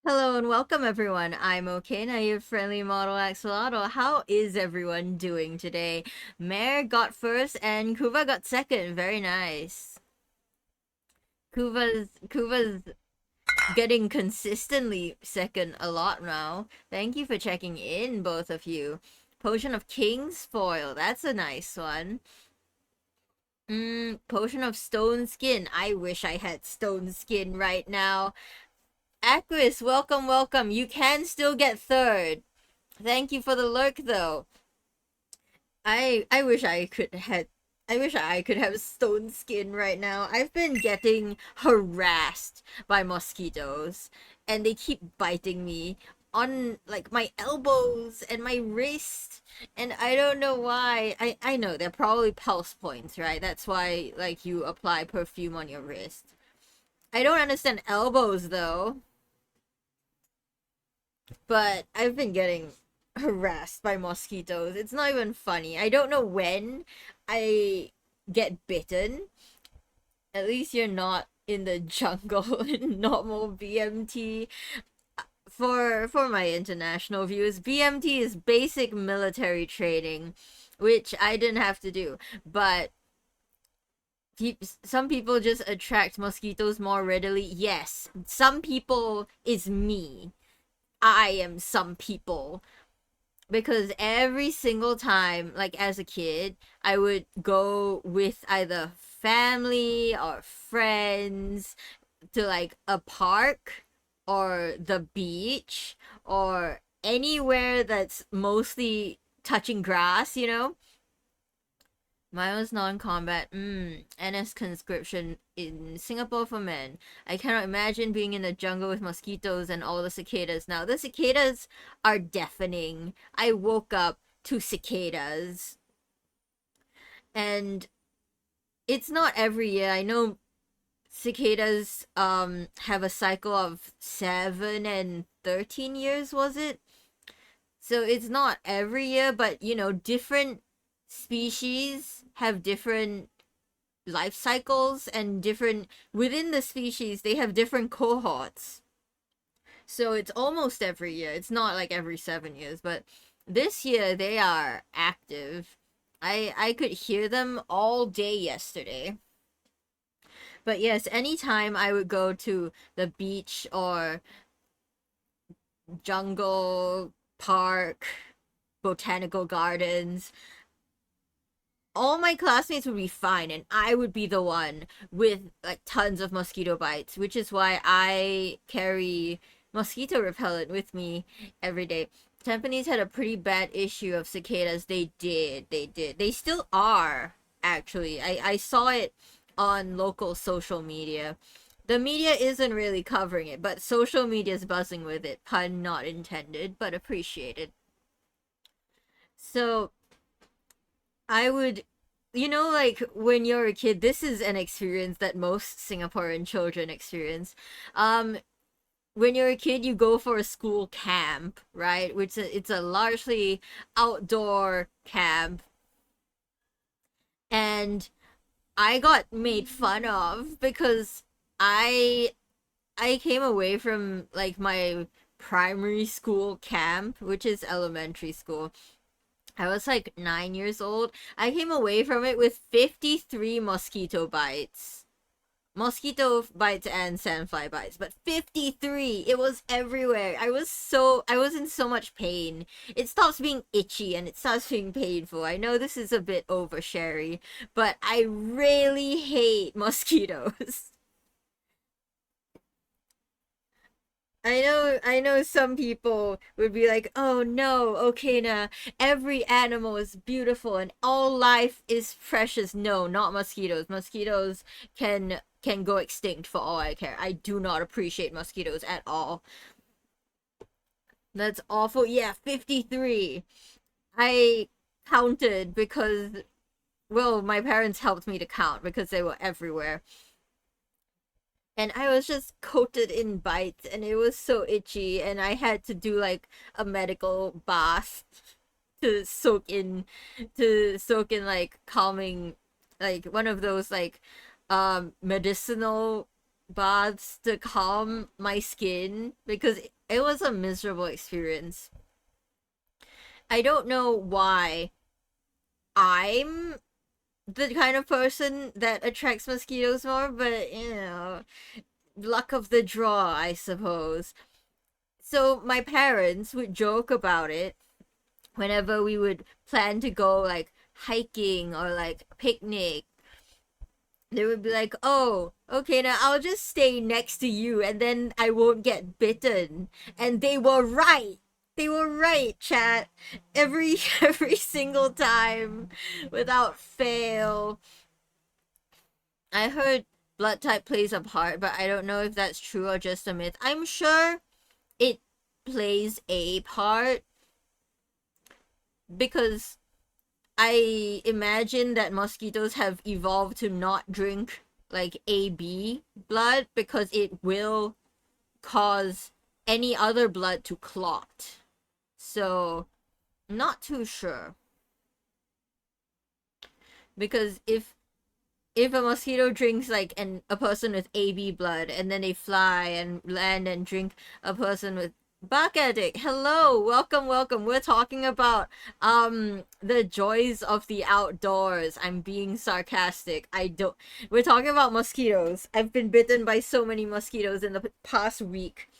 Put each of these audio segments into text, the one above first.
Hello and welcome everyone. I'm Okena, your friendly model axolotl. How is everyone doing today? Mare got first and Kuva got second. Very nice. Kuva's getting consistently second a lot now. Thank you for checking in, both of you. Potion of King's Foil. That's a nice one. Potion of Stone Skin. I wish I had Stone Skin right now. Aquis, welcome, welcome. You can still get third. Thank you for the lurk, though. I wish I could have stone skin right now. I've been getting harassed by mosquitoes, and they keep biting me on like my elbows and my wrist, and I don't know why. I know they're probably pulse points, right? That's why like you apply perfume on your wrist. I don't understand elbows though, but I've been getting harassed by mosquitoes. It's not even funny. I don't know when I get bitten. At least you're not in the jungle in normal BMT. For my international viewers, BMT is basic military training, which I didn't have to do. But some people just attract mosquitoes more readily. Yes, some people is me. I am some people because every single time, like as a kid, I would go with either family or friends to like a park or the beach or anywhere that's mostly touching grass, you know? Mine was non-combat. NS conscription in Singapore for men. I cannot imagine being in the jungle with mosquitoes and all the cicadas. Now, the cicadas are deafening. I woke up to cicadas. And it's not every year. I know cicadas have a cycle of 7 and 13 years, was it? So it's not every year, but you know, different species have different life cycles and different within the species they have different cohorts. So it's almost every year. It's not like every 7 years, but this year they are active. I could hear them all day yesterday. But yes, anytime I would go to the beach or jungle park, botanical gardens, all my classmates would be fine and I would be the one with like tons of mosquito bites, which is why I carry mosquito repellent with me every day. Tampines had a pretty bad issue of cicadas. They did. They still are, actually. I saw it on local social media. The media isn't really covering it, but social media is buzzing with it. Pun not intended, but appreciated. So I would, like when you're a kid, this is an experience that most Singaporean children experience. Um, when you're a kid, you go for a school camp, right? Which it's a largely outdoor camp, and I got made fun of because I I came away from like my primary school camp, which is elementary school. I was like 9 years old. I came away from it with 53 mosquito bites. Mosquito bites and sandfly bites, but 53! It was everywhere. I was in so much pain. It stops being itchy and it starts being painful. I know this is a bit oversharey, but I really hate mosquitoes. I know some people would be like, "Oh no, okay now, every animal is beautiful and all life is precious." No, not mosquitoes. Mosquitoes can go extinct for all I care. I do not appreciate mosquitoes at all. That's awful. Yeah, 53. I counted because well, my parents helped me to count because they were everywhere. And I was just coated in bites and it was so itchy and I had to do like a medical bath to soak in like calming, like one of those like medicinal baths to calm my skin because It was a miserable experience. I don't know why I'm the kind of person that attracts mosquitoes more, but luck of the draw, I suppose. So my parents would joke about it whenever we would plan to go like hiking or like picnic. They would be like, "Oh, okay, now I'll just stay next to you and then I won't get bitten." And they were right. They were right, chat. Every every single time without fail. I heard blood type plays a part, but I don't know if that's true or just a myth. I'm sure it plays a part because I imagine that mosquitoes have evolved to not drink like AB blood because it will cause any other blood to clot. So, not too sure. Because if a mosquito drinks like a person with AB blood and then they fly and land and drink a person with Bug Addict, hello, welcome. We're talking about the joys of the outdoors. I'm being sarcastic. We're talking about mosquitoes. I've been bitten by so many mosquitoes in the past week.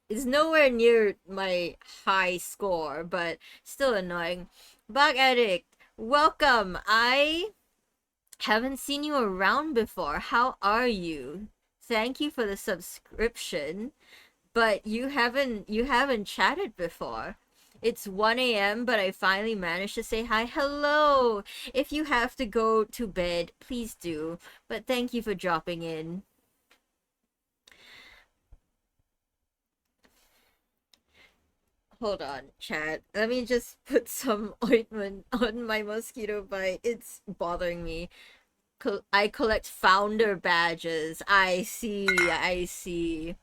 It's nowhere near my high score, but still annoying. Bug Addict, welcome. I haven't seen you around before. How are you? Thank you for the subscription, but you haven't chatted before. It's 1 a.m., but I finally managed to say hi. Hello! If you have to go to bed, please do. But thank you for dropping in. Hold on, chat. Let me just put some ointment on my mosquito bite. It's bothering me. I collect founder badges. I see.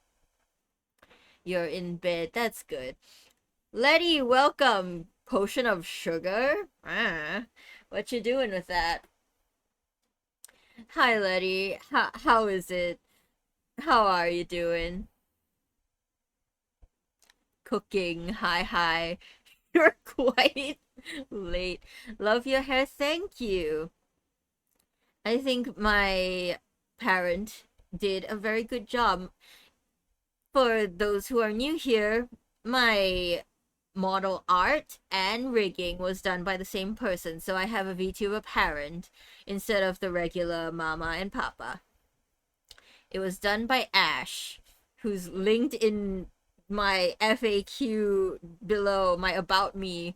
You're in bed. That's good. Letty, welcome. Potion of sugar? What you doing with that? Hi, Letty. How is it? How are you doing? Cooking. Hi. You're quite late. Love your hair. Thank you. I think my parent did a very good job. For those who are new here, my model art and rigging was done by the same person, so I have a VTuber parent instead of the regular mama and papa. It was done by Ash, who's linked in my FAQ below, my about me.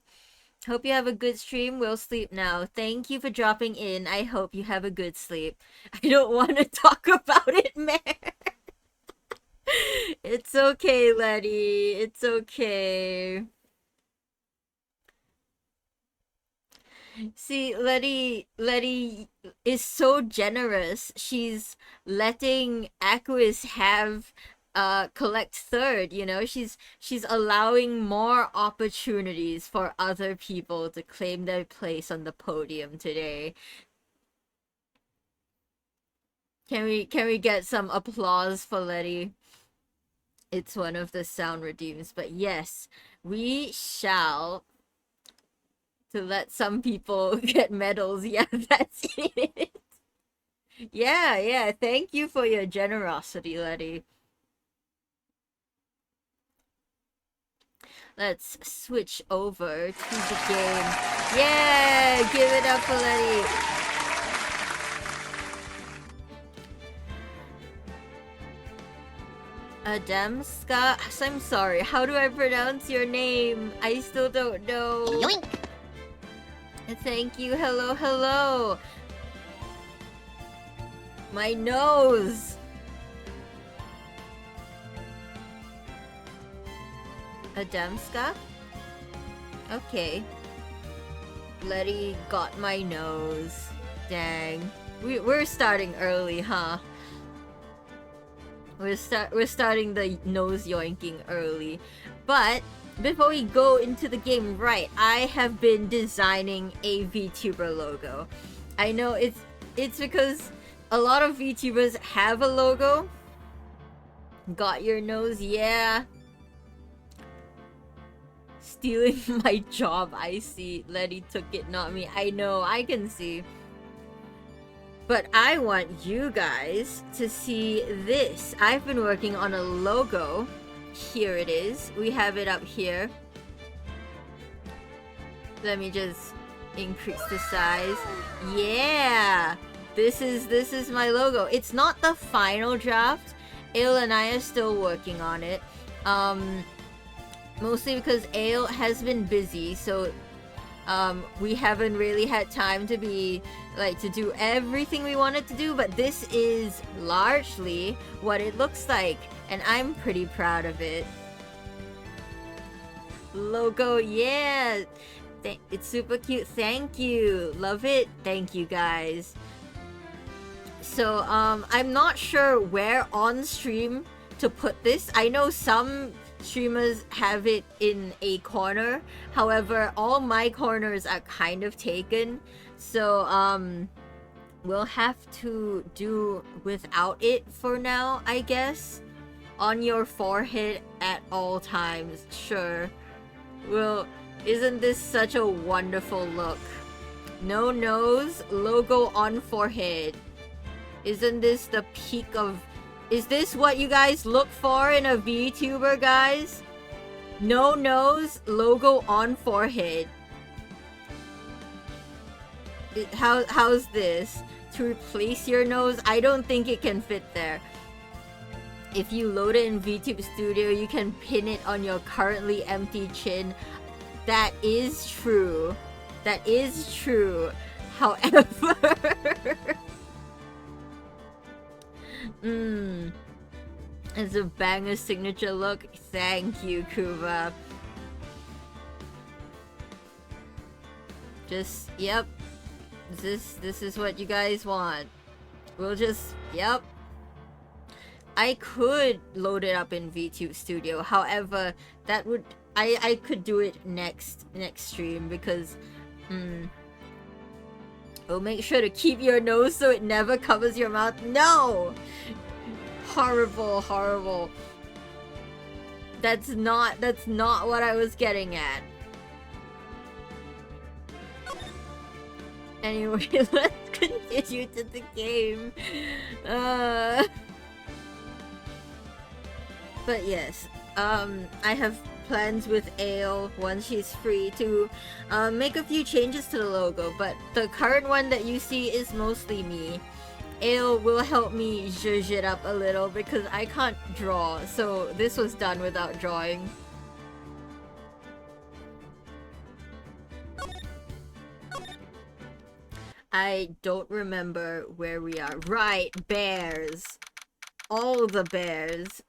Hope you have a good stream. We'll sleep now. Thank you for dropping in. I hope you have a good sleep. I don't want to talk about it, man. It's okay, Letty. It's okay. See, Letty is so generous. She's letting Aquis have collect third, you know? She's allowing more opportunities for other people to claim their place on the podium today. Can we get some applause for Letty? It's one of the sound redeems, but yes, we shall to let some people get medals. Yeah, that's it. Yeah, thank you for your generosity, Letty. Let's switch over to the game. Yeah, give it up for Letty. Adamska, I'm sorry, how do I pronounce your name? I still don't know. Yoink. Thank you, hello. My nose. Adamska? Okay. Letty got my nose. Dang. We're starting early, huh? We're starting the nose yoinking early. But before we go into the game, right, I have been designing a VTuber logo. I know it's because a lot of VTubers have a logo. Got your nose, yeah. Stealing my job, I see. Letty took it, not me. I know, I can see. But I want you guys to see this. I've been working on a logo. Here it is. We have it up here. Let me just increase the size. Yeah! This is my logo. It's not the final draft. Ale and I are still working on it. Mostly because Ale has been busy, so we haven't really had time to be to do everything we wanted to do, but this is largely what it looks like, and I'm pretty proud of it. Logo, yeah! It's super cute. Thank you. Love it. Thank you guys. So I'm not sure where on stream to put this. I know some streamers have it in a corner. However, all my corners are kind of taken. So we'll have to do without it for now, I guess. On your forehead at all times. Sure. Well, isn't this such a wonderful look? No nose, logo on forehead. Isn't this the peak of... Is this what you guys look for in a VTuber, guys? No nose, logo on forehead. How's this? To replace your nose? I don't think it can fit there. If you load it in VTube Studio, you can pin it on your currently empty chin. That is true. That is true. However... It's a banger signature look. Thank you, Kuva. Just, yep. This is what you guys want. We'll just, yep. I could load it up in VTube Studio. However, that would... I could do it next stream because... Oh, make sure to keep your nose so it never covers your mouth. No! Horrible, horrible. That's not what I was getting at. Anyway, let's continue to the game. But yes, I have plans with Ale once she's free to make a few changes to the logo, but the current one that you see is mostly me. Ale will help me zhuzh it up a little because I can't draw, so this was done without drawing. I don't remember where we are. Right, bears. All the bears.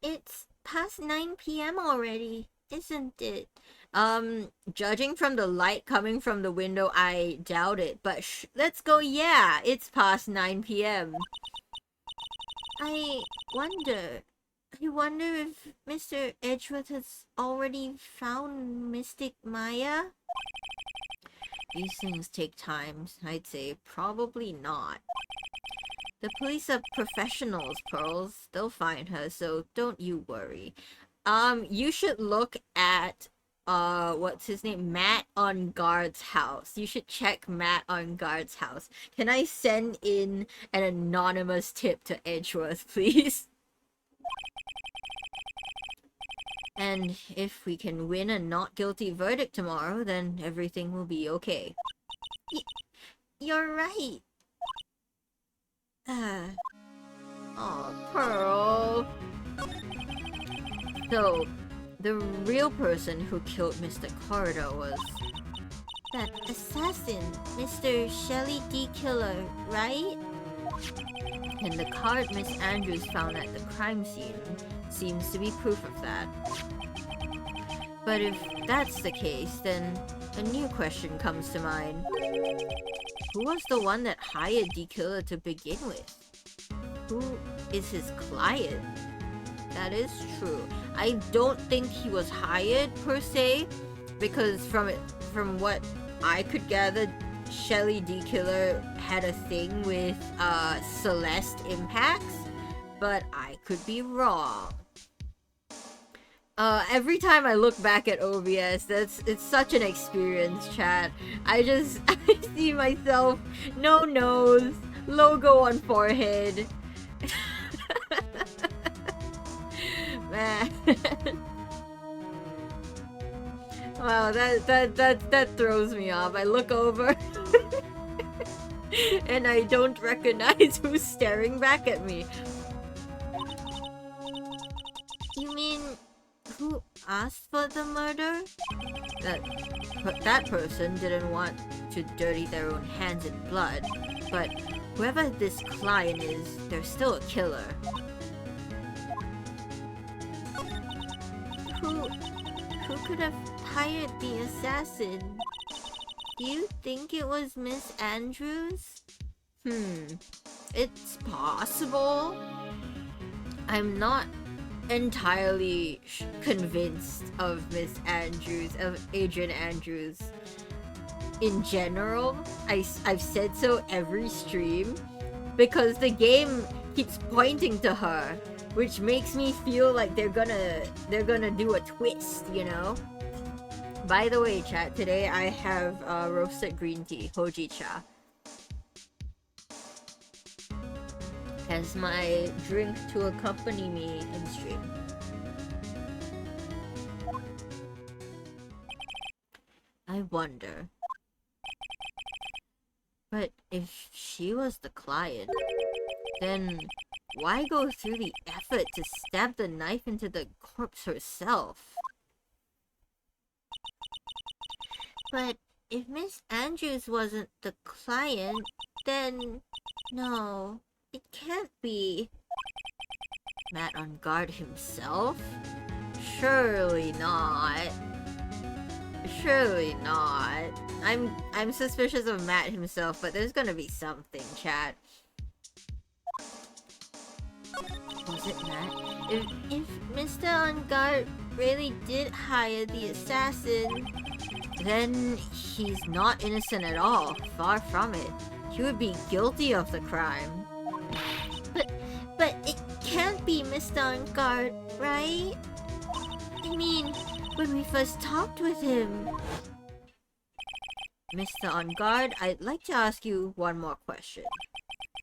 It's past 9 p.m. already, isn't it? Judging from the light coming from the window, I doubt it, but let's go. Yeah, it's past 9 p.m. I wonder if Mr. Edgeworth has already found Mystic Maya? These things take time, I'd say. Probably not. The police are professionals, Pearls. They'll find her, so don't you worry. You should look at, what's his name? Matt on Guard's house. You should check Matt on Guard's house. Can I send in an anonymous tip to Edgeworth, please? And if we can win a not guilty verdict tomorrow, then everything will be okay. You're right. Oh, Pearl. So, the real person who killed Mr. Corridor was that assassin, Mr. Shelley D. Killer, right? And the card Miss Andrews found at the crime scene seems to be proof of that. But if that's the case, then a new question comes to mind. Who was the one that hired D. Killer to begin with? Who is his client? That is true. I don't think he was hired per se, because from what I could gather, Shelley D. Killer had a thing with Celeste Impacts. but I could be wrong. Every time I look back at OBS, it's such an experience, chat. I see myself, no nose, logo on forehead. Man. Wow, that throws me off. I look over and I don't recognize who's staring back at me. You mean who asked for the murder? That person didn't want to dirty their own hands in blood, but whoever this client is, they're still a killer. Who could have hired the assassin? Do you think it was Miss Andrews? It's possible. I'm not entirely convinced of Miss Andrews, of Adrian Andrews in general. I've said so every stream because the game keeps pointing to her, which makes me feel like they're gonna do a twist, you know? By the way, chat, today I have roasted green tea, hoji cha, as my drink to accompany me in stream. I wonder. But if she was the client, then why go through the effort to stab the knife into the corpse herself? But if Miss Andrews wasn't the client, then no, it can't be. Matt on guard himself? Surely not. Surely not. I'm suspicious of Matt himself, but there's gonna be something, chat. Was it Matt? If Mr. On Guard really did hire the assassin, then he's not innocent at all. Far from it. He would be guilty of the crime. But it can't be Mr. On Guard, right? I mean, when we first talked with him. Mr. On Guard, I'd like to ask you one more question.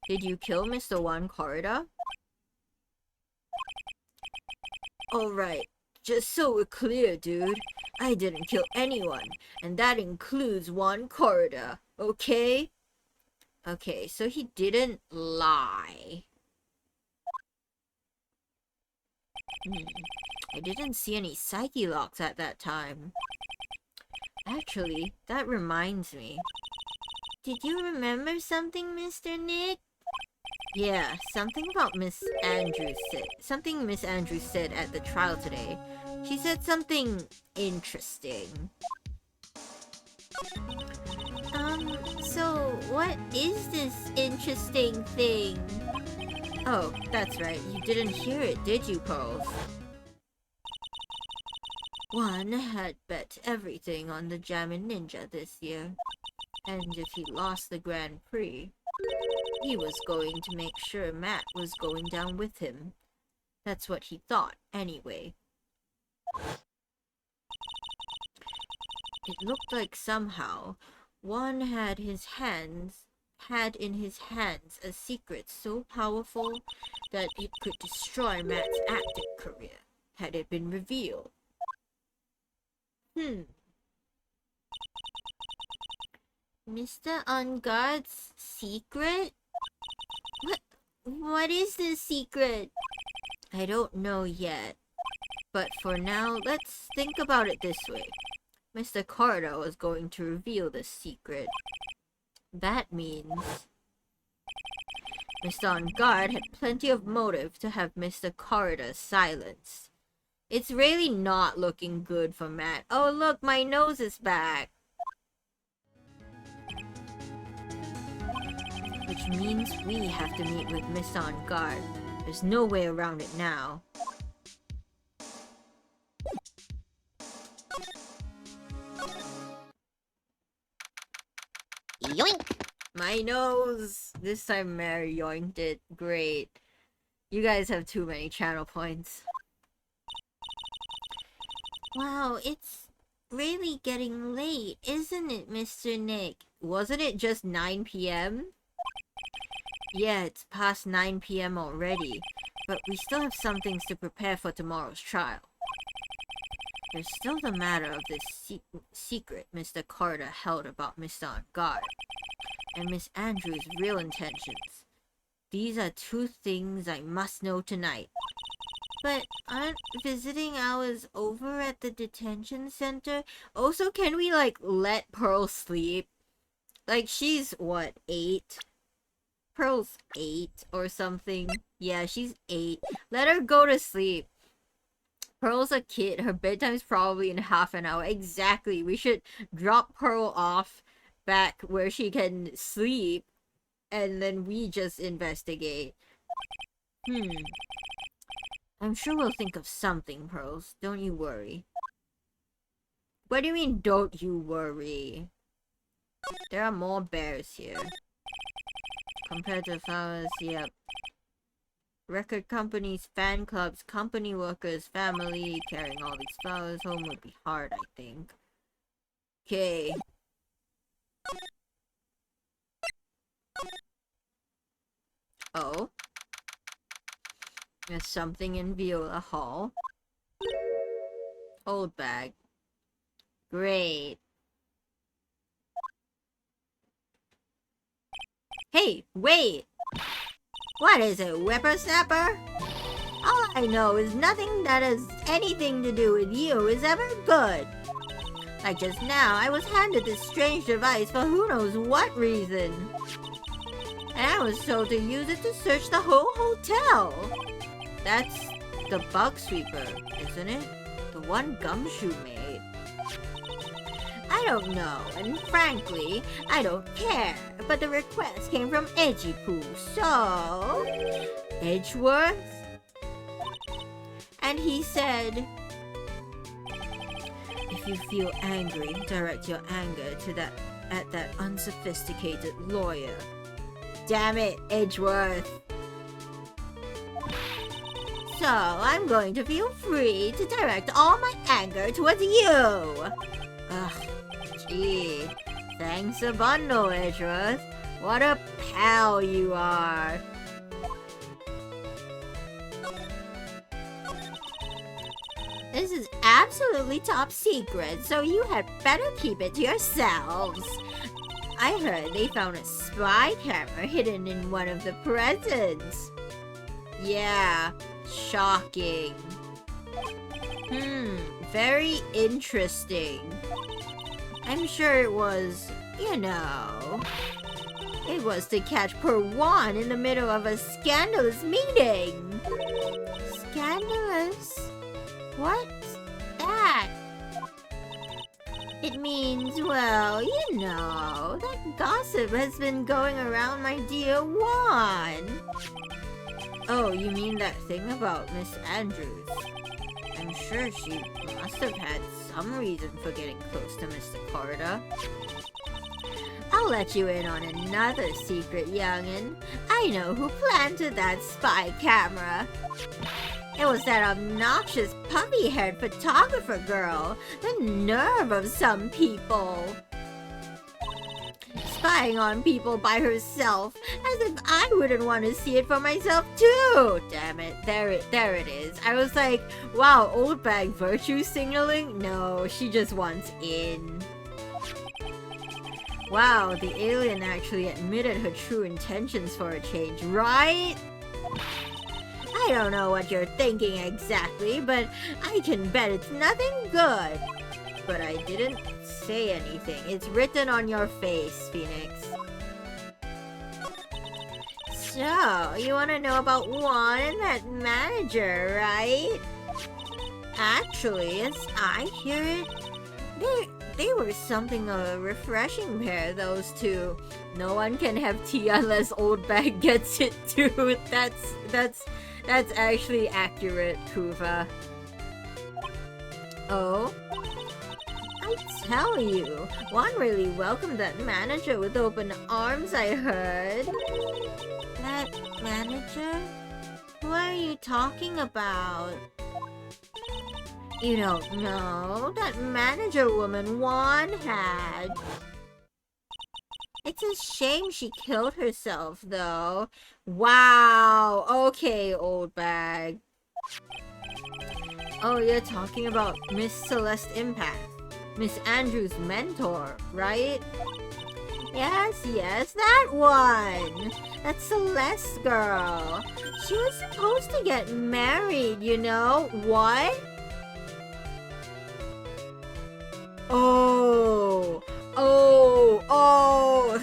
Did you kill Mr. One Corridor? Alright, just so we're clear, dude. I didn't kill anyone, and that includes One Corridor, okay? Okay, so he didn't lie. I didn't see any psyche locks at that time. Actually, that reminds me. Did you remember something, Mr. Nick? Yeah, something Miss Andrews said at the trial today. She said something interesting. So what is this interesting thing? Oh, that's right. You didn't hear it, did you, Pearls? One had bet everything on the Jammin' Ninja this year. And if he lost the Grand Prix, he was going to make sure Matt was going down with him. That's what he thought, anyway. It looked like somehow One had in his hands a secret so powerful that it could destroy Matt's acting career, had it been revealed. Mr. On Guard's secret? What is this secret? I don't know yet. But for now, let's think about it this way. Mr. Corridor was going to reveal the secret. That means Mr. On Guard had plenty of motive to have Mr. Corridor silenced. It's really not looking good for Matt. Oh look, my nose is back! Which means we have to meet with Mr. On Guard. There's no way around it now. Yoink! My nose! This time Mary yoinked it. Great. You guys have too many channel points. Wow, it's really getting late, isn't it, Mr. Nick? Wasn't it just 9 p.m.? Yeah, it's past 9 p.m. already, but we still have some things to prepare for tomorrow's trial. There's still the matter of this secret Mr. Carter held about Mr. Guard and Miss Andrews' real intentions. These are two things I must know tonight. But aren't visiting hours over at the detention center? Also, can we, like, let Pearl sleep? Like, she's, what, 8? Pearl's 8 or something. Yeah, she's 8. Let her go to sleep. Pearl's a kid. Her bedtime's probably in half an hour. Exactly. We should drop Pearl off back where she can sleep. And then we just investigate. I'm sure we'll think of something, Pearls. Don't you worry. What do you mean, don't you worry? There are more bears here. Compared to flowers, yep. Record companies, fan clubs, company workers, family, carrying all these flowers home would be hard, I think. Okay. Oh. There's something in Viola Hall. Old bag. Great. Hey, wait! What is it, whippersnapper? All I know is nothing that has anything to do with you is ever good. Like just now, I was handed this strange device for who knows what reason. And I was told to use it to search the whole hotel. That's the bug sweeper, isn't it? The one Gumshoe made. I don't know, and frankly, I don't care. But the request came from Edgeworth, so... Edgeworth? And he said... If you feel angry, direct your anger to that unsophisticated lawyer. Damn it, Edgeworth. So, I'm going to feel free to direct all my anger towards you. Ugh, gee. Thanks a bundle, Edgeworth. What a pal you are. This is absolutely top secret, so you had better keep it to yourselves. I heard they found a spy camera hidden in one of the presents. Yeah, shocking. Very interesting. I'm sure it was, you know... It was to catch Perwan in the middle of a scandalous meeting. Scandalous? What's that? It means, well, you know, that gossip has been going around my dear Juan. Oh, you mean that thing about Miss Andrews? I'm sure she must have had some reason for getting close to Mr. Carter. I'll let you in on another secret, youngin'. I know who planted that spy camera. It was that obnoxious puffy-haired photographer girl. The nerve of some people. Spying on people by herself, as if I wouldn't want to see it for myself too. Damn it, there it is. I was like, wow, old bag virtue signaling? No, she just wants in. Wow, the alien actually admitted her true intentions for a change, right? I don't know what you're thinking exactly, but I can bet it's nothing good. But I didn't say anything. It's written on your face, Phoenix. So, you want to know about Juan and that manager, right? Actually, as I hear it, they were something of a refreshing pair, those two. No one can have tea unless Old Bag gets it too. That's actually accurate, Kuva. Oh? I tell you, Juan really welcomed that manager with open arms, I heard. That manager? What are you talking about? You don't know that manager woman Juan had. It's a shame she killed herself, though. Wow. Okay, old bag. Oh, you're talking about Miss Celeste Impact. Miss Andrews' mentor, right? Yes, that one! That Celeste girl. She was supposed to get married, you know? What? Oh,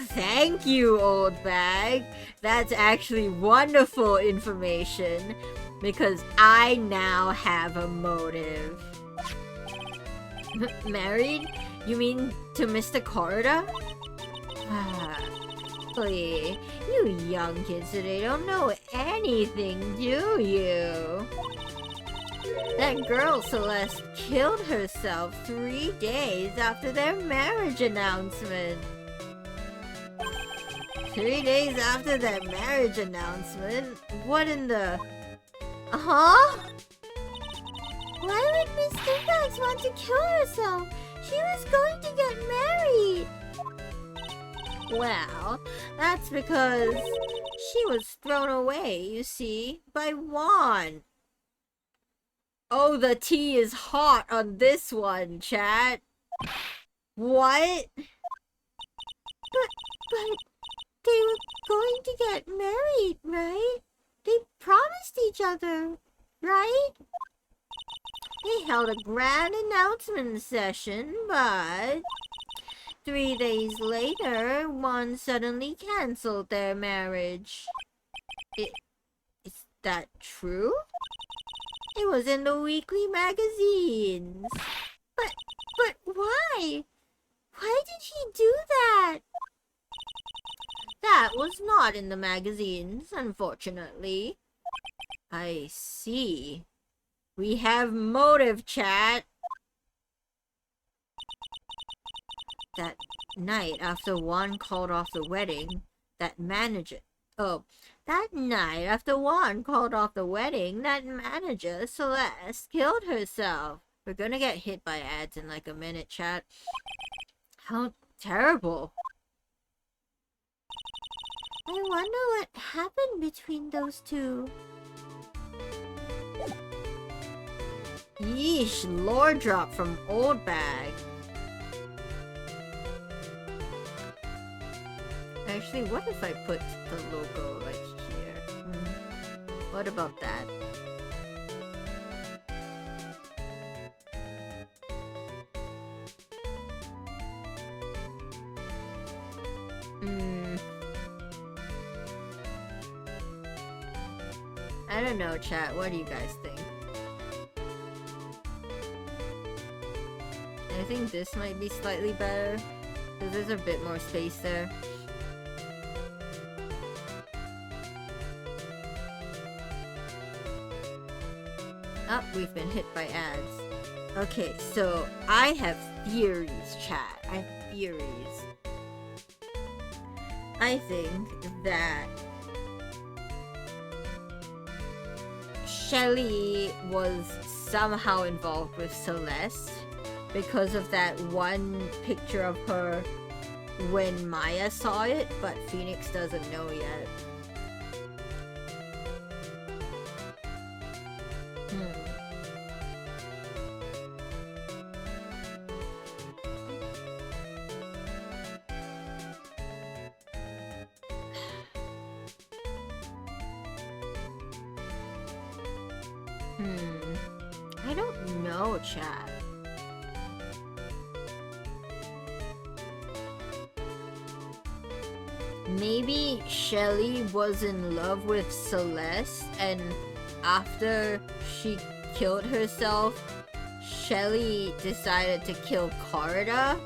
thank you, old bag. That's actually wonderful information, because I now have a motive. Married? You mean to Mr. Corridor? Please, you young kids today don't know anything, do you? That girl Celeste killed herself 3 days after their marriage announcement. 3 days after their marriage announcement? What in the... Huh? Why would Miss Dingax want to kill herself? She was going to get married. Well, that's because she was thrown away, you see, by Juan. Oh, the tea is hot on this one, chat. What? But they were going to get married, right? They promised each other, right? They held a grand announcement session, but 3 days later, one suddenly canceled their marriage. Is that true? It was in the weekly magazines. But why? Why did he do that? That was not in the magazines, unfortunately. I see. We have motive, chat. That night after Juan called off the wedding, that manager Celeste killed herself. We're gonna get hit by ads in like a minute, chat. How terrible. I wonder what happened between those two. Yeesh, lore drop from Old Bag. Actually, what if I put the logo like here? What about that? I don't know, chat. What do you guys think? I think this might be slightly better, because there's a bit more space there. Oh, we've been hit by ads. Okay, so I have theories, chat. I have theories. I think that Shelly was somehow involved with Celeste because of that one picture of her when Maya saw it, but Phoenix doesn't know yet. I don't know, chat. Maybe Shelly was in love with Celeste, and after she killed herself, Shelly decided to kill Corridor.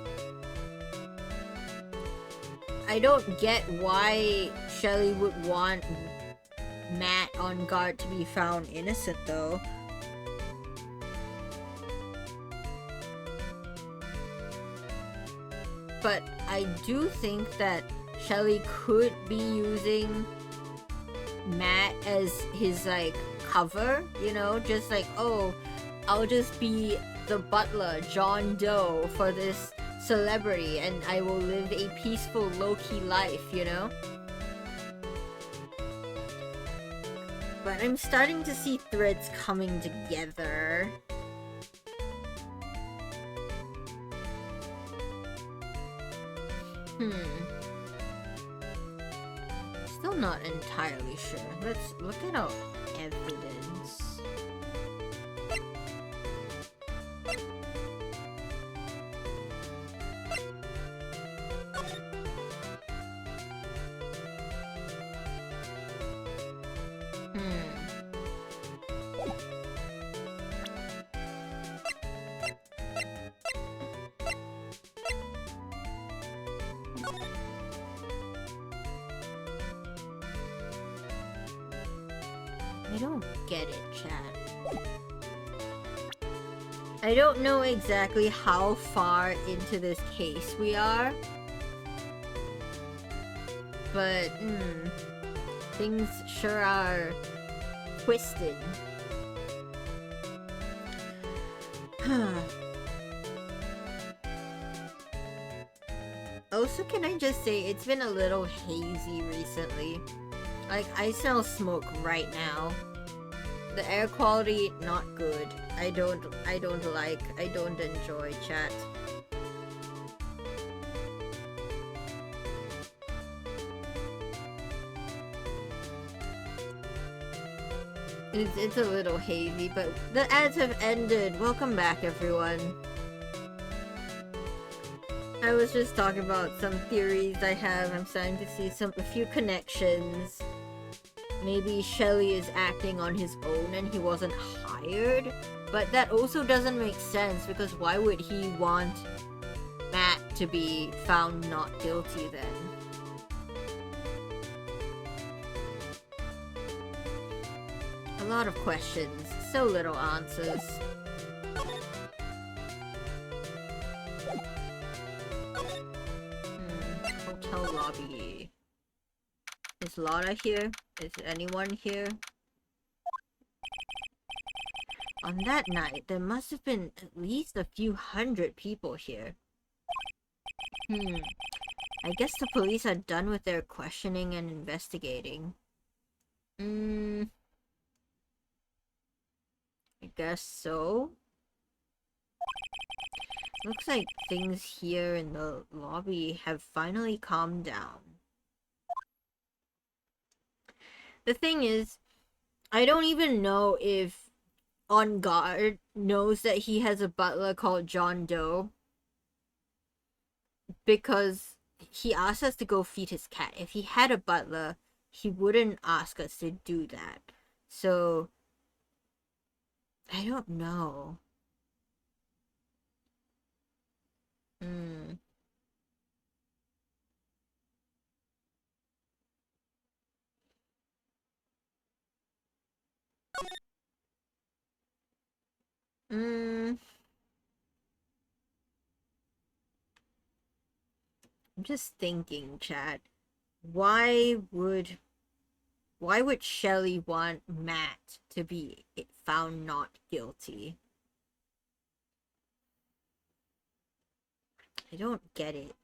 I don't get why Shelly would want Matt on guard to be found innocent, though. But I do think that Shelly could be using Matt as his like cover, you know, just like, oh, I'll just be the butler, John Doe, for this celebrity, and I will live a peaceful, low-key life, you know? But I'm starting to see threads coming together. Still not entirely sure. Let's look at our evidence. I don't get it, chat. I don't know exactly how far into this case we are. But, things sure are twisted. Also, can I just say, it's been a little hazy recently. Like, I smell smoke right now. The air quality, not good. I don't enjoy, chat. It's a little hazy, but the ads have ended. Welcome back, everyone. I was just talking about some theories I have. I'm starting to see a few connections. Maybe Shelly is acting on his own and he wasn't hired? But that also doesn't make sense, because why would he want Matt to be found not guilty then? A lot of questions, so little answers. Hotel lobby. Is Laura here? Is anyone here? On that night, there must have been at least a few hundred people here. I guess the police are done with their questioning and investigating. I guess so. Looks like things here in the lobby have finally calmed down. The thing is, I don't even know if On Guard knows that he has a butler called John Doe, because he asked us to go feed his cat. If he had a butler, he wouldn't ask us to do that. So, I don't know. I'm just thinking, chat. Why would Shelly want Matt to be found not guilty? I don't get it.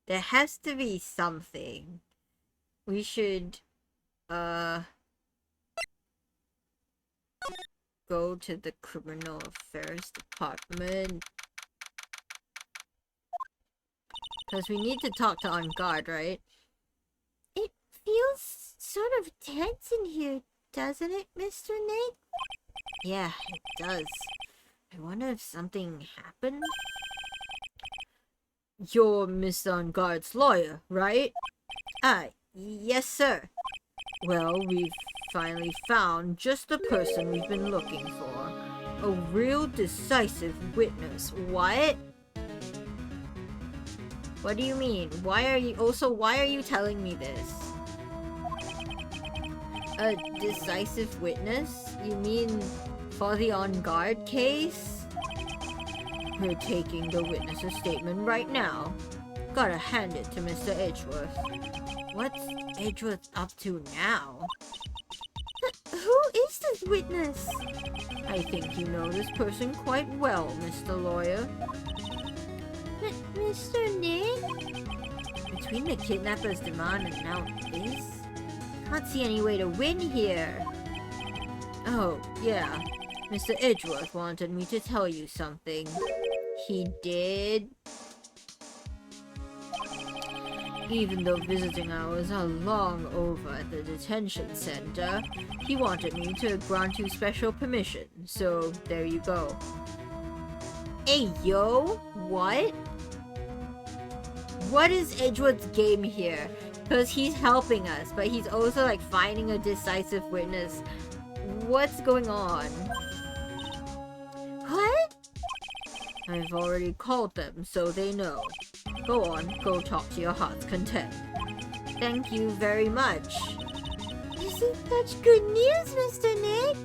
There has to be something. We should go to the criminal affairs department, because we need to talk to On Guard, right? It feels sort of tense in here, doesn't it, Mr. Nate? Yeah, it does. I wonder if something happened? You're Miss On Guard's lawyer, right? Yes, sir. Well, we've finally found just the person we've been looking for. A real decisive witness. What? What do you mean? Why are you telling me this? A decisive witness? You mean for the On Guard case? We're taking the witness's statement right now. Gotta hand it to Mr. Edgeworth. What's Edgeworth up to now? Who is this witness? I think you know this person quite well, Mr. Lawyer. Mr. Nick? Between the kidnapper's demand and now this? Can't see any way to win here. Oh, yeah. Mr. Edgeworth wanted me to tell you something. He did? Even though visiting hours are long over at the detention center, he wanted me to grant you special permission, so there you go. Hey, yo! What? What is Edgeworth's game here? Because he's helping us, but he's also like finding a decisive witness. What's going on? What? I've already called them, so they know. Go on, go talk to your heart's content. Thank you very much. This is such good news, Mr. Nick.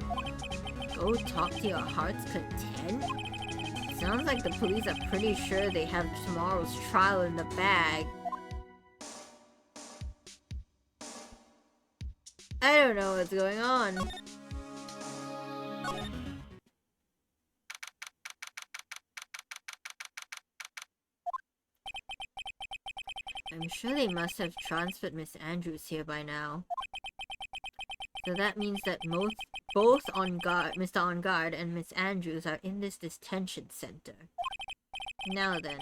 Go talk to your heart's content? Sounds like the police are pretty sure they have tomorrow's trial in the bag. I don't know what's going on. I'm sure they must have transferred Miss Andrews here by now. So that means that both Mr. On Guard and Miss Andrews are in this detention center. Now then,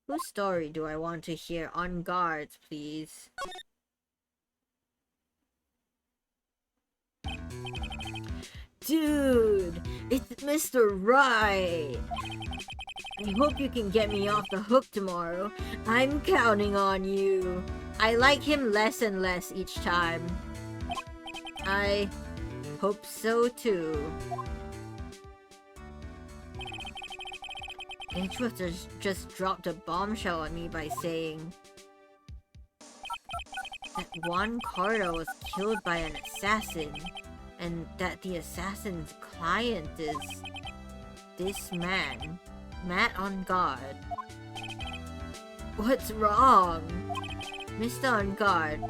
whose story do I want to hear? On guards, please. Dude, it's Mr. Wright. I hope you can get me off the hook tomorrow. I'm counting on you. I like him less and less each time. I hope so too. Edgeworth just dropped a bombshell on me by saying that Juan Carter was killed by an assassin, and that the assassin's client is this man, Matt On Guard. What's wrong? Mr. On Guard,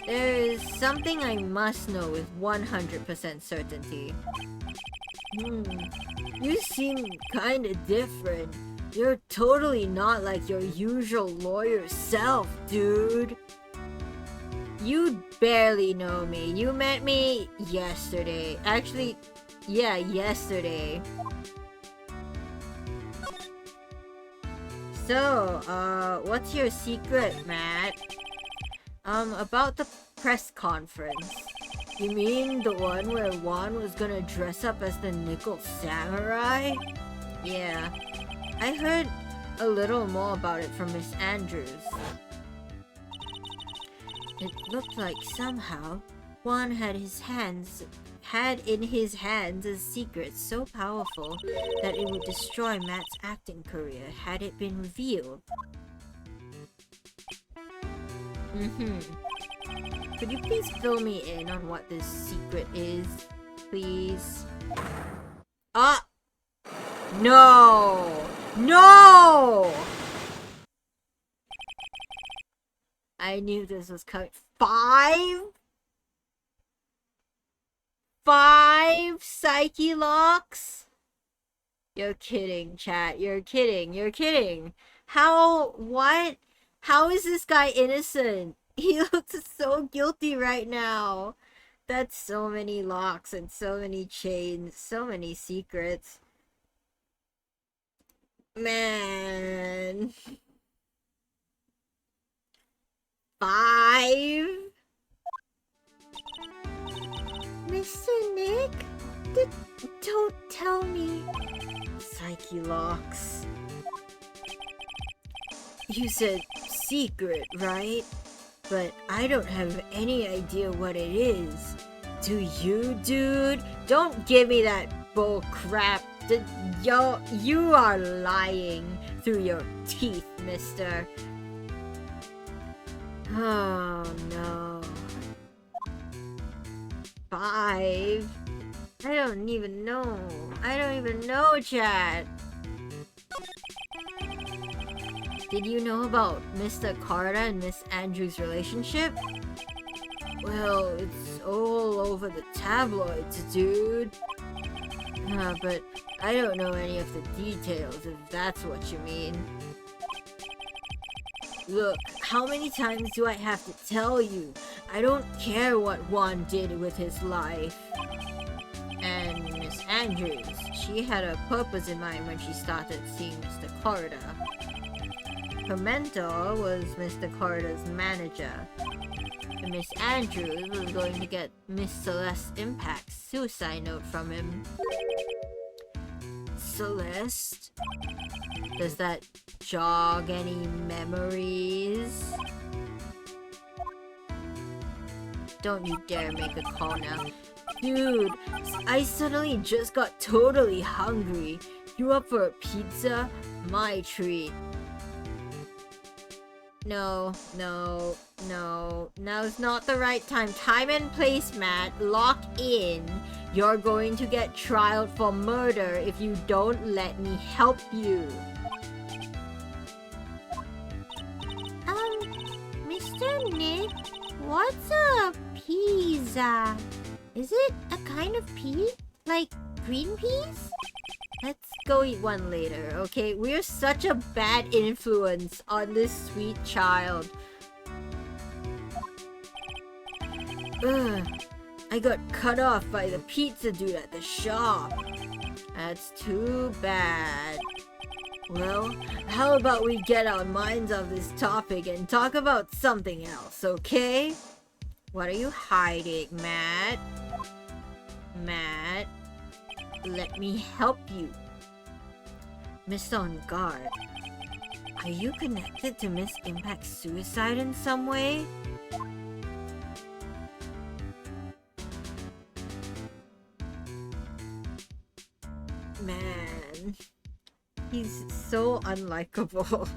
there is something I must know with 100% certainty. You seem kinda different. You're totally not like your usual lawyer self, dude. You barely know me. You met me yesterday. Actually, yeah, yesterday. So, what's your secret, Matt? About the press conference. You mean the one where Juan was gonna dress up as the Nickel Samurai? Yeah. I heard a little more about it from Miss Andrews. It looked like somehow Juan had in his hands a secret so powerful that it would destroy Matt's acting career had it been revealed. Could you please fill me in on what this secret is, please? Ah! No! No! I knew this was coming. 5? 5 psyche locks? You're kidding, chat. You're kidding. You're kidding. What? How is this guy innocent? He looks so guilty right now. That's so many locks and so many chains, so many secrets. Man. 5? Mr. Nick? Don't tell me. Psyche locks. You said secret, right? But I don't have any idea what it is. Do you, dude? Don't give me that bull crap. You are lying through your teeth, mister. Oh no. 5? I don't even know. I don't even know, chat. Did you know about Mr. Carter and Miss Andrews' relationship? Well, it's all over the tabloids, dude. But I don't know any of the details, if that's what you mean. Look, how many times do I have to tell you? I don't care what Juan did with his life. And Miss Andrews, she had a purpose in mind when she started seeing Mr. Carter. Her mentor was Mr. Carter's manager. And Miss Andrews was going to get Miss Celeste Impact's suicide note from him. Celeste? Does that jog any memories? Don't you dare make a call now. Dude, I suddenly just got totally hungry. You up for a pizza? My treat. No. Now's not the right time. Time and place, Matt. Lock in. You're going to get trialed for murder if you don't let me help you. Mr. Nick, what's a pizza? Is it a kind of pea? Like green peas? Let's go eat one later, okay? We're such a bad influence on this sweet child. Ugh, I got cut off by the pizza dude at the shop. That's too bad. Well, how about we get our minds off this topic and talk about something else, okay? What are you hiding, Matt? Matt? Let me help you. Miss On Guard. Are you connected to Miss Impact's suicide in some way? Man, he's so unlikable.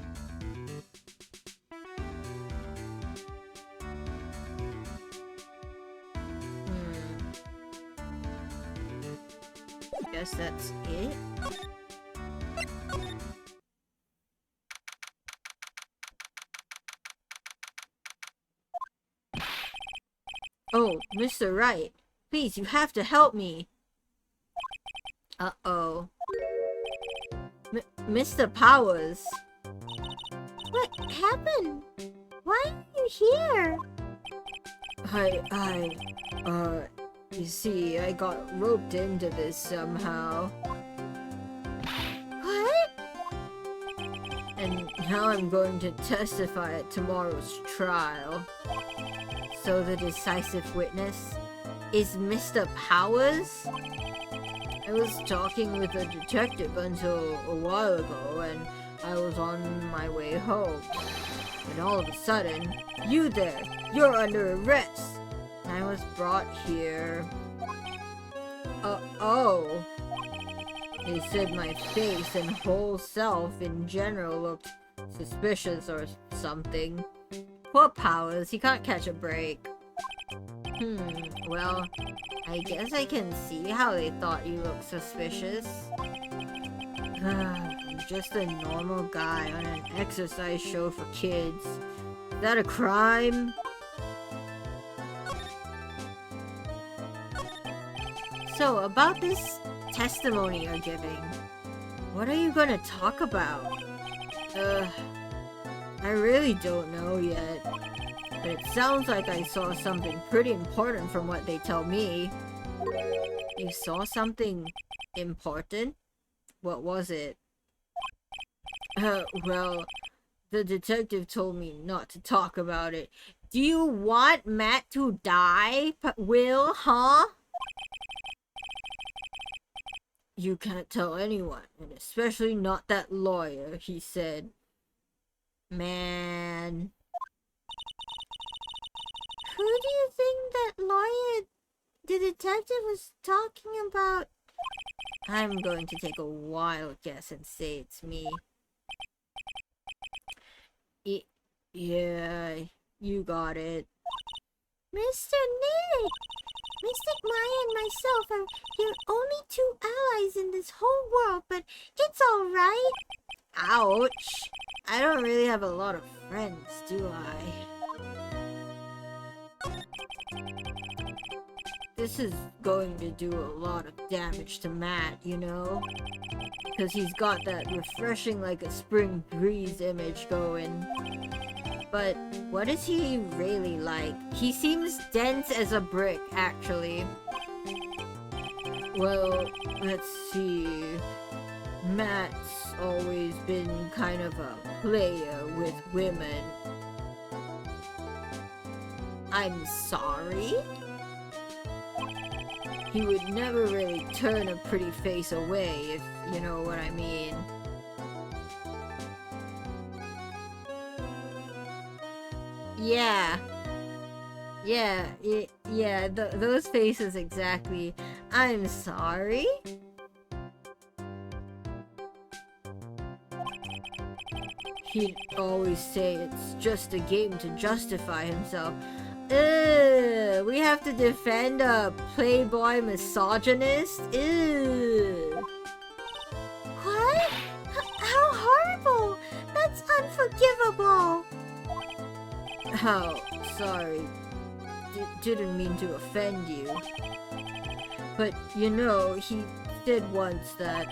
Guess that's it. Oh, Mr. Wright, please, you have to help me. Uh-oh. Mr. Powers. What happened? Why are you here? You see, I got roped into this somehow. What? And now I'm going to testify at tomorrow's trial. So the decisive witness is Mr. Powers? I was talking with a detective until a while ago, and I was on my way home. And all of a sudden, you there! You're under arrest! I was brought here. Oh. They said my face and whole self in general looked suspicious or something. Poor Powers, he can't catch a break. Well, I guess I can see how they thought you looked suspicious. I'm just a normal guy on an exercise show for kids. Is that a crime? So, about this testimony you're giving, what are you gonna talk about? I really don't know yet. But it sounds like I saw something pretty important from what they tell me. You saw something important? What was it? Well, the detective told me not to talk about it. Do you want Matt to die, Will, huh? You can't tell anyone, and especially not that lawyer, he said. Man. Who do you think that lawyer, the detective, was talking about? I'm going to take a wild guess and say it's me. Yeah, you got it. Mr. Nick! Mystic Maya and myself are your only two allies in this whole world, but it's alright. Ouch! I don't really have a lot of friends, do I? This is going to do a lot of damage to Matt, you know? Because he's got that refreshing like a spring breeze image going. But what is he really like? He seems dense as a brick, actually. Well, let's see. Matt's always been kind of a player with women. I'm sorry? He would never really turn a pretty face away, if you know what I mean. Yeah. Those faces exactly. I'm sorry? He'd always say it's just a game to justify himself. Ugh, we have to defend a playboy misogynist? Ugh. What? How horrible! That's unforgivable! Oh, sorry. Didn't mean to offend you. But, you know, he said once that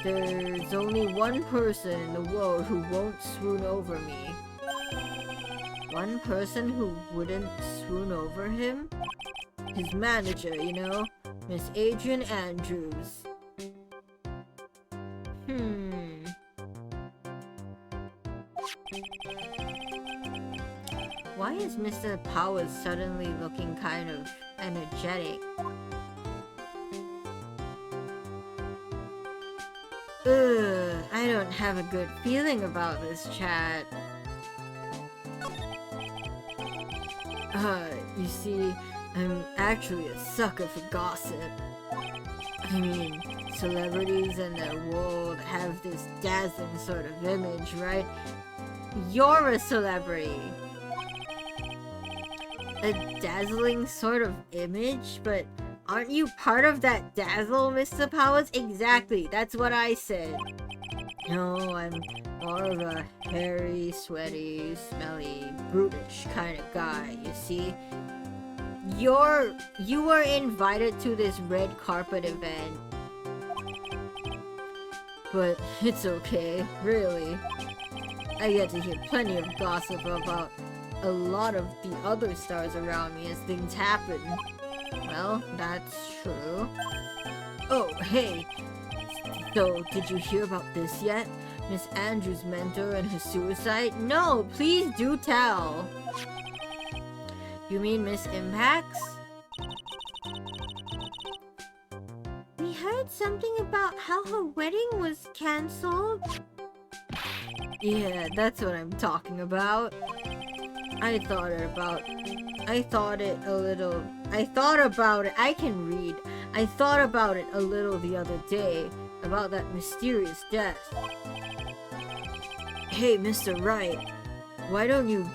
there's only one person in the world who won't swoon over me. One person who wouldn't swoon over him? His manager, you know? Miss Adrian Andrews. Why is Mr. Powers suddenly looking kind of energetic? Ugh, I don't have a good feeling about this chat. You see, I'm actually a sucker for gossip. I mean, celebrities and their world have this dazzling sort of image, right? You're a celebrity! A dazzling sort of image? But aren't you part of that dazzle, Mr. Powers? Exactly, that's what I said. No, I'm more of a hairy, sweaty, smelly, brutish kind of guy, you see? You were invited to this red carpet event. But it's okay, really. I get to hear plenty of gossip about a lot of the other stars around me as things happen. Well, that's true. Oh, hey! So, did you hear about this yet? Miss Andrews' mentor and her suicide? No, please do tell! You mean Miss Impacts? We heard something about how her wedding was cancelled. Yeah, that's what I'm talking about. I thought about it a little the other day, about that mysterious death. Hey, Mr. Wright, why don't you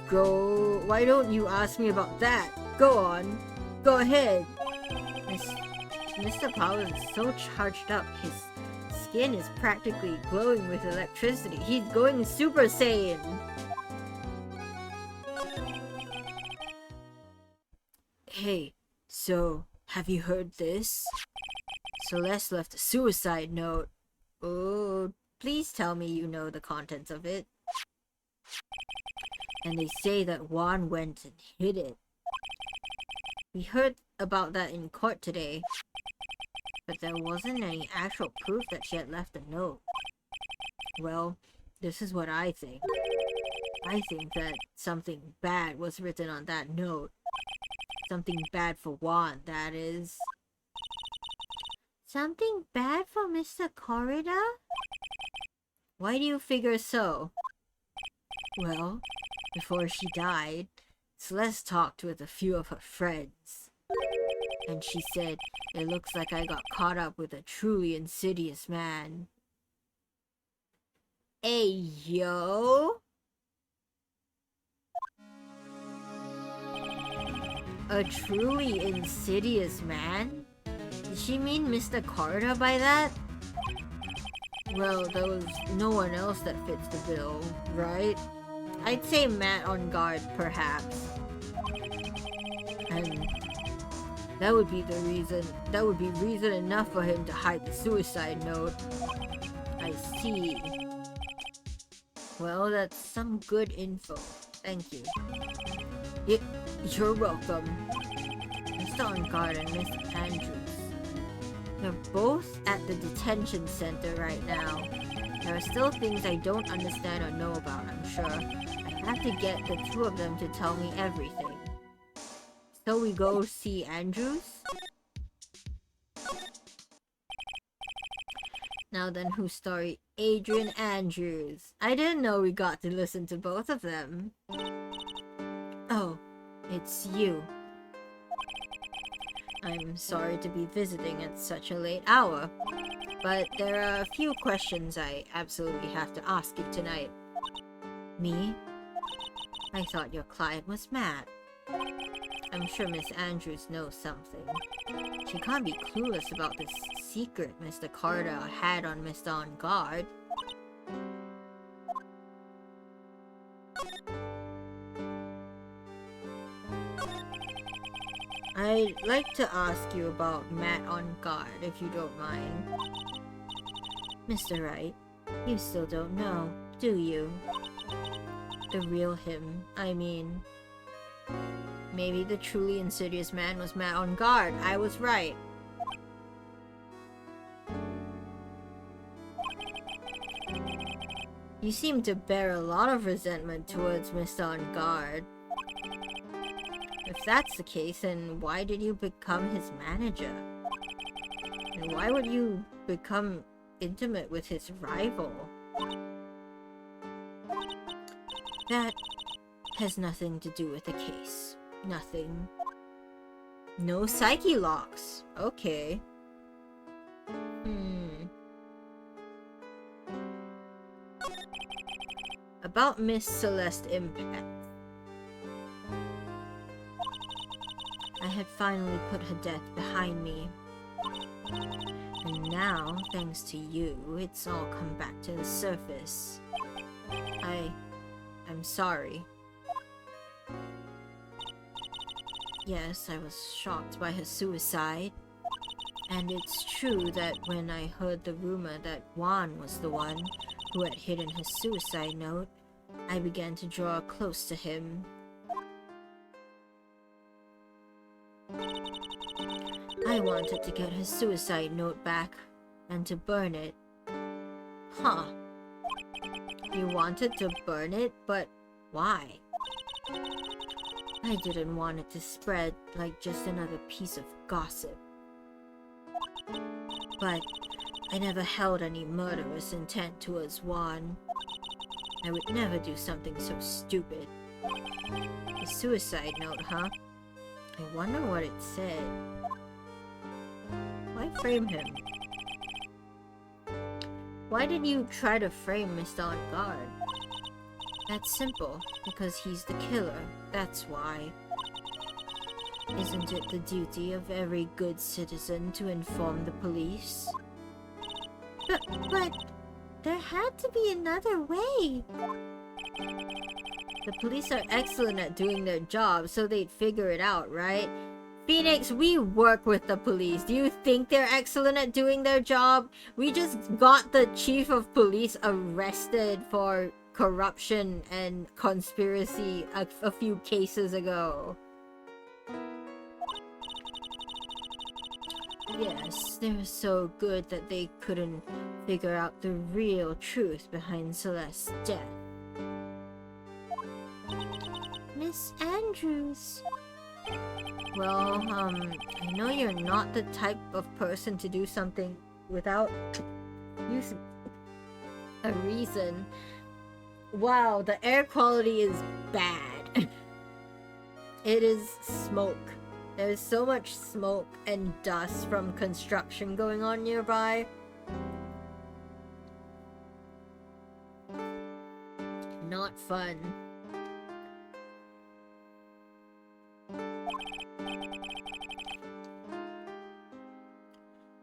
ask me about that? Go on. Go ahead. Mr. Powers is so charged up, his skin is practically glowing with electricity. He's going Super Saiyan. Hey, so, have you heard this? Celeste left a suicide note. Oh, please tell me you know the contents of it. And they say that Juan went and hid it. We heard about that in court today, but there wasn't any actual proof that she had left a note. Well, this is what I think. I think that something bad was written on that note. Something bad for Juan, that is. Something bad for Mr. Corrida? Why do you figure so? Well, before she died, Celeste talked with a few of her friends. And she said, it looks like I got caught up with a truly insidious man. Hey, yo! A truly insidious man? Did she mean Mr. Corrida by that? Well, there was no one else that fits the bill, right? I'd say Matt on guard, perhaps. And that would be reason enough for him to hide the suicide note. I see. Well, that's some good info. Thank you. You're welcome. Mr. On guard and Miss Andrews. They're both at the detention center right now. There are still things I don't understand or know about, I'm sure. I have to get the two of them to tell me everything. So we go see Andrews? Now then, whose story? Adrian Andrews. I didn't know we got to listen to both of them. Oh, it's you. I'm sorry to be visiting at such a late hour, but there are a few questions I absolutely have to ask you tonight. Me? I thought your client was Matt. I'm sure Miss Andrews knows something. She can't be clueless about this secret Mr. Carter had on Mr. On Guard. I'd like to ask you about Matt on Guard, if you don't mind. Mr. Wright, you still don't know, do you? The real him, I mean. Maybe the truly insidious man was Matt on Guard. I was right. You seem to bear a lot of resentment towards Mr. On Guard. If that's the case, then why did you become his manager? And why would you become intimate with his rival? That has nothing to do with the case. Nothing. No psyche locks. Okay. About Miss Celeste Impact. I had finally put her death behind me. And now, thanks to you, it's all come back to the surface. I'm sorry. Yes, I was shocked by her suicide. And it's true that when I heard the rumor that Juan was the one who had hidden her suicide note, I began to draw close to him. I wanted to get her suicide note back and to burn it. Huh. You wanted to burn it, but why? I didn't want it to spread like just another piece of gossip. But I never held any murderous intent towards Juan. I would never do something so stupid. A suicide note, huh? I wonder what it said. Why frame him? Why did you try to frame Mr. On Guard? That's simple, because he's the killer, that's why. Isn't it the duty of every good citizen to inform the police? But there had to be another way. The police are excellent at doing their job, so they'd figure it out, right? Phoenix, we work with the police. Do you think they're excellent at doing their job? We just got the chief of police arrested for corruption and conspiracy a few cases ago. Yes, they're so good that they couldn't figure out the real truth behind Celeste's death. Miss Andrews. Well, I know you're not the type of person to do something without using a reason. Wow, the air quality is bad. It is smoke. There's so much smoke and dust from construction going on nearby. Not fun.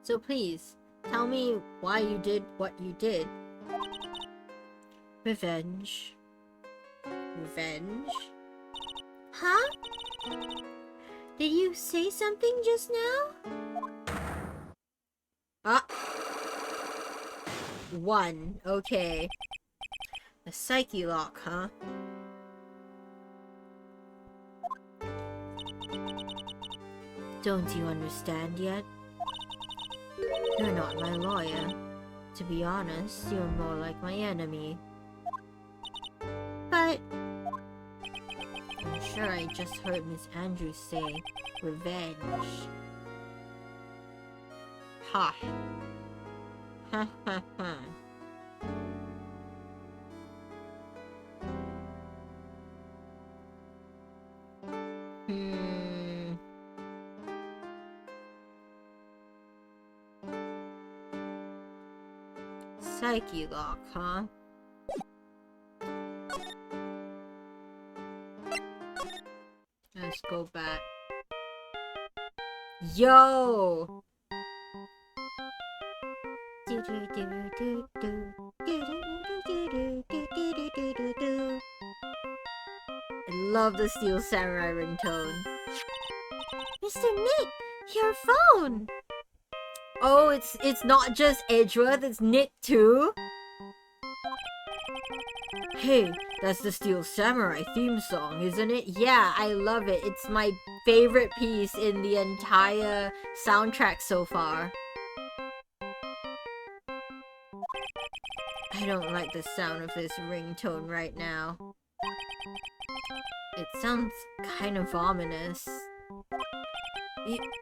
So please, Tell me why you did what you did. Revenge. Revenge? Huh? Did you say something just now? Ah! 1. Okay. A psyche lock, huh? Don't you understand yet? You're not my lawyer. To be honest, you're more like my enemy. But... I'm sure I just heard Miss Andrews say, revenge. Ha. Ha ha ha. Psyche lock, huh? Let's go back. Yo! I love the Steel Samurai ringtone. Mr. Nick, your phone! Oh, it's not just Edgeworth, it's Nick too? Hey, that's the Steel Samurai theme song, isn't it? Yeah, I love it. It's my favorite piece in the entire soundtrack so far. I don't like the sound of this ringtone right now. It sounds kind of ominous.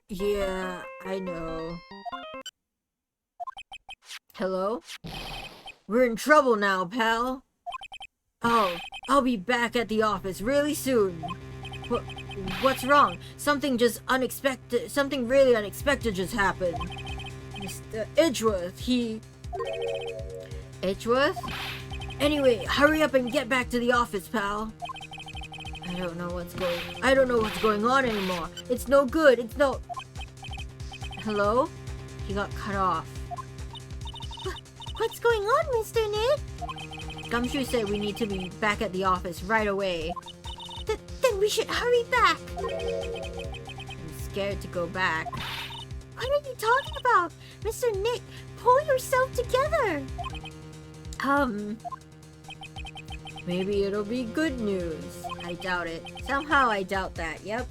Yeah, I know. Hello? We're in trouble now, pal. Oh, I'll be back at the office really soon. What's wrong? Something really unexpected just happened. Mr. Edgeworth, Edgeworth? Anyway, hurry up and get back to the office, pal. I don't know what's going on anymore. It's no good. Hello? He got cut off. What's going on, Mr. Nick? Gumshoe said we need to be back at the office right away. Then we should hurry back. I'm scared to go back. What are you talking about? Mr. Nick, pull yourself together. Maybe it'll be good news. I doubt it. Somehow I doubt that, yep.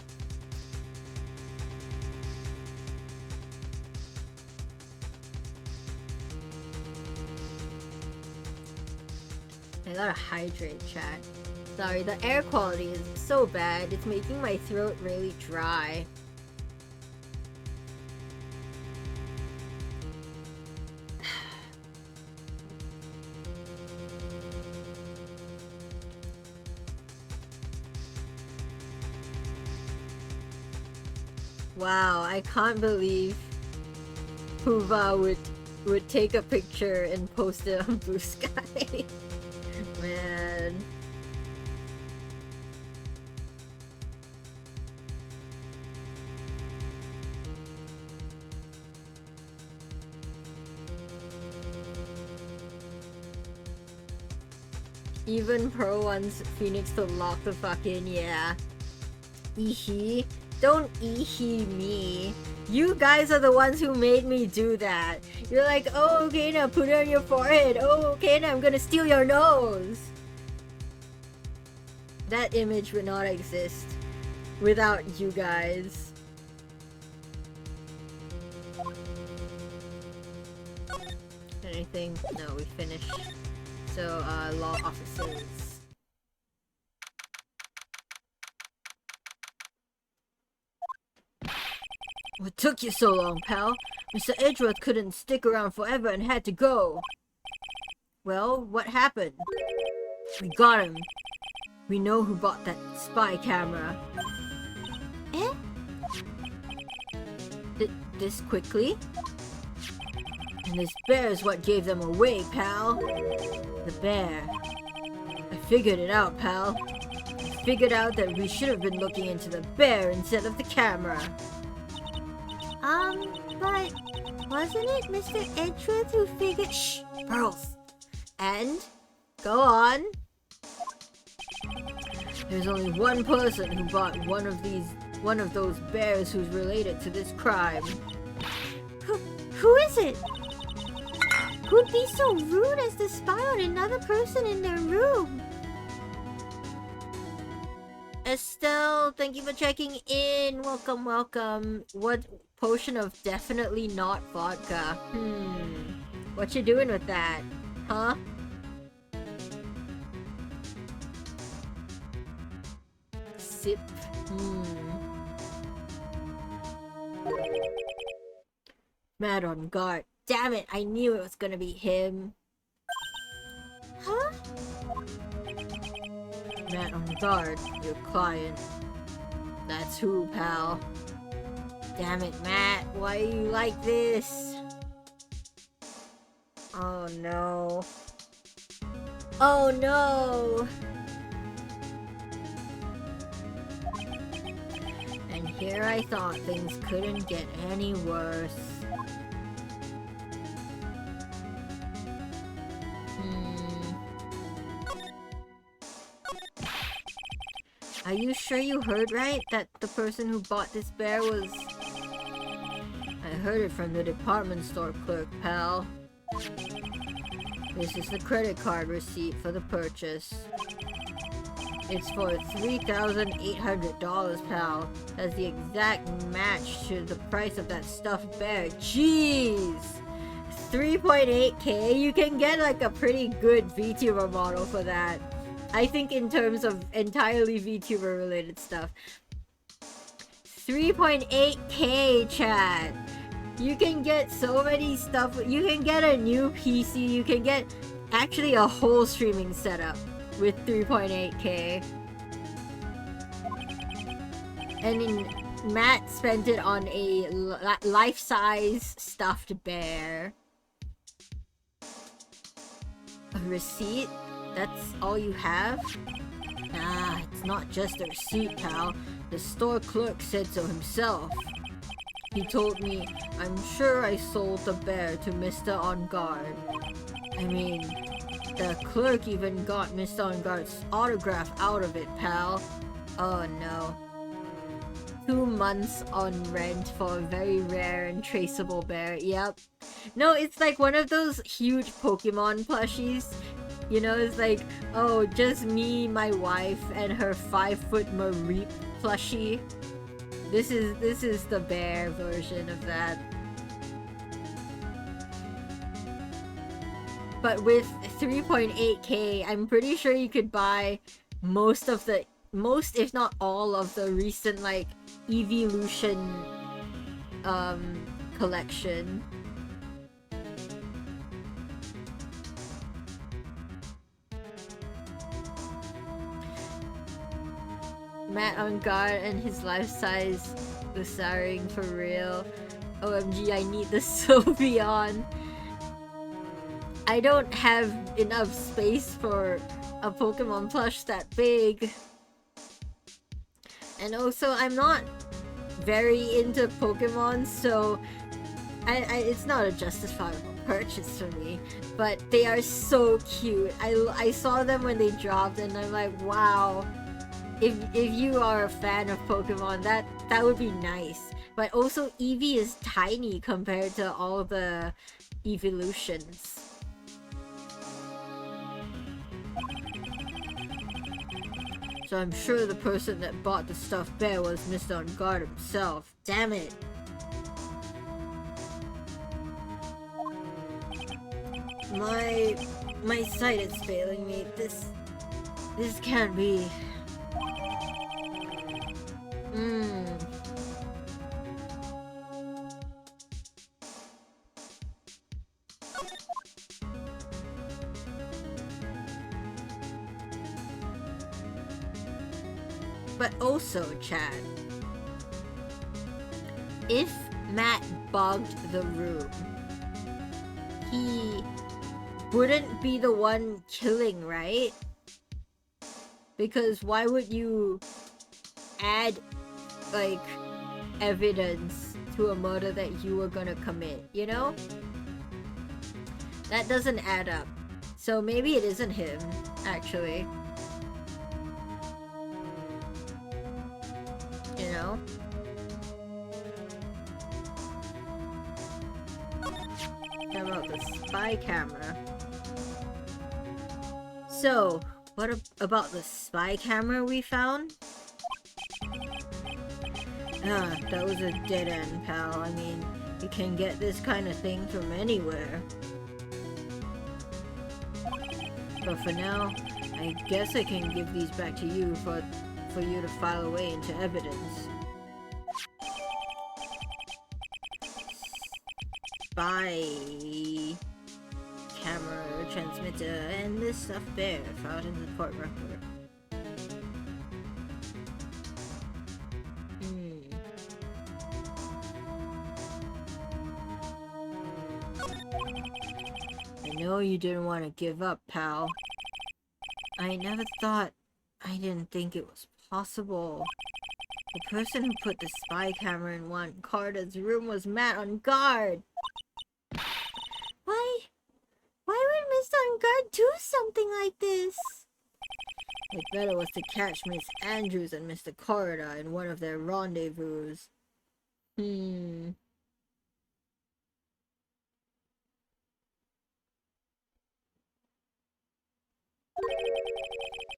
I gotta hydrate, chat. Sorry, the air quality is so bad, it's making my throat really dry. Wow, I can't believe Huva would take a picture and post it on Blue Sky. Man. Even Pearl wants Phoenix to lock the fuck in, yeah. Eehee. Don't eehee me. You guys are the ones who made me do that. You're like, oh, okay, now put it on your forehead. Oh, okay, now I'm gonna steal your nose. That image would not exist without you guys. Anything? No, we finished. So, law offices. What took you so long, pal? Mr. Edgeworth couldn't stick around forever and had to go. Well, what happened? We got him. We know who bought that spy camera. Eh? This quickly? And this bear is what gave them away, pal. The bear. I figured it out, pal. I figured out that we should have been looking into the bear instead of the camera. But Wasn't it Mr. Edgeworth who figured— Shh! Pearls! And? Go on! There's only one person who bought one of those bears who's related to this crime. Who is it? Who'd be so rude as to spy on another person in their room? Estelle, thank you for checking in. Welcome, welcome. What potion of definitely not vodka? What you doing with that? Huh? Sip. Mad on guard. Damn it, I knew it was gonna be him. Huh? Mad on guard, your client. That's who, pal. Damn it, Matt, why are you like this? Oh no. Oh no! And here I thought things couldn't get any worse. Are you sure you heard right? That the person who bought this bear was... I heard it from the department store clerk, pal. This is the credit card receipt for the purchase. It's for $3,800, pal. That's the exact match to the price of that stuffed bear. Jeez! 3.8k? You can get like a pretty good VTuber model for that. I think in terms of entirely VTuber related stuff. 3.8k, chat! You can get so many stuff. You can get a new PC. You can get actually a whole streaming setup with 3.8k. And Matt spent it on a life-size stuffed bear. A receipt? That's all you have? Nah, it's not just a receipt, pal. The store clerk said so himself. He told me, I'm sure I sold the bear to Mr. On Guard. I mean, the clerk even got Mr. On Guard's autograph out of it, pal. Oh no. 2 months on rent for a very rare and traceable bear. Yep. No, it's like one of those huge Pokemon plushies. You know, it's like, oh, just me, my wife, and her 5-foot Mareep plushie. This is the bear version of that. But with 3.8k, I'm pretty sure you could buy most, if not all of the recent, like, Evolution, collection. Matt on Guard and his life-size Lusaring for real. OMG, I need the Sylveon. I don't have enough space for a Pokemon plush that big. And also, I'm not very into Pokemon, so it's not a justifiable purchase for me. But they are so cute. I saw them when they dropped and I'm like, wow. If you are a fan of Pokemon, that would be nice. But also, Eevee is tiny compared to all the evolutions. So I'm sure the person that bought the stuffed bear was Mr. On Guard himself. Damn it! My sight is failing me. This can't be. But also, Chad, if Matt bugged the room, he wouldn't be the one killing, right? Because why would you add, like, evidence to a murder that you were gonna commit, you know? That doesn't add up. So maybe it isn't him, actually. You know? How about the spy camera? So, what about the spy camera we found? Ah, that was a dead end, pal. I mean, you can get this kind of thing from anywhere. But for now, I guess I can give these back to you for you to file away into evidence. Spy camera transmitter and this stuff there filed in the court record. I know you didn't want to give up, pal. I never thought... I didn't think it was possible. The person who put the spy camera in Juan Carter's room was Matt on guard. Why would Mr. On guard do something like this? I bet it was to catch Miss Andrews and Mr. Carter in one of their rendezvous.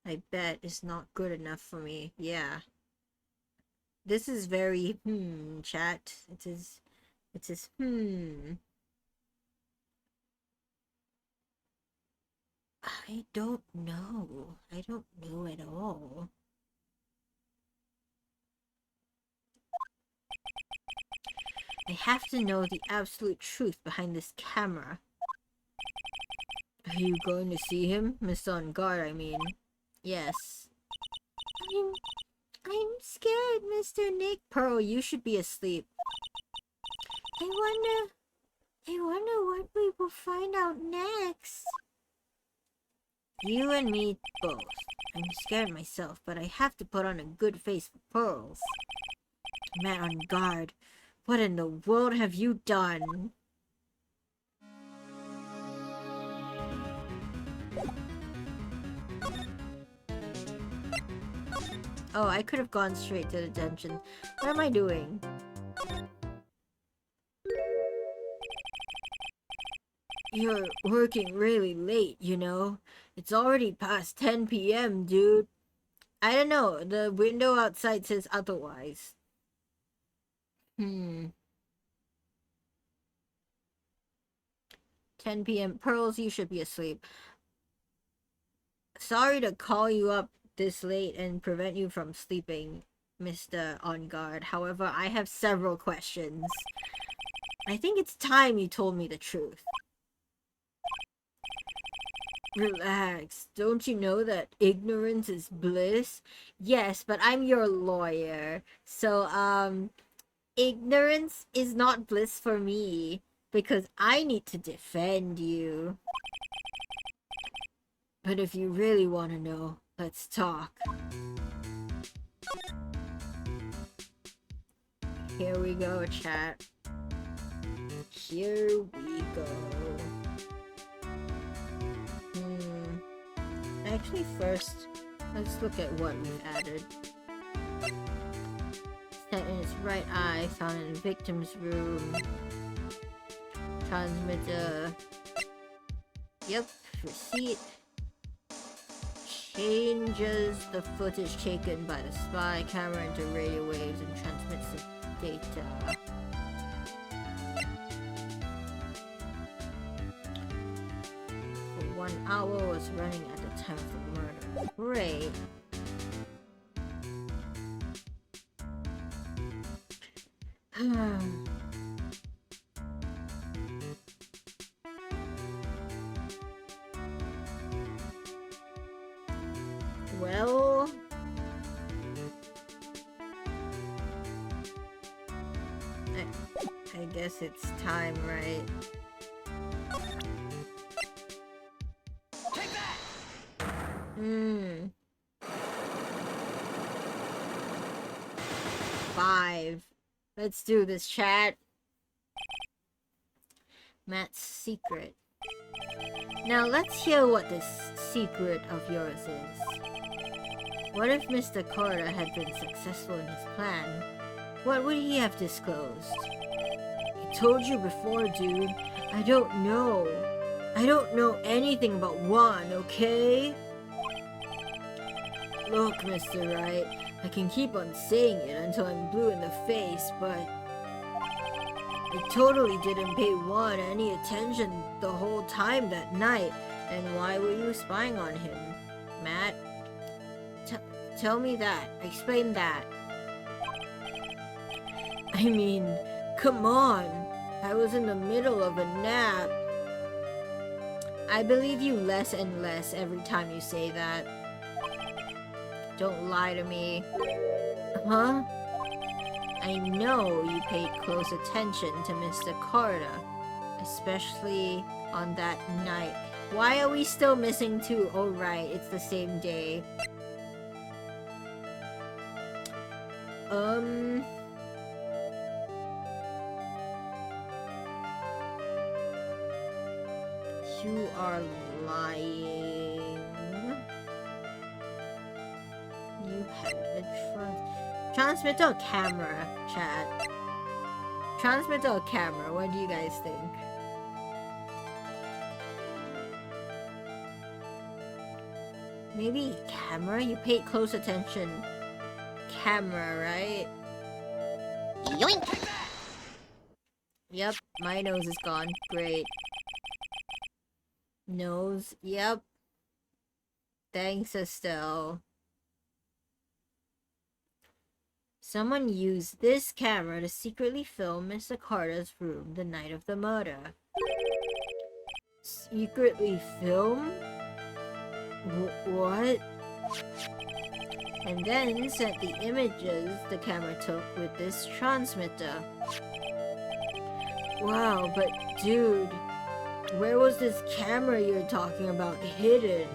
I bet it's not good enough for me. Yeah. This is very, chat. It is, I don't know. I don't know at all. I have to know the absolute truth behind this camera. Are you going to see him? Mr. On guard, I mean. Yes. I'm scared, Mr. Nick. Pearl, you should be asleep. I wonder what we will find out next. You and me both. I'm scared myself, but I have to put on a good face for Pearls. Matt on guard. What in the world have you done? Oh, I could have gone straight to detention. What am I doing? You're working really late, you know? It's already past 10 p.m., dude. I don't know. The window outside says otherwise. 10 p.m. Pearls, you should be asleep. Sorry to call you up this late and prevent you from sleeping, Mr. On guard. However, I have several questions. I think it's time you told me the truth. Relax. Don't you know that ignorance is bliss? Yes, but I'm your lawyer. So, ignorance is not bliss for me because I need to defend you. But if you really want to know, let's talk. Here we go, chat. Here we go. Actually, first, let's look at what we've added. Set in its right eye, found in the victim's room. Transmitter. Yep, receipt. Changes the footage taken by the spy camera into radio waves and transmits the data. For 1 hour was running at the time of the murder. Great. Well, I guess it's time, right? Take that! 5. Let's do this, chat. Matt's secret. Now let's hear what this secret of yours is. What if Mr. Carter had been successful in his plan? What would he have disclosed? I told you before, dude. I don't know. I don't know anything about Juan, okay? Look, Mr. Wright, I can keep on saying it until I'm blue in the face, but I totally didn't pay Juan any attention the whole time that night. And why were you spying on him, Matt? Tell me that. Explain that. I mean, come on. I was in the middle of a nap. I believe you less and less every time you say that. Don't lie to me. Huh? I know you paid close attention to Mr. Carter, especially on that night. Why are we still missing two? Oh right, it's the same day. You are lying. You had a transmitter or camera, chat? Transmitter or camera? What do you guys think? Maybe camera? You paid close attention. Camera, right? Yoink! Yep, my nose is gone. Great. Nose, yep. Thanks, Estelle. Someone used this camera to secretly film Mr. Carter's room the night of the murder. Secretly film? What? And then sent the images the camera took with this transmitter. Wow, but dude, where was this camera you're talking about hidden?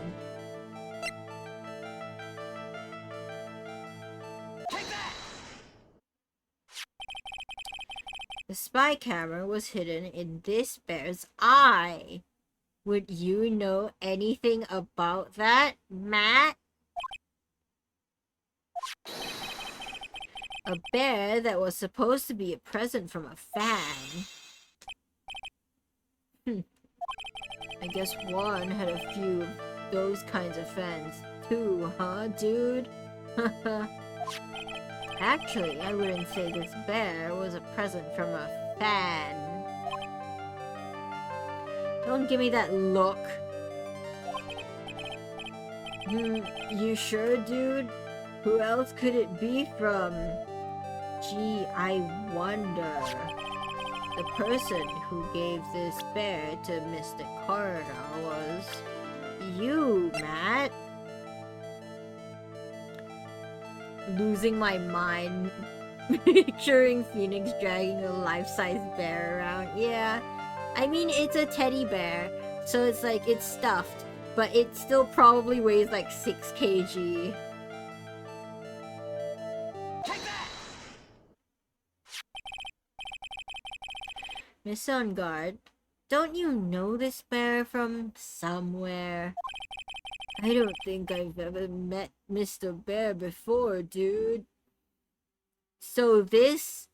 The spy camera was hidden in this bear's eye. Would you know anything about that, Matt? A bear that was supposed to be a present from a fan. I guess Juan had a few of those kinds of fans too, huh, dude? Actually, I wouldn't say this bear was a present from a fan. Don't give me that look. You sure, dude? Who else could it be from? Gee, I wonder. The person who gave this bear to Mr. Carter was you, Matt. Losing my mind picturing Phoenix dragging a life-size bear around. Yeah, I mean, it's a teddy bear, so it's like, it's stuffed, but it still probably weighs like 6 kg. Miss On Guard, don't you know this bear from somewhere? I don't think I've ever met Mr. Bear before, dude. So this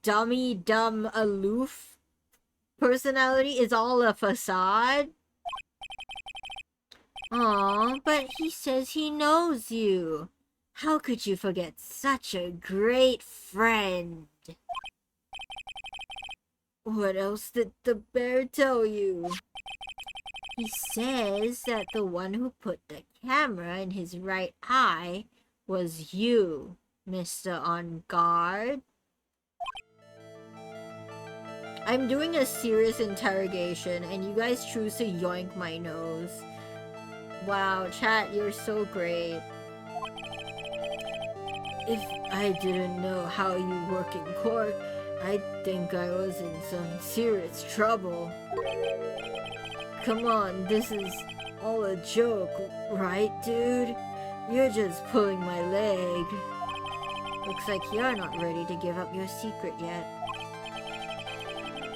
dummy, dumb, aloof personality is all a facade? Aw, but he says he knows you. How could you forget such a great friend? What else did the bear tell you? He says that the one who put the camera in his right eye was you, Mr. On Guard. I'm doing a serious interrogation and you guys choose to yoink my nose. Wow, chat, you're so great. If I didn't know how you work in court, I'd think I was in some serious trouble. Come on, this is all a joke, right, dude? You're just pulling my leg. Looks like you're not ready to give up your secret yet.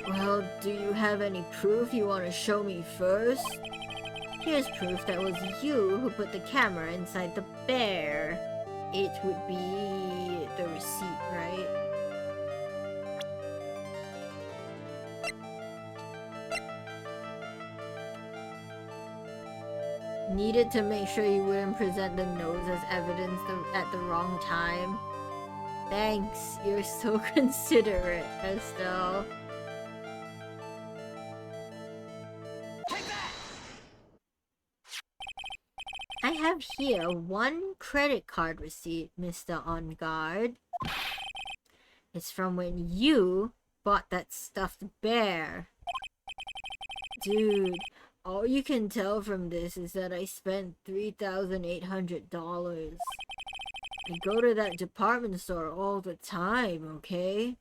Well, do you have any proof you want to show me first? Here's proof that was you who put the camera inside the bear. It would be the receipt, right? Needed to make sure you wouldn't present the nose as evidence at the wrong time. Thanks, you're so considerate, Estelle. I have here one credit card receipt, Mr. On Guard. It's from when you bought that stuffed bear. Dude, all you can tell from this is that I spent $3,800. I go to that department store all the time, okay?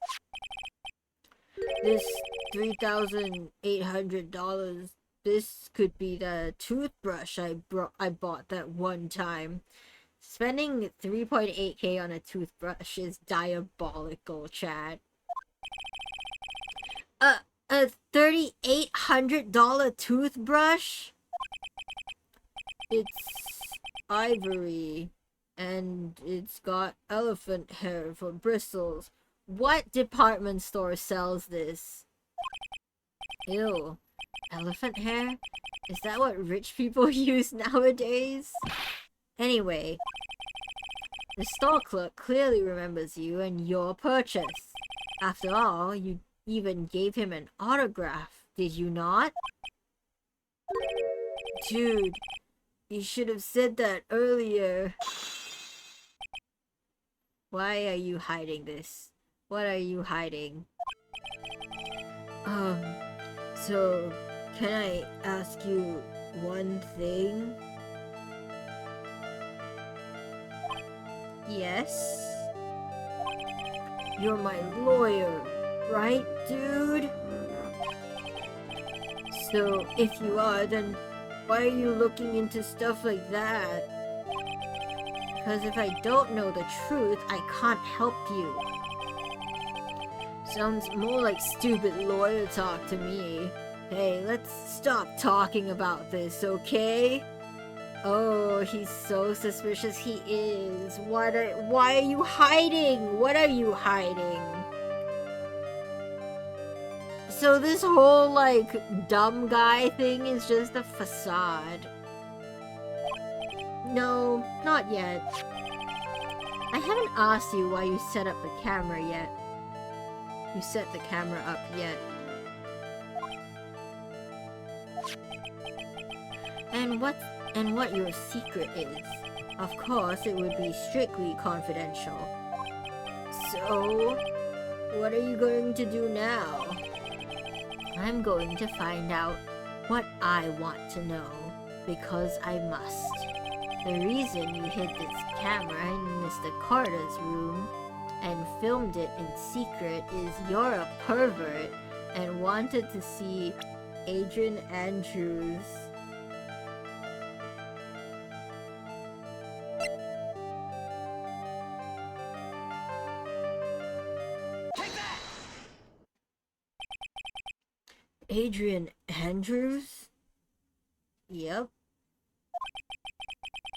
This $3,800, this could be the toothbrush I bought that one time. Spending 3.8k on a toothbrush is diabolical, chat. A $3,800 toothbrush? It's ivory, and it's got elephant hair for bristles. What department store sells this? Ew. Elephant hair? Is that what rich people use nowadays? Anyway, the store clerk clearly remembers you and your purchase. After all, you even gave him an autograph, did you not? Dude, you should have said that earlier. Why are you hiding this? What are you hiding? So, can I ask you one thing? Yes? You're my lawyer, right, dude? So, if you are, then why are you looking into stuff like that? Because if I don't know the truth, I can't help you. Sounds more like stupid lawyer talk to me. Hey, let's stop talking about this, okay? Oh, he's so suspicious he is. Why are you hiding? What are you hiding? So this whole, like, dumb guy thing is just a facade. No, not yet. I haven't asked you why you set up the camera yet. You set the camera up yet. And what your secret is. Of course, it would be strictly confidential. So, what are you going to do now? I'm going to find out what I want to know, because I must. The reason you hid this camera in Mr. Carter's room and filmed it in secret is you're a pervert and wanted to see Adrian Andrews. Adrian Andrews? Yep.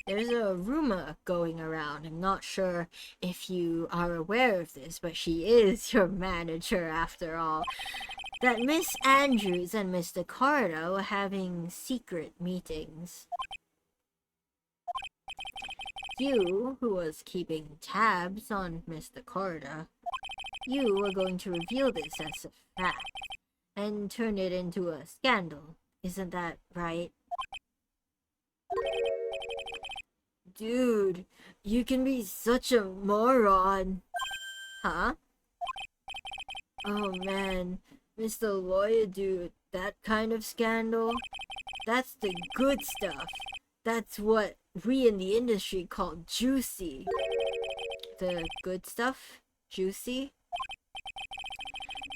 There's a rumor going around. I'm not sure if you are aware of this, but she is your manager after all. That Miss Andrews and Mr. Carter were having secret meetings. You, who was keeping tabs on Mr. Carter, you were going to reveal this as a fact and turn it into a scandal. Isn't that right? Dude, you can be such a moron. Huh? Oh man, Mr. Lawyer dude, that kind of scandal? That's the good stuff. That's what we in the industry call juicy. The good stuff? Juicy?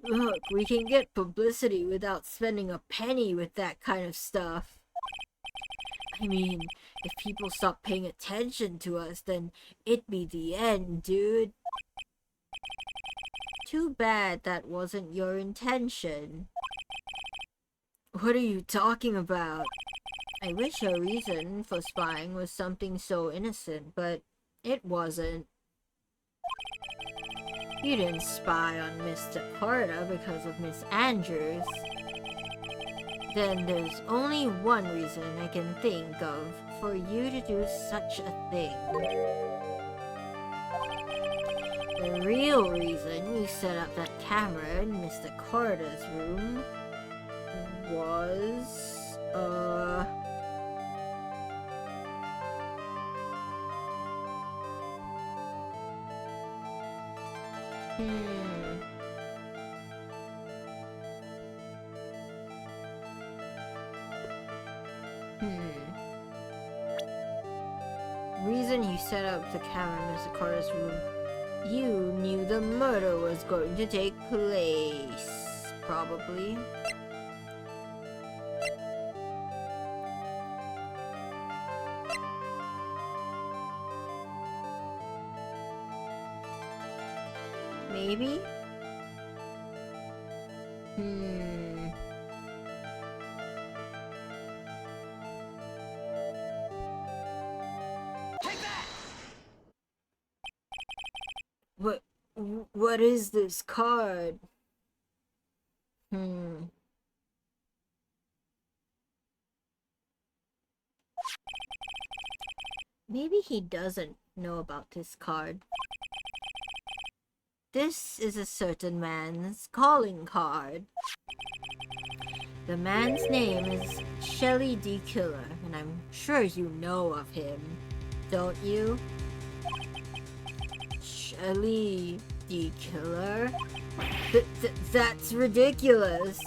Look, we can get publicity without spending a penny with that kind of stuff. I mean, if people stop paying attention to us, then it'd be the end, dude. too bad that wasn't your intention. What are you talking about? I wish your reason for spying was something so innocent, but it wasn't. You didn't spy on Mr. Carter because of Miss Andrews. Then there's only one reason I can think of for you to do such a thing. The real reason you set up that camera in Mr. Carter's room was, Reason you set up the camera in Mr. Carter's room. You knew the murder was going to take place, probably. Maybe? What is this card? Maybe he doesn't know about this card. This is a certain man's calling card. The man's name is Shelley D. Killer, and I'm sure you know of him, don't you? Shelley D. Killer? That's ridiculous.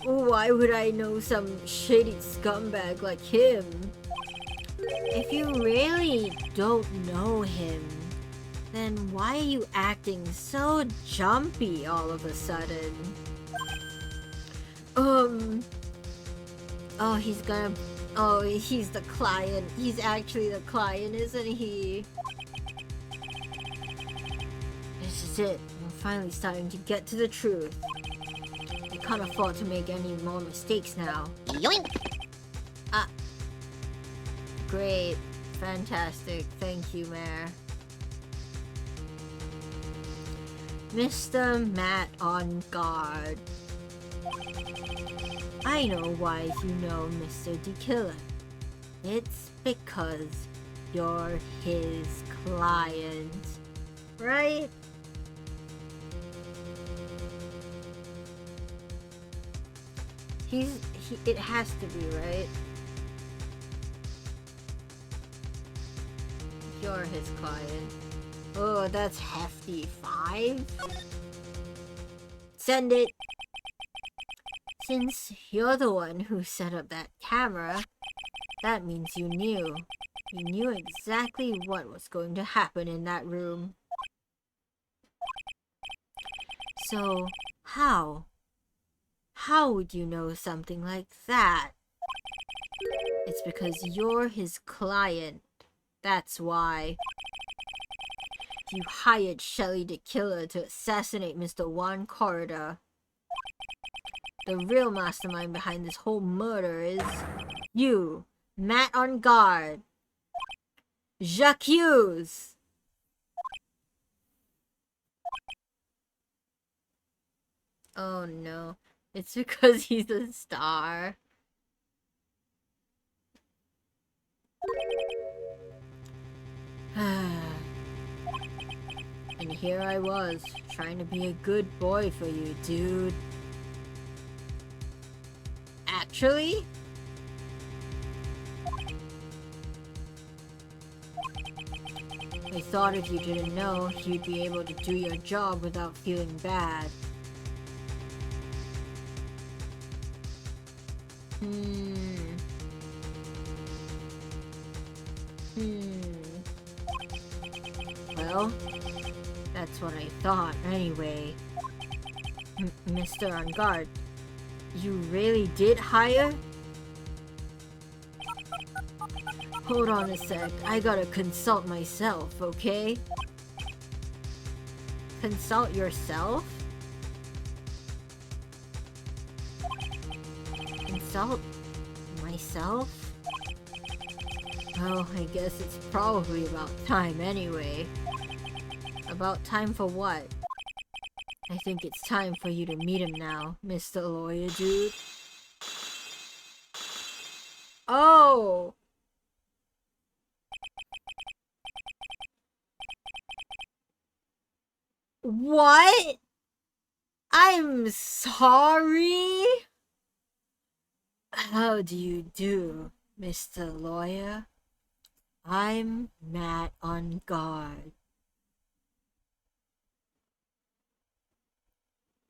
Why would I know some shady scumbag like him? If you really don't know him, then why are you acting so jumpy all of a sudden? Oh, he's the client. He's actually the client, isn't he? This is it. I'm finally starting to get to the truth. You can't afford to make any more mistakes now. Yoink! Great. Fantastic. Thank you, Mayor. Mr. Matt on guard. I know why you know Mr. D. Killer. It's because you're his client. Right? It has to be, right? You're his client. Oh, that's hefty. 5? Send it! Since you're the one who set up that camera, that means you knew. You knew exactly what was going to happen in that room. So, how? How would you know something like that? It's because you're his client. That's why. You hired Shelley the Killer to assassinate Mr. Juan Corrida. The real mastermind behind this whole murder is you, Matt on guard. Jacques. Oh no, it's because he's a star. And here I was, trying to be a good boy for you, dude. Actually? I thought if you didn't know, you'd be able to do your job without feeling bad. Well, that's what I thought anyway. Mr. On Guard, you really did hire? Hold on a sec, I gotta consult myself, okay? Consult yourself? Consult myself? Well, I guess it's probably about time anyway. About time for what? I think it's time for you to meet him now, Mr. Lawyer Dude. Oh! What? I'm sorry? How do you do, Mr. Lawyer? I'm Matt on guard.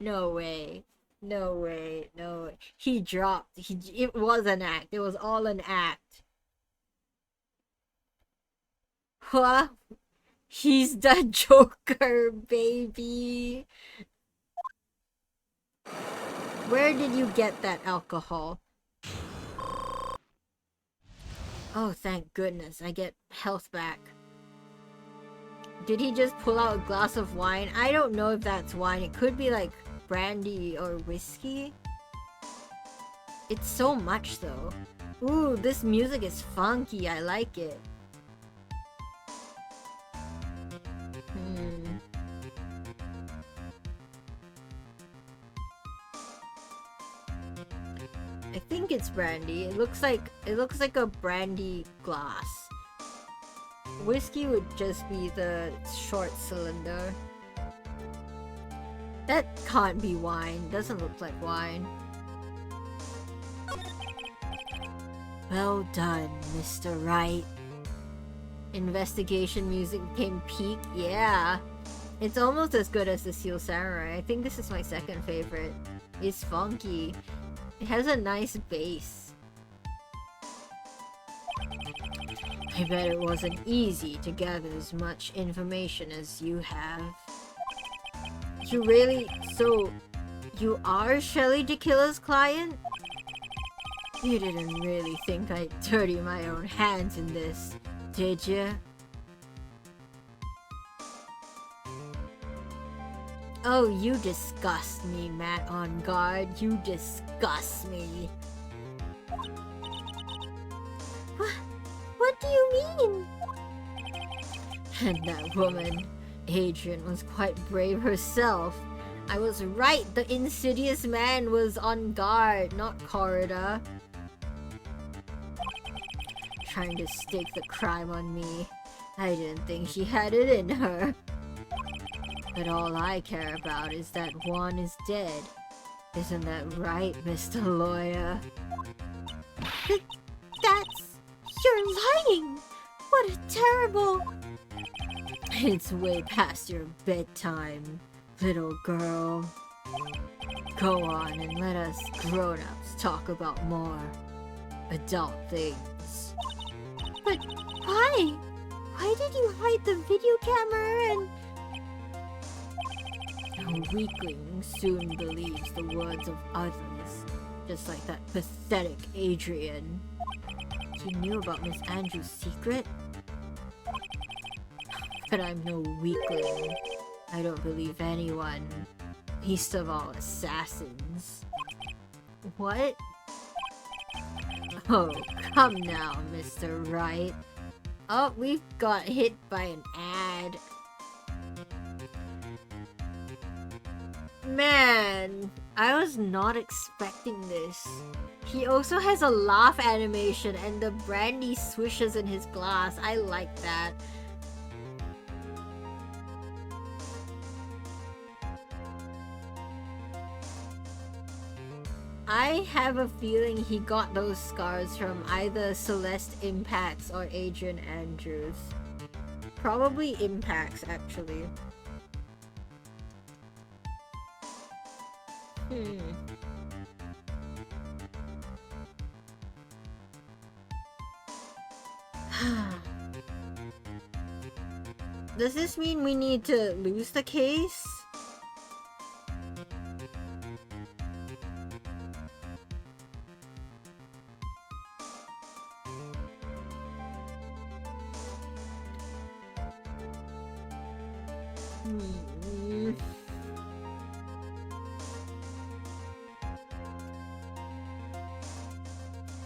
No way. No way. No way. He dropped. It was an act. It was all an act. Huh? He's the Joker, baby. Where did you get that alcohol? Oh, thank goodness. I get health back. Did he just pull out a glass of wine? I don't know if that's wine. It could be like brandy or whiskey. It's so much though. Ooh, this music is funky. I like it. I think it's brandy. It looks like a brandy glass. Whiskey would just be the short cylinder. That can't be wine. Doesn't look like wine. Well done, Mr. Wright. Investigation music became peak. Yeah. It's almost as good as the Seal Samurai. I think this is my second favorite. It's funky. It has a nice bass. I bet it wasn't easy to gather as much information as you have. You really... So... You are Shelly DeKiller's client? You didn't really think I'd dirty my own hands in this, did you? Oh, you disgust me, Matt on guard. You disgust me. What do you mean? And that woman, Adrian, was quite brave herself. I was right, the insidious man was on guard, not Corridor. Trying to stake the crime on me. I didn't think she had it in her. But all I care about is that Juan is dead. Isn't that right, Mr. Lawyer? You're lying! What a terrible... It's way past your bedtime, little girl. Go on and let us grown-ups talk about more adult things. But why? Why did you hide the video camera and... A weakling soon believes the words of others, just like that pathetic Adrian. He knew about Miss Andrews' secret? But I'm no weakling. I don't believe anyone. Least of all assassins. What? Oh, come now, Mr. Wright. Oh, we've got hit by an ad. Man, I was not expecting this. He also has a laugh animation and the brandy swishes in his glass. I like that. I have a feeling he got those scars from either Celeste Impacts or Adrian Andrews. Probably Impacts, actually. Does this mean we need to lose the case?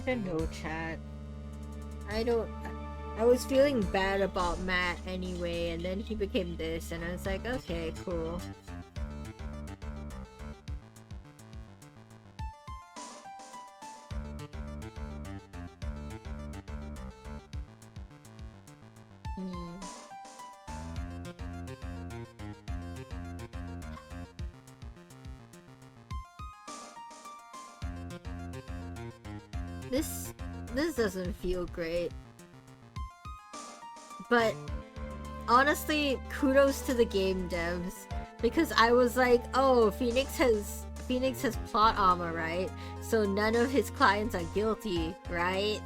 I don't know, chat. I was feeling bad about Matt anyway, and then he became this, and I was like, okay, cool. This doesn't feel great. But honestly, kudos to the game devs, because I was like, oh, Phoenix has plot armor, right? So none of his clients are guilty, right?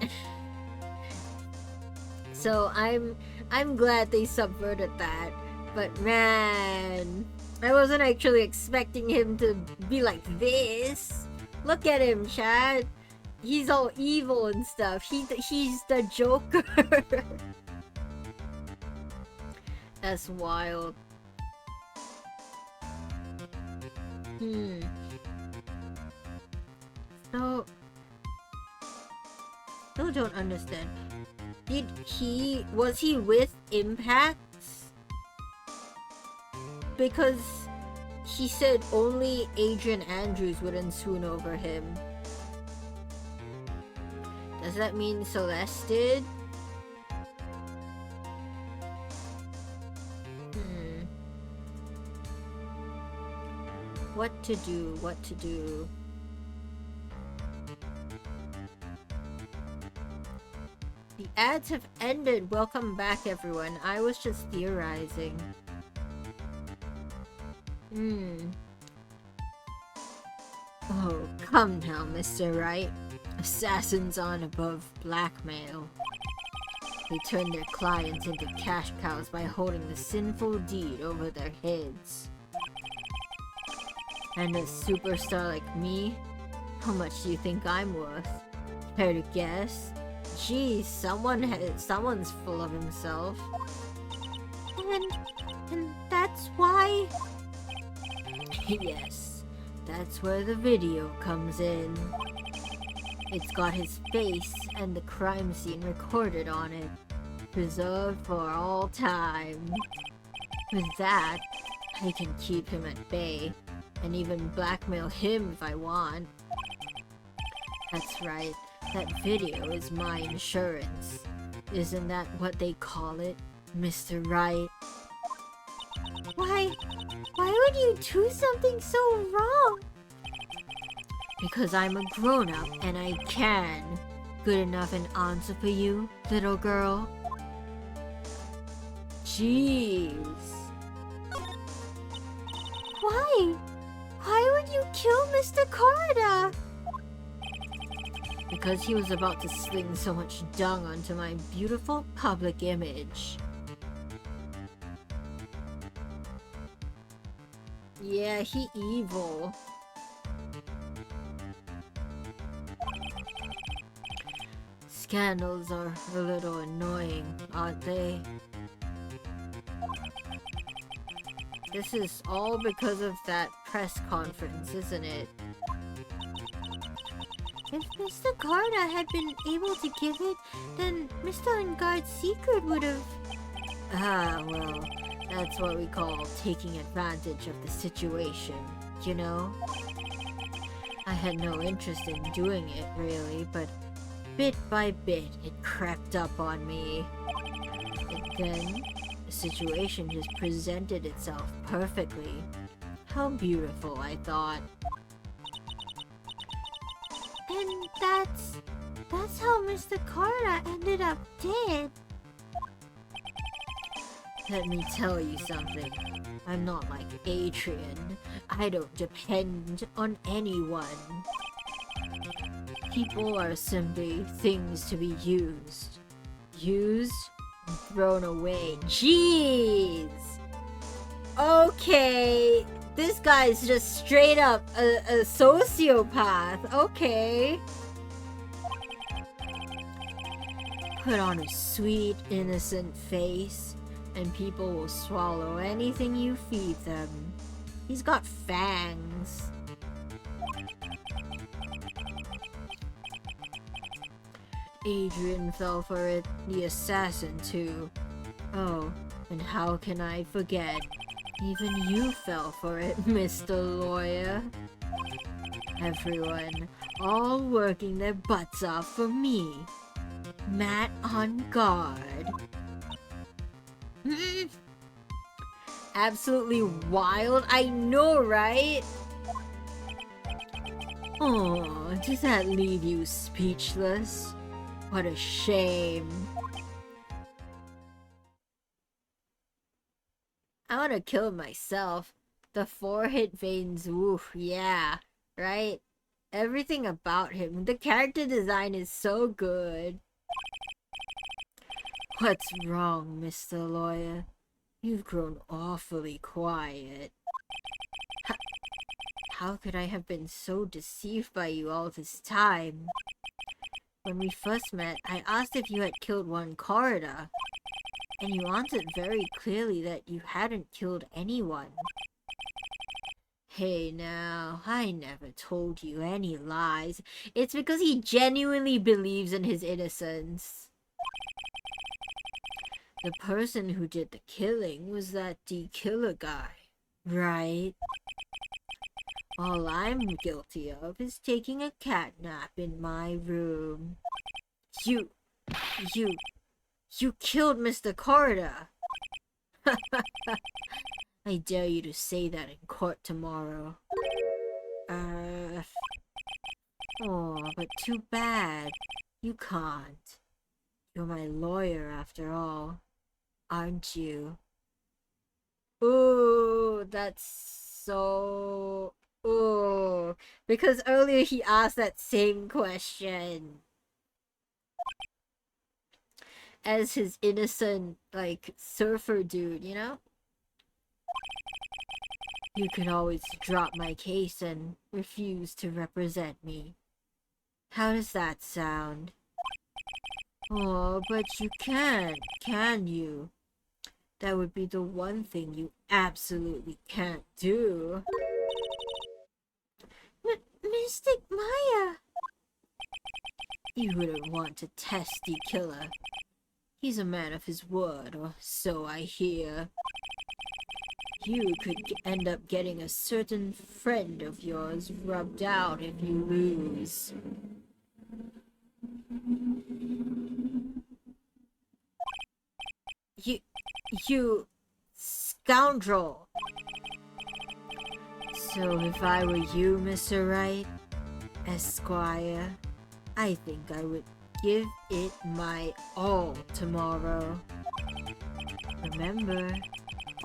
So I'm glad they subverted that. But man, I wasn't actually expecting him to be like this. Look at him, Chad. He's all evil and stuff. He's the Joker. That's wild. So, still don't understand. Was he with Impacts? Because he said only Adrian Andrews wouldn't swoon over him. Does that mean Celeste did? What to do? The ads have ended. Welcome back, everyone. I was just theorizing. Oh, come now, Mr. Wright. Assassins aren't above blackmail. They turn their clients into cash cows by holding the sinful deed over their heads. And a superstar like me? How much do you think I'm worth? Care to guess? Geez, someone's full of himself. And that's why? Yes, that's where the video comes in. It's got his face and the crime scene recorded on it, preserved for all time. With that, I can keep him at bay, and even blackmail him if I want. That's right, that video is my insurance. Isn't that what they call it, Mr. Wright? Why would you do something so wrong? Because I'm a grown-up and I can. Good enough an answer for you, little girl? Jeez. Why? Why would you kill Mr. Carter? Because he was about to sling so much dung onto my beautiful public image. Yeah, he evil. Scandals are a little annoying, aren't they? This is all because of that press conference, isn't it? If Mr. Carter had been able to give it, then Mr. Ungard's secret would have... Ah, well, that's what we call taking advantage of the situation, you know? I had no interest in doing it, really, but bit by bit, it crept up on me. And then, the situation just presented itself perfectly. How beautiful, I thought. And that's how Mr. Carter ended up dead. Let me tell you something. I'm not like Adrian. I don't depend on anyone. People are simply things to be used. Used and thrown away. Jeez! Okay. This guy's just straight up a sociopath. Okay. Put on a sweet, innocent face, and people will swallow anything you feed them. He's got fangs. Adrian fell for it, the assassin too. Oh, and how can I forget? Even you fell for it, Mr. Lawyer. Everyone, all working their butts off for me. Matt on guard. Absolutely wild, I know, right? Oh, does that leave you speechless? What a shame. I want to kill myself. The forehead veins, woof, yeah, right? Everything about him. The character design is so good. What's wrong, Mr. Lawyer? You've grown awfully quiet. How could I have been so deceived by you all this time? When we first met, I asked if you had killed one corridor, and you answered very clearly that you hadn't killed anyone. Hey now, I never told you any lies. It's because he genuinely believes in his innocence. The person who did the killing was that D-Killer guy, right? All I'm guilty of is taking a cat nap in my room. You killed Mr. Corridor! I dare you to say that in court tomorrow. Oh, but too bad. You can't. You're my lawyer after all, aren't you? Ooh, that's so... Ooh, because earlier he asked that same question. As his innocent, like, surfer dude, you know? You could always drop my case and refuse to represent me. How does that sound? Oh, but you can you? That would be the one thing you absolutely can't do. Mystic Maya! You wouldn't want to test the killer. He's a man of his word, or so I hear. You could end up getting a certain friend of yours rubbed out if you lose. You scoundrel! So if I were you, Mr. Wright, Esquire, I think I would give it my all tomorrow. Remember,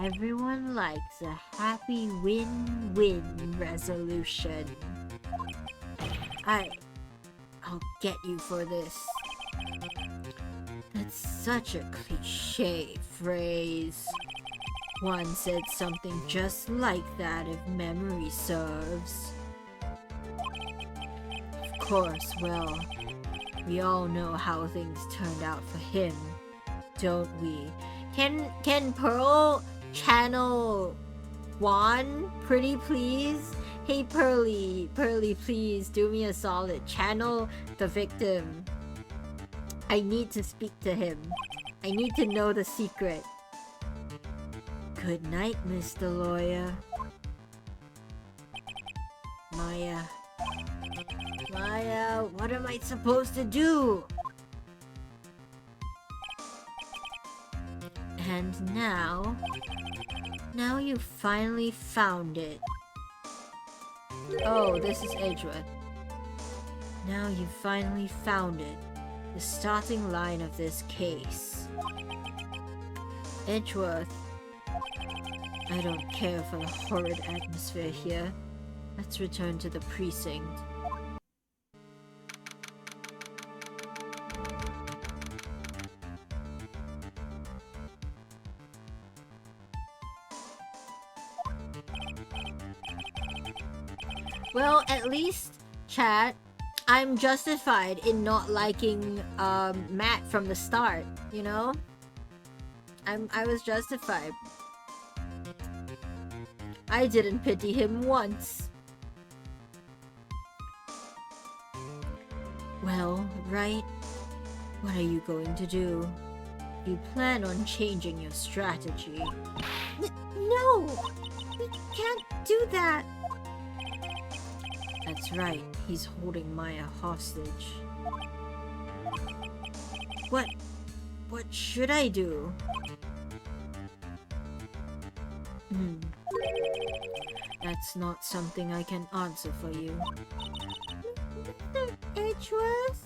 everyone likes a happy win-win resolution. I'll get you for this. That's such a cliche phrase. One said something just like that if memory serves. Of course, well, we all know how things turned out for him, don't we? Can Pearl channel Juan, pretty please? Hey Pearly, please do me a solid. Channel the victim. I need to speak to him. I need to know the secret. Good night, Mr. Lawyer. Maya, what am I supposed to do? And now you finally found it. Oh, this is Edgeworth. Now you finally found it. The starting line of this case. Edgeworth. I don't care for the horrid atmosphere here. Let's return to the precinct. Well, at least, chat, I'm justified in not liking Matt from the start, you know? I was justified. I didn't pity him once. Well, right? What are you going to do? You plan on changing your strategy. No! We can't do that! That's right, he's holding Maya hostage. What should I do? That's not something I can answer for you. Mr. Edgeworth?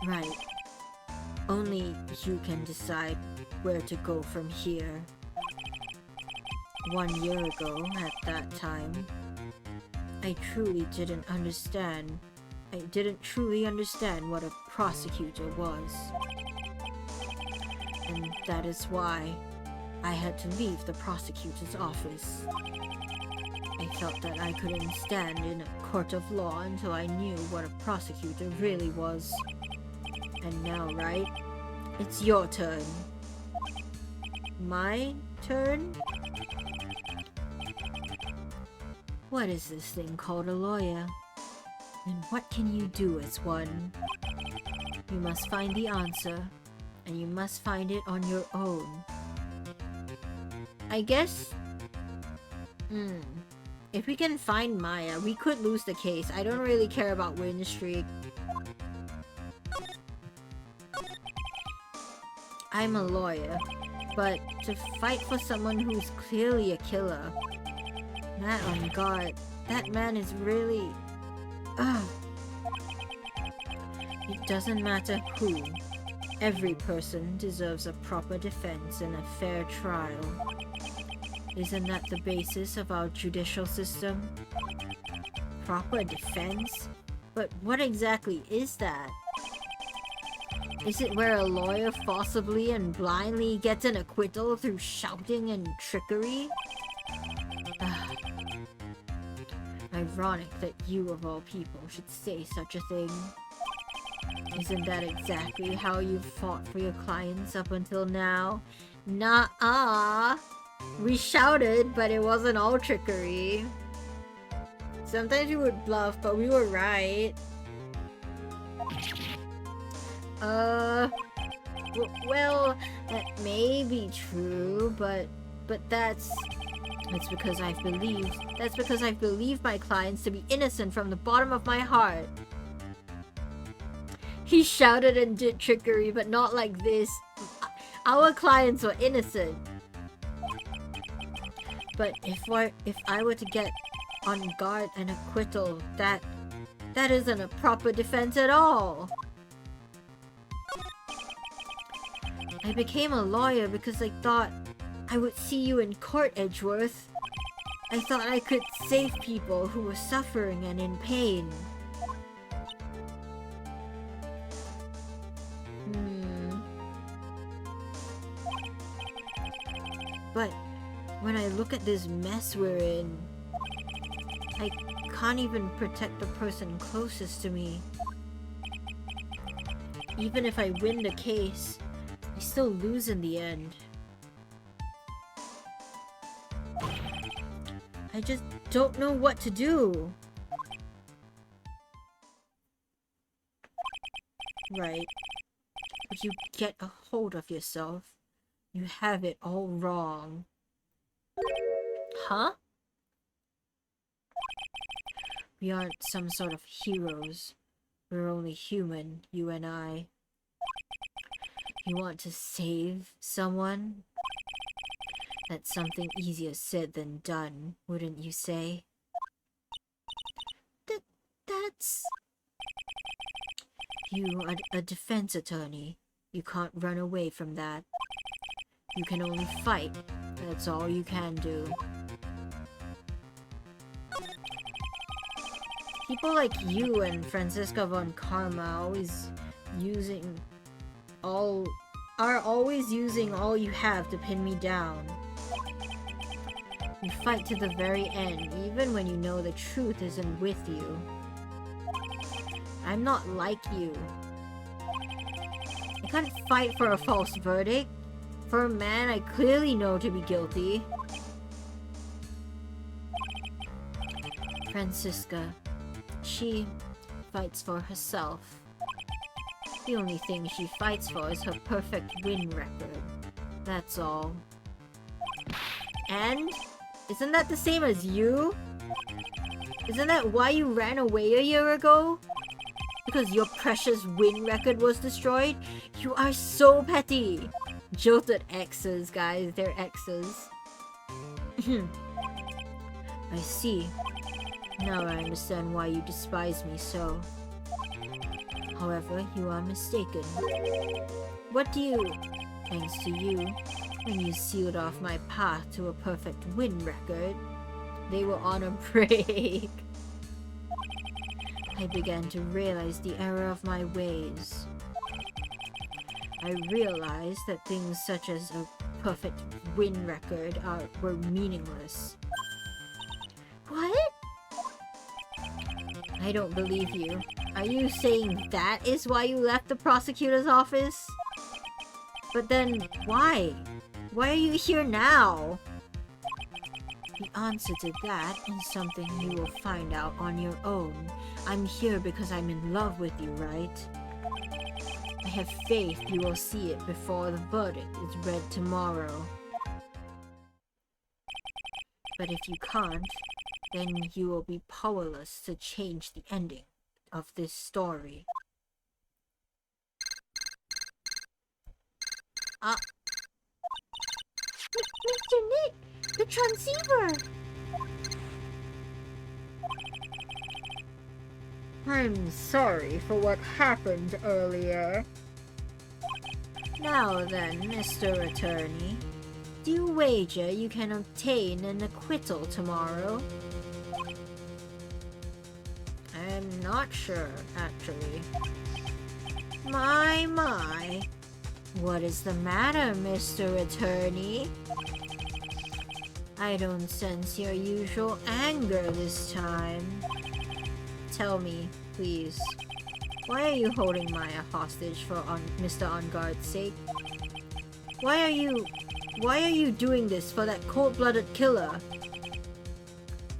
Right. Only you can decide where to go from here. 1 year ago, at that time, I didn't truly understand what a prosecutor was. And that is why I had to leave the prosecutor's office. I felt that I couldn't stand in a court of law until I knew what a prosecutor really was. And now, Wright, it's your turn. My turn? What is this thing called a lawyer? And what can you do as one? You must find the answer, and you must find it on your own. I guess... If we can find Maya, we could lose the case. I don't really care about win streak. I'm a lawyer, but to fight for someone who's clearly a killer... That on guard. That man is really... It doesn't matter who. Every person deserves a proper defense and a fair trial. Isn't that the basis of our judicial system? Proper defense? But what exactly is that? Is it where a lawyer forcibly and blindly gets an acquittal through shouting and trickery? Ironic that you, of all people, should say such a thing. Isn't that exactly how you've fought for your clients up until now? Nah-ah! We shouted, but it wasn't all trickery. Sometimes we would bluff, but we were right. Well, that may be true, but that's because I've believed my clients to be innocent from the bottom of my heart. He shouted and did trickery, but not like this. Our clients were innocent. But if I were to get on guard an acquittal, that isn't a proper defense at all. I became a lawyer because I thought I would see you in court, Edgeworth. I thought I could save people who were suffering and in pain. But when I look at this mess we're in, I can't even protect the person closest to me. Even if I win the case, I still lose in the end. I just don't know what to do. Right. Would you get a hold of yourself? You have it all wrong. Huh? We aren't some sort of heroes. We're only human, you and I. You want to save someone? That's something easier said than done, wouldn't you say? That's... You are a defense attorney. You can't run away from that. You can only fight. That's all you can do. People like you and Franziska von Karma are always using all you have to pin me down. You fight to the very end, even when you know the truth isn't with you. I'm not like you. I can't fight for a false verdict. For a man I clearly know to be guilty. Franziska, she fights for herself. The only thing she fights for is her perfect win record. That's all. And? Isn't that the same as you? Isn't that why you ran away a year ago? Because your precious win record was destroyed? You are so petty! Jilted exes, guys. They're exes. I see. Now I understand why you despise me so. However, you are mistaken. What do you... Thanks to you, when you sealed off my path to a perfect win record, they were on a break. I began to realize the error of my ways. I realized that things such as a perfect win record were meaningless. What? I don't believe you. Are you saying that is why you left the prosecutor's office? But then, why? Why are you here now? The answer to that is something you will find out on your own. I'm here because I'm in love with you, right? I have faith you will see it before the verdict is read tomorrow. But if you can't, then you will be powerless to change the ending of this story. Mr. Nick! The transceiver! I'm sorry for what happened earlier. Now then, Mr. Attorney, do you wager you can obtain an acquittal tomorrow? I'm not sure, actually. My. What is the matter, Mr. Attorney? I don't sense your usual anger this time. Tell me, please, why are you holding Maya hostage for Mr. On Guard's sake? Why are you doing this for that cold-blooded killer?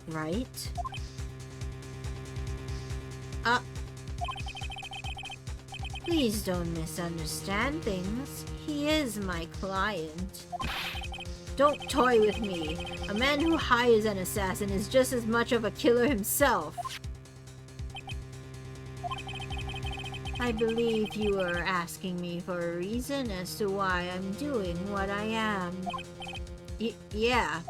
Right? Please don't misunderstand things. He is my client. Don't toy with me. A man who hires an assassin is just as much of a killer himself. I believe you are asking me for a reason as to why I'm doing what I am. Yeah.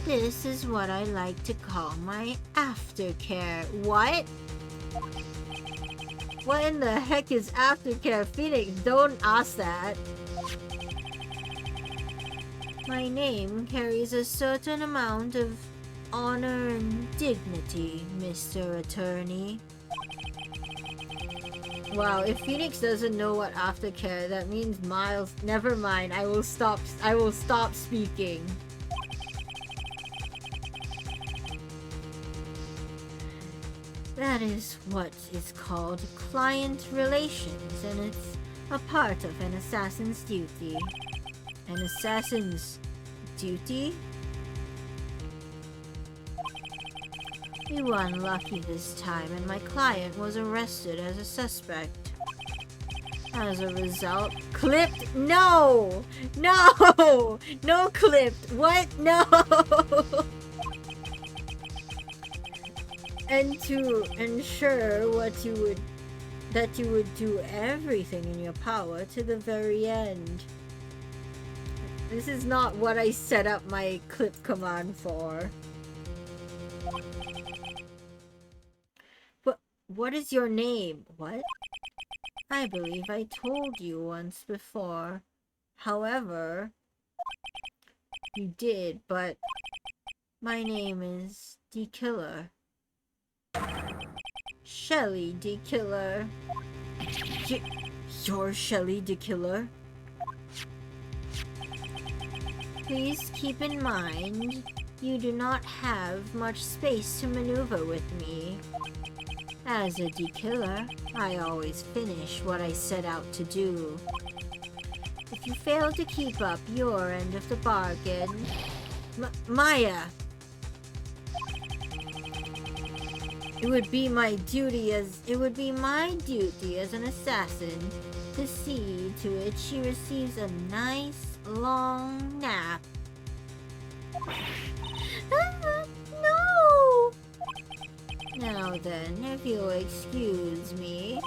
This is what I like to call my aftercare. What? What in the heck is aftercare, Phoenix? Don't ask that. My name carries a certain amount of honor and dignity, Mr. Attorney. Wow, if Phoenix doesn't know what aftercare, that means Miles. Never mind. I will stop speaking. That is what is called client relations, and it's a part of an assassin's duty. An assassin's duty? We were unlucky this time, and my client was arrested as a suspect. As a result, clipped? No! No! No clipped! What? No! And to ensure that you would do everything in your power to the very end. This is not what I set up my clip command for. What is your name? What? I believe I told you once before. However, you did, but my name is D. Killer. Shelly D. Killer. You're Shelly D. Killer? Please keep in mind, you do not have much space to maneuver with me. As a D-Killer, I always finish what I set out to do. If you fail to keep up your end of the bargain... Maya! It would be my duty as an assassin to see to it she receives a nice long nap. No! Now then, if you'll excuse me,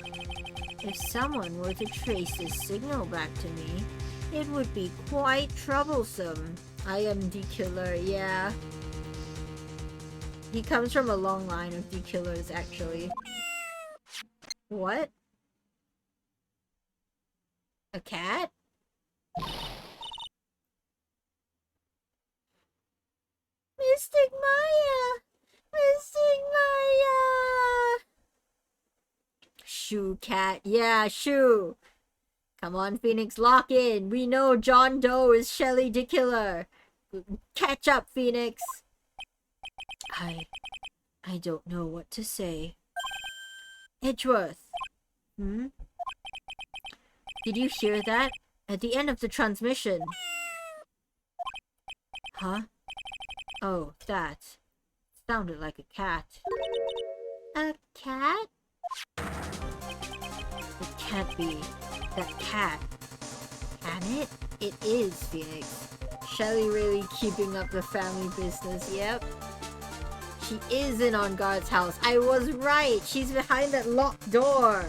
if someone were to trace this signal back to me, it would be quite troublesome. I am the killer, yeah. He comes from a long line of the killers, actually. What? A cat? Mystic Maya! Mystic Maya! Shoo, cat. Yeah, shoo! Come on, Phoenix, lock in! We know John Doe is Shelly the Killer! Catch up, Phoenix! I don't know what to say. Edgeworth! Hmm? Did you hear that? At the end of the transmission. Huh? Oh, that. Sounded like a cat. A cat? It can't be. That cat. Can it? It is, Phoenix. Shelly really keeping up the family business, yep. She is in On Guard's house. I was right. She's behind that locked door.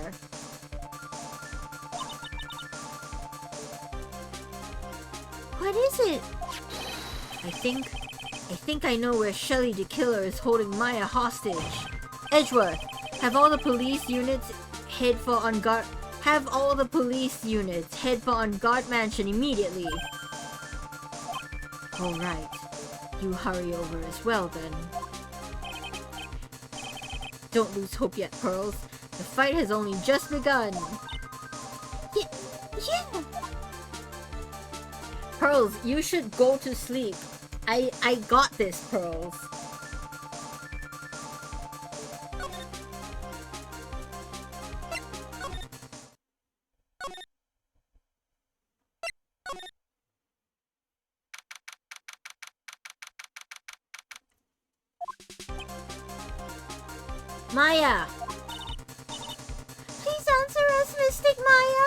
What is it? I think I know where Shelly the Killer is holding Maya hostage. Edgeworth, have all the police units head for On Guard. Have all the police units head for On Guard Mansion immediately. All right. You hurry over as well then. Don't lose hope yet, Pearls. The fight has only just begun. Yeah. Pearls, you should go to sleep. I got this, Pearls. Maya! Please answer us, Mystic Maya!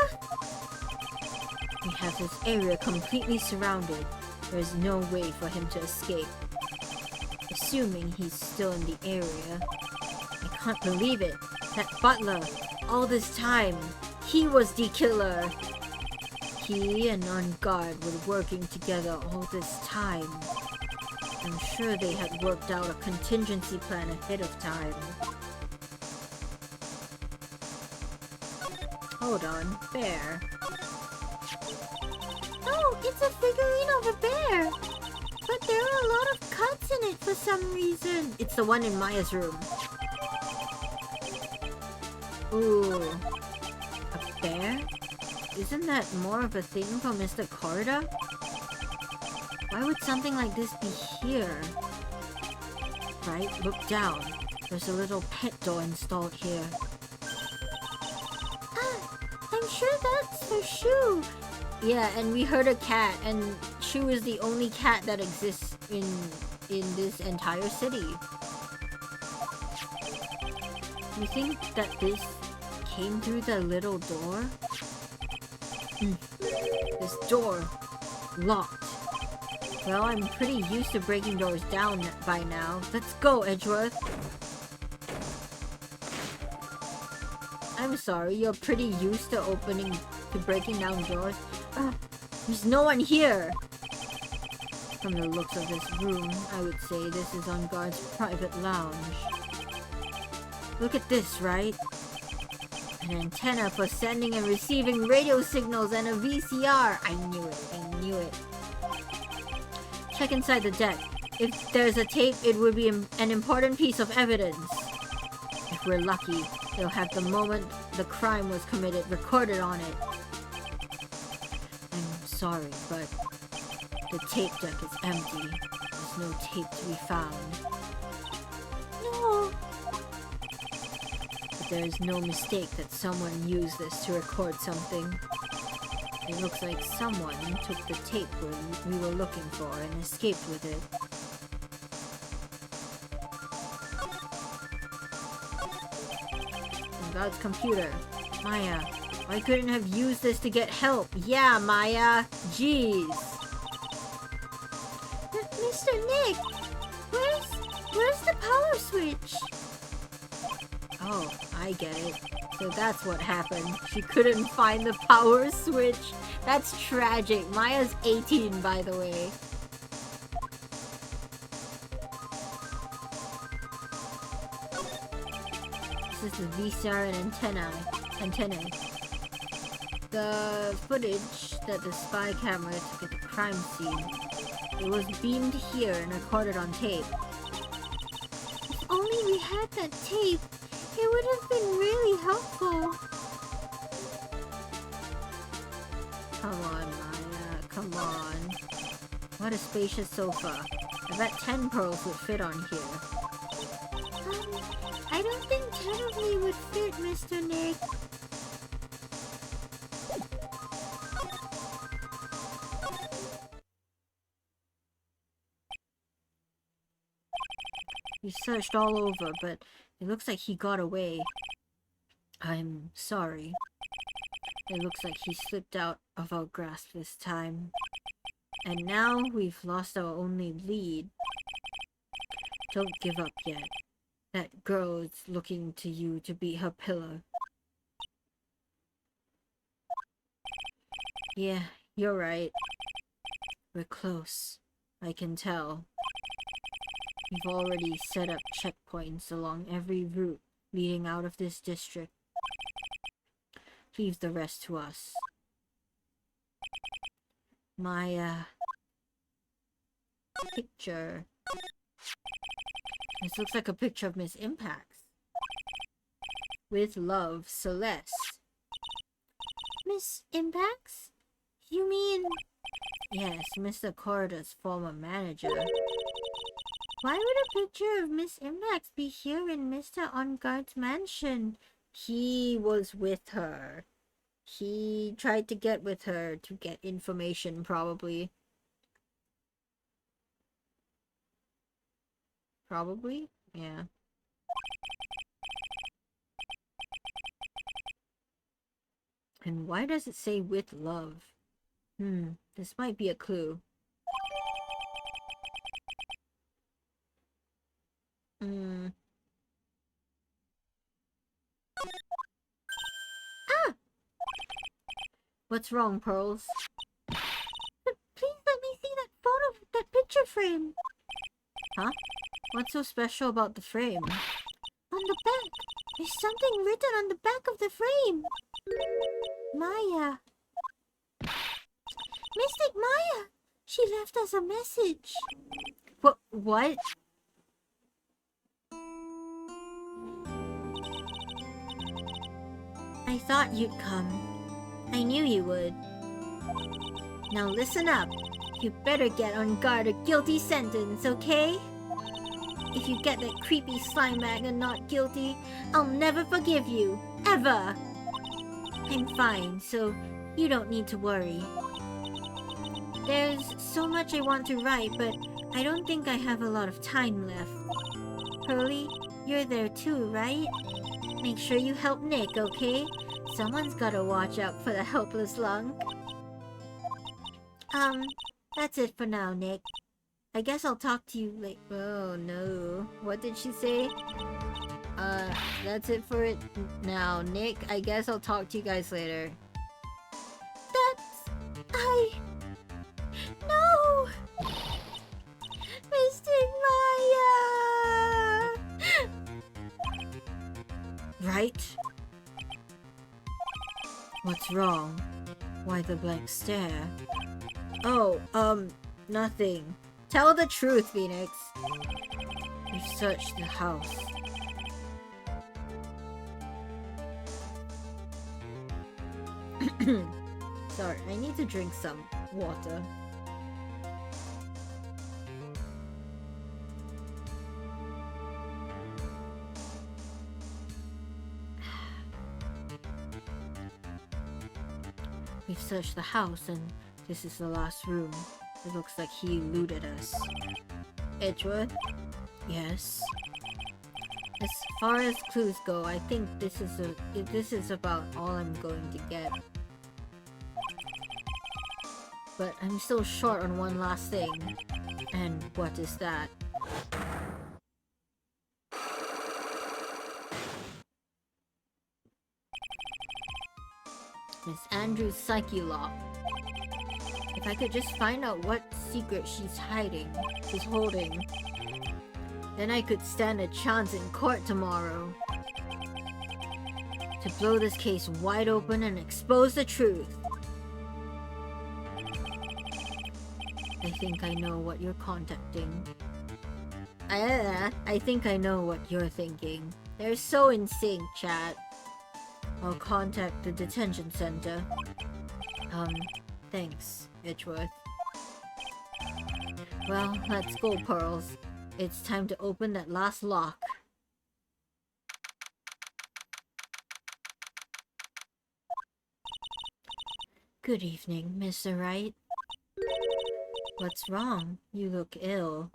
We have this area completely surrounded. There is no way for him to escape. Assuming he's still in the area. I can't believe it. That butler, all this time, he was the killer. He and On Guard were working together all this time. I'm sure they had worked out a contingency plan ahead of time. Hold on, bear. Oh, it's a figurine of a bear! But there are a lot of cuts in it for some reason. It's the one in Maya's room. Ooh. A bear? Isn't that more of a thing for Mr. Corda? Why would something like this be here? Right, look down. There's a little pet door installed here. I'm sure that's her shoe. Yeah, and we heard a cat, and Shoe is the only cat that exists in this entire city. You think that this came through the little door? This door, locked. Well, I'm pretty used to breaking doors down by now. Let's go, Edgeworth. I'm sorry, you're pretty used to breaking down doors. There's no one here! From the looks of this room, I would say this is On Guard's private lounge. Look at this, right? An antenna for sending and receiving radio signals and a VCR! I knew it. Check inside the deck. If there's a tape, it would be an important piece of evidence. If we're lucky, they'll have the moment the crime was committed recorded on it. I'm sorry, but the tape deck is empty. There's no tape to be found. No! But there is no mistake that someone used this to record something. It looks like someone took the tape we were looking for and escaped with it. Guard's computer. Maya, I couldn't have used this to get help. Yeah, Maya. Jeez. Mr. Nick, where's the power switch? Oh, I get it. So that's what happened. She couldn't find the power switch. That's tragic. Maya's 18, by the way. This is the VCR and antennae. The footage that the spy camera took at the crime scene. It was beamed here and recorded on tape. If only we had that tape, it would have been really helpful. Come on, Maya, come on. What a spacious sofa. I bet 10 pearls would fit on here. I don't think 10 of me would fit, Mr. Nick. We searched all over, but it looks like he got away. I'm sorry. It looks like he slipped out of our grasp this time. And now we've lost our only lead. Don't give up yet. That girl is looking to you to be her pillar. Yeah, you're right. We're close. I can tell. We've already set up checkpoints along every route leading out of this district. Leave the rest to us. My, picture. This looks like a picture of Miss Impax. With love, Celeste. Miss Impax? You mean... Yes, Mr. Corridor's former manager. Why would a picture of Miss Impax be here in Mr. On-Guard's mansion? He was with her. He tried to get with her to get information, probably. Probably? Yeah. And why does it say with love? This might be a clue. Ah! What's wrong, Pearls? Please let me see that photo, that picture frame. Huh? What's so special about the frame? On the back. There's something written on the back of the frame. Maya. Mystic Maya! She left us a message. What? I thought you'd come. I knew you would. Now listen up. You better get on guard a guilty sentence, okay? If you get that creepy slime bag and not guilty, I'll never forgive you. Ever! I'm fine, so you don't need to worry. There's so much I want to write, but I don't think I have a lot of time left. Pearly, you're there too, right? Make sure you help Nick, okay? Someone's gotta watch out for the helpless lung. That's it for now, Nick. I guess I'll talk to you later. Oh no. What did she say? That's it for it now, Nick. I guess I'll talk to you guys later. No! Mystic Maya! Right? What's wrong? Why the blank stare? Oh, nothing. Tell the truth, Phoenix. We've searched the house. Sorry, I need to drink some water. We've searched the house and this is the last room. It looks like he eluded us. Edgeworth? Yes? As far as clues go, I think this is about all I'm going to get. But I'm still short on one last thing. And what is that? Miss Andrews' psyche lock. If I could just find out what secret she's holding, then I could stand a chance in court tomorrow. To blow this case wide open and expose the truth. I think I know what you're contacting. I think I know what you're thinking. They're so in sync, chat. I'll contact the detention center. Thanks, Edgeworth. Well, let's go, Pearls. It's time to open that last lock. Good evening, Mr. Wright. What's wrong? You look ill.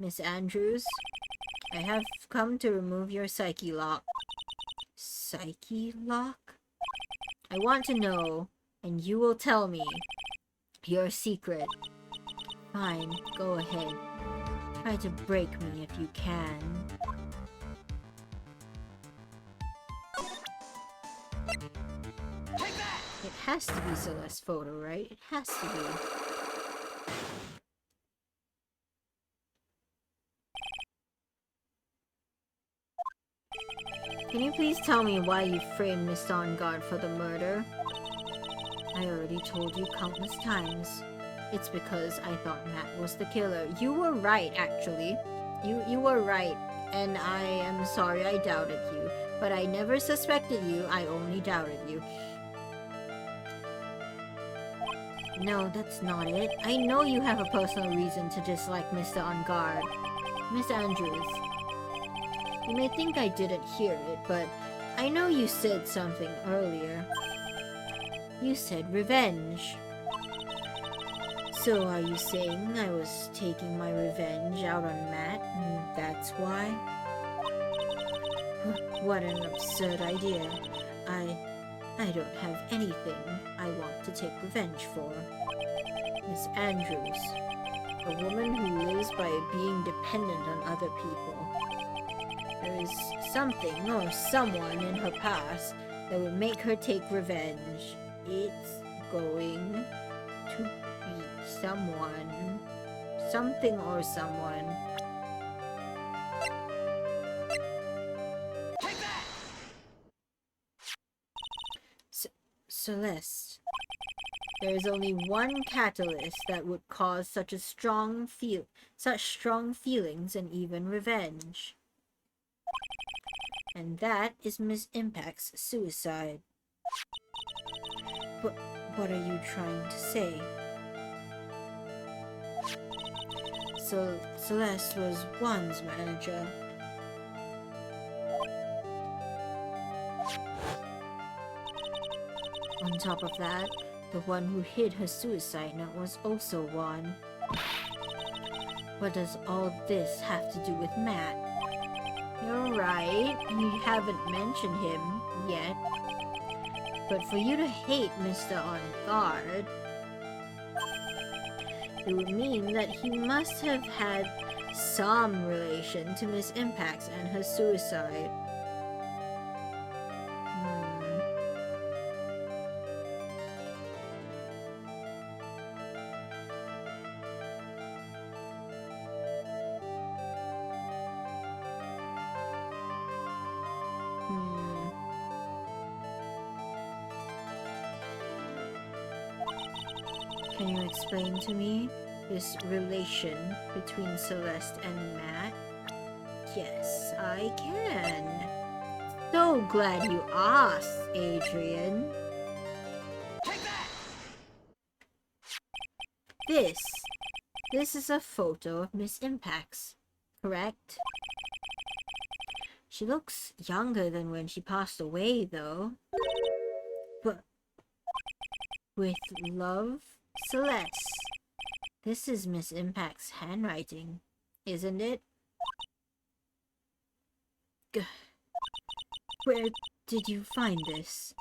Miss Andrews, I have come to remove your psyche lock. Psyche lock? I want to know, and you will tell me your secret. Fine, go ahead. Try to break me if you can. It has to be Celeste's photo, right? It has to be. Can you please tell me why you framed Miss Dawnguard for the murder? I already told you countless times. It's because I thought Matt was the killer. You were right, actually. You were right, and I am sorry I doubted you. But I never suspected you, I only doubted you. No, that's not it. I know you have a personal reason to dislike Mr. Dawnguard. Miss Andrews. You may think I didn't hear it, but I know you said something earlier. You said revenge. So are you saying I was taking my revenge out on Matt, and that's why? What an absurd idea. I don't have anything I want to take revenge for. Miss Andrews, a woman who lives by being dependent on other people. There is something or someone in her past that would make her take revenge. It's going to be someone. Something or someone. Take that! Celeste. There is only one catalyst that would cause such strong feelings and even revenge. And that is Miss Impact's suicide. But what are you trying to say? So Celeste was Juan's manager. On top of that, the one who hid her suicide note was also Juan. What does all this have to do with Matt? You're right, you haven't mentioned him yet. But for you to hate Mr. Dawnguard, it would mean that he must have had some relation to Miss Impacts and her suicide. Can you explain to me this relation between Celeste and Matt? Yes, I can. So glad you asked, Adrian. Take that! This is a photo of Miss Impacts, correct? She looks younger than when she passed away, though. But with love, Celeste. This is Miss Impact's handwriting, isn't it? Where did you find this?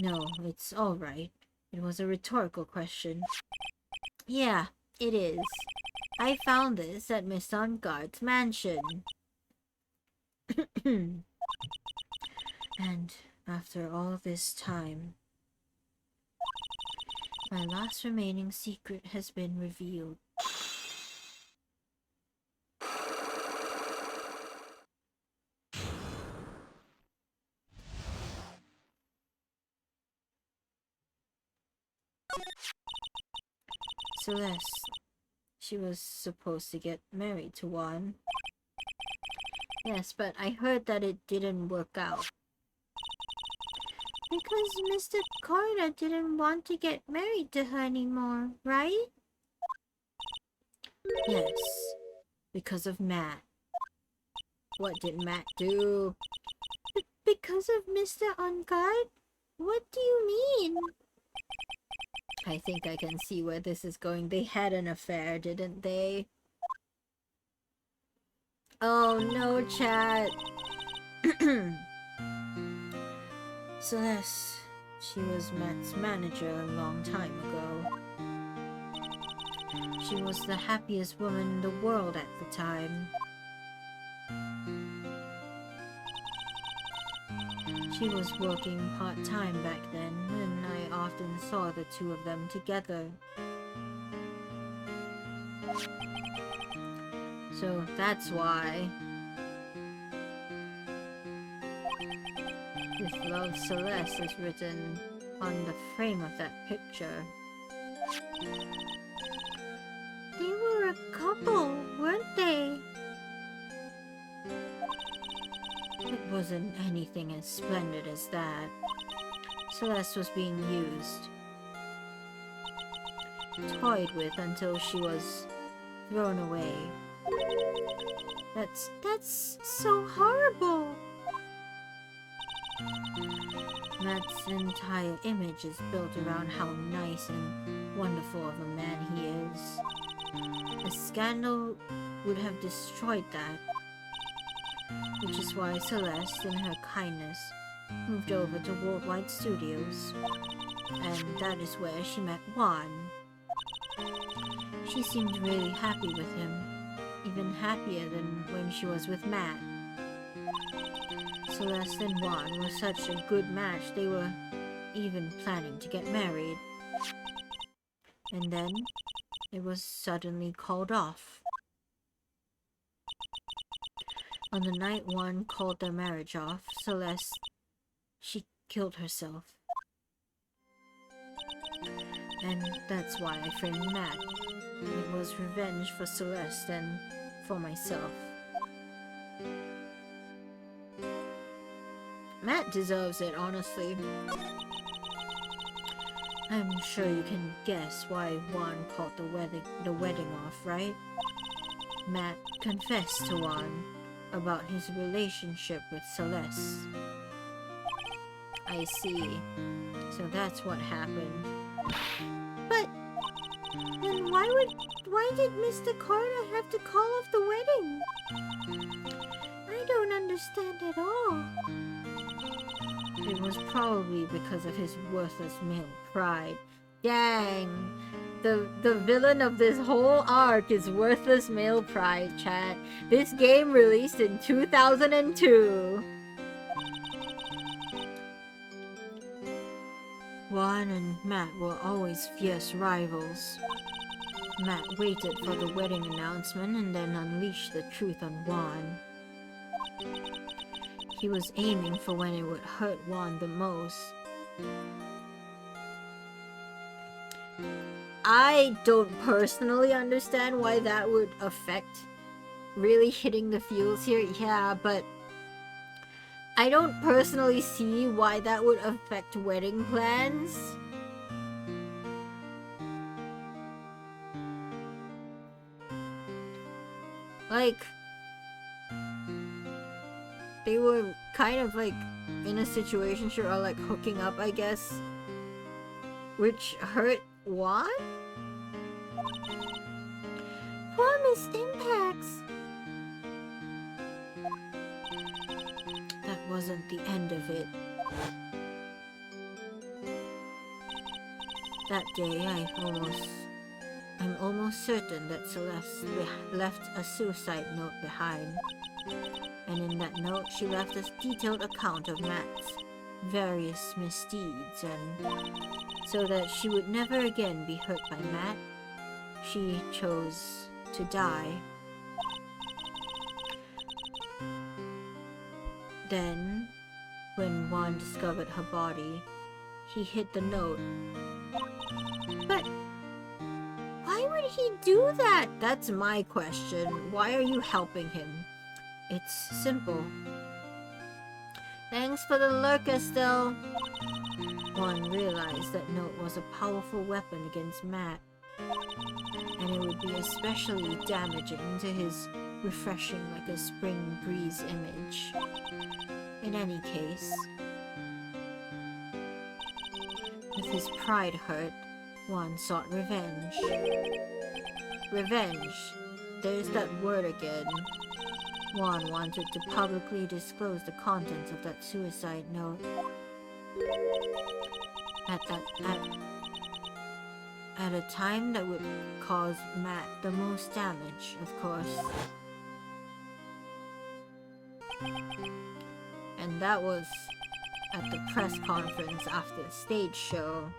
No, it's all right. It was a rhetorical question. Yeah, it is. I found this at Miss Onguard's mansion. And after all this time, my last remaining secret has been revealed. Celeste. She was supposed to get married to Juan. Yes, but I heard that it didn't work out. Because Mr. Carter didn't want to get married to her anymore, right? Yes, because of Matt. What did Matt do? Because of Mr. Onguard? What do you mean? I think I can see where this is going. They had an affair, didn't they? Oh no, chat. Celeste, she was Matt's manager a long time ago. She was the happiest woman in the world at the time. She was working part-time back then, and I often saw the two of them together. So that's why. With Love Celeste is written on the frame of that picture. They were a couple, weren't they? It wasn't anything as splendid as that. Celeste was being used, toyed with until she was thrown away. That's so horrible. Matt's entire image is built around how nice and wonderful of a man he is. A scandal would have destroyed that. Which is why Celeste, in her kindness, moved over to Worldwide Studios. And that is where she met Juan. She seemed really happy with him, even happier than when she was with Matt. Celeste and Juan were such a good match, they were even planning to get married. And then, it was suddenly called off. On the night Juan called their marriage off, Celeste, she killed herself. And that's why I framed Matt. It was revenge for Celeste and for myself. Matt deserves it, honestly. I'm sure you can guess why Juan called the wedding off, right? Matt confessed to Juan about his relationship with Celeste. I see. So that's what happened. But then why did Mr. Carter have to call off the wedding? I don't understand at all. It was probably because of his worthless male pride. Dang. The villain of this whole arc is worthless male pride, chat. This game released in 2002. Juan and Matt were always fierce rivals. Matt waited for the wedding announcement and then unleashed the truth on Juan. He was aiming for when it would hurt Juan the most. I don't personally understand why that would affect really hitting the feels here. Yeah, but I don't personally see why that would affect wedding plans. Like, they were kind of like in a situationship or like hooking up, I guess, which hurt Juan? Poor Miss Impacts. wasn't the end of it. That day, I'm almost certain that Celeste left a suicide note behind. And in that note, she left a detailed account of Matt's various misdeeds, and so that she would never again be hurt by Matt, she chose to die. Then, when Juan discovered her body, he hid the note. But why would he do that? That's my question. Why are you helping him? It's simple. Thanks for the lurk, Estelle. Juan realized that note was a powerful weapon against Matt, and it would be especially damaging to his refreshing like a spring breeze image. In any case, with his pride hurt, Juan sought revenge. Revenge. There's that word again. Juan wanted to publicly disclose the contents of that suicide note. At a time that would cause Matt the most damage, of course. And that was at the press conference after the stage show.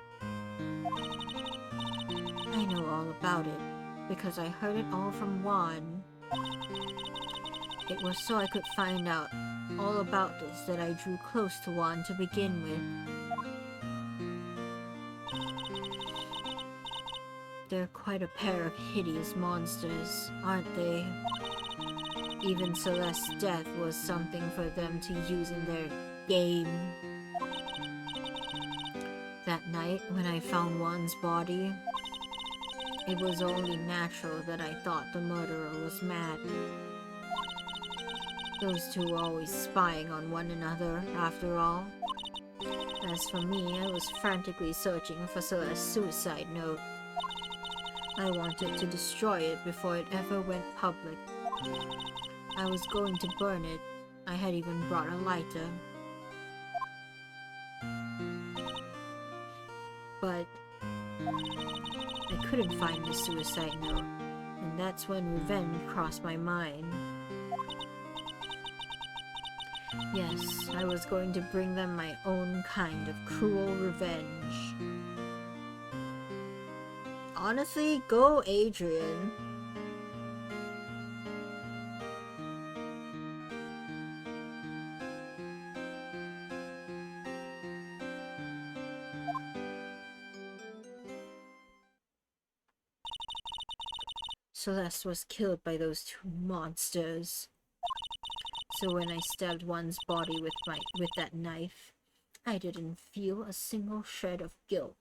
I know all about it, because I heard it all from Juan. It was so I could find out all about this that I drew close to Juan to begin with. They're quite a pair of hideous monsters, aren't they? Even Celeste's death was something for them to use in their game. That night, when I found Juan's body, it was only natural that I thought the murderer was Matt. Those two were always spying on one another, after all. As for me, I was frantically searching for Celeste's suicide note. I wanted to destroy it before it ever went public. I was going to burn it. I had even brought a lighter. But I couldn't find the suicide note, and that's when revenge crossed my mind. Yes, I was going to bring them my own kind of cruel revenge. Honestly, go Adrian. Celeste was killed by those two monsters. So when I stabbed Juan's body with that knife, I didn't feel a single shred of guilt.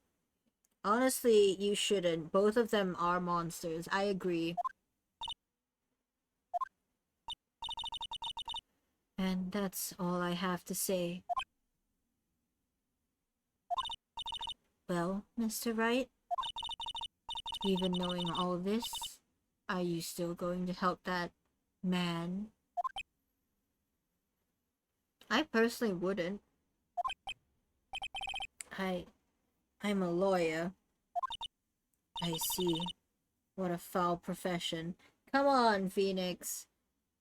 Honestly, you shouldn't. Both of them are monsters. I agree. And that's all I have to say. Well, Mr. Wright, even knowing all this, are you still going to help that man? I personally wouldn't. I'm a lawyer. I see. What a foul profession. Come on, Phoenix.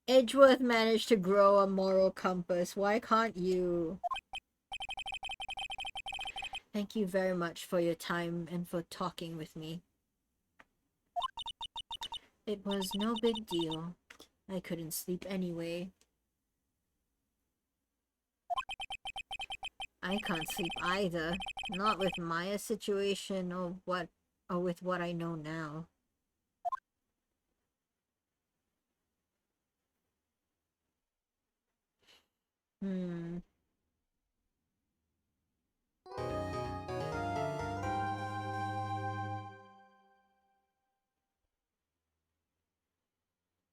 Edgeworth managed to grow a moral compass. Why can't you? Thank you very much for your time and for talking with me. It was no big deal. I couldn't sleep anyway. I can't sleep either. Not with Maya's situation or with what I know now. Hmm.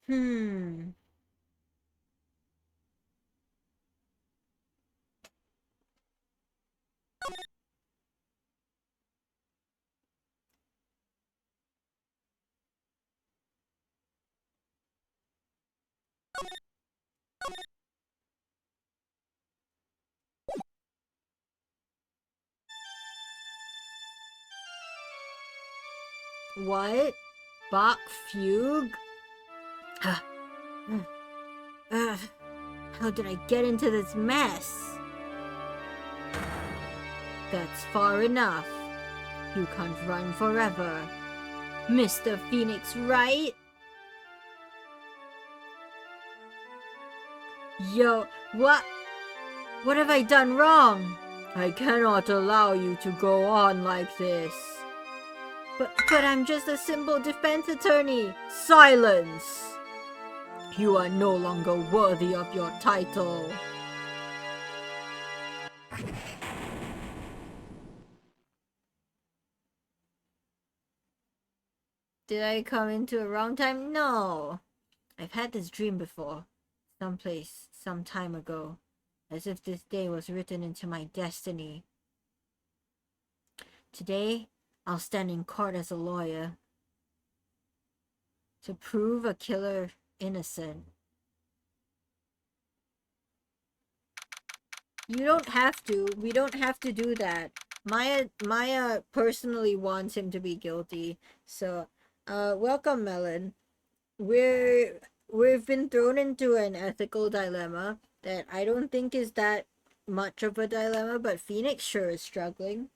Hmm. What? Bach fugue? How did I get into this mess? That's far enough. You can't run forever. Mr. Phoenix Wright? Yo, what? What have I done wrong? I cannot allow you to go on like this. But I'm just a simple defense attorney. Silence! You are no longer worthy of your title. Did I come into a wrong time? No. I've had this dream before. Someplace, some time ago. As if this day was written into my destiny. Today, I'll stand in court as a lawyer. To prove a killer innocent. You don't have to. We don't have to do that. Maya personally wants him to be guilty. So, welcome, Melon. We've been thrown into an ethical dilemma that I don't think is that much of a dilemma, but Phoenix sure is struggling.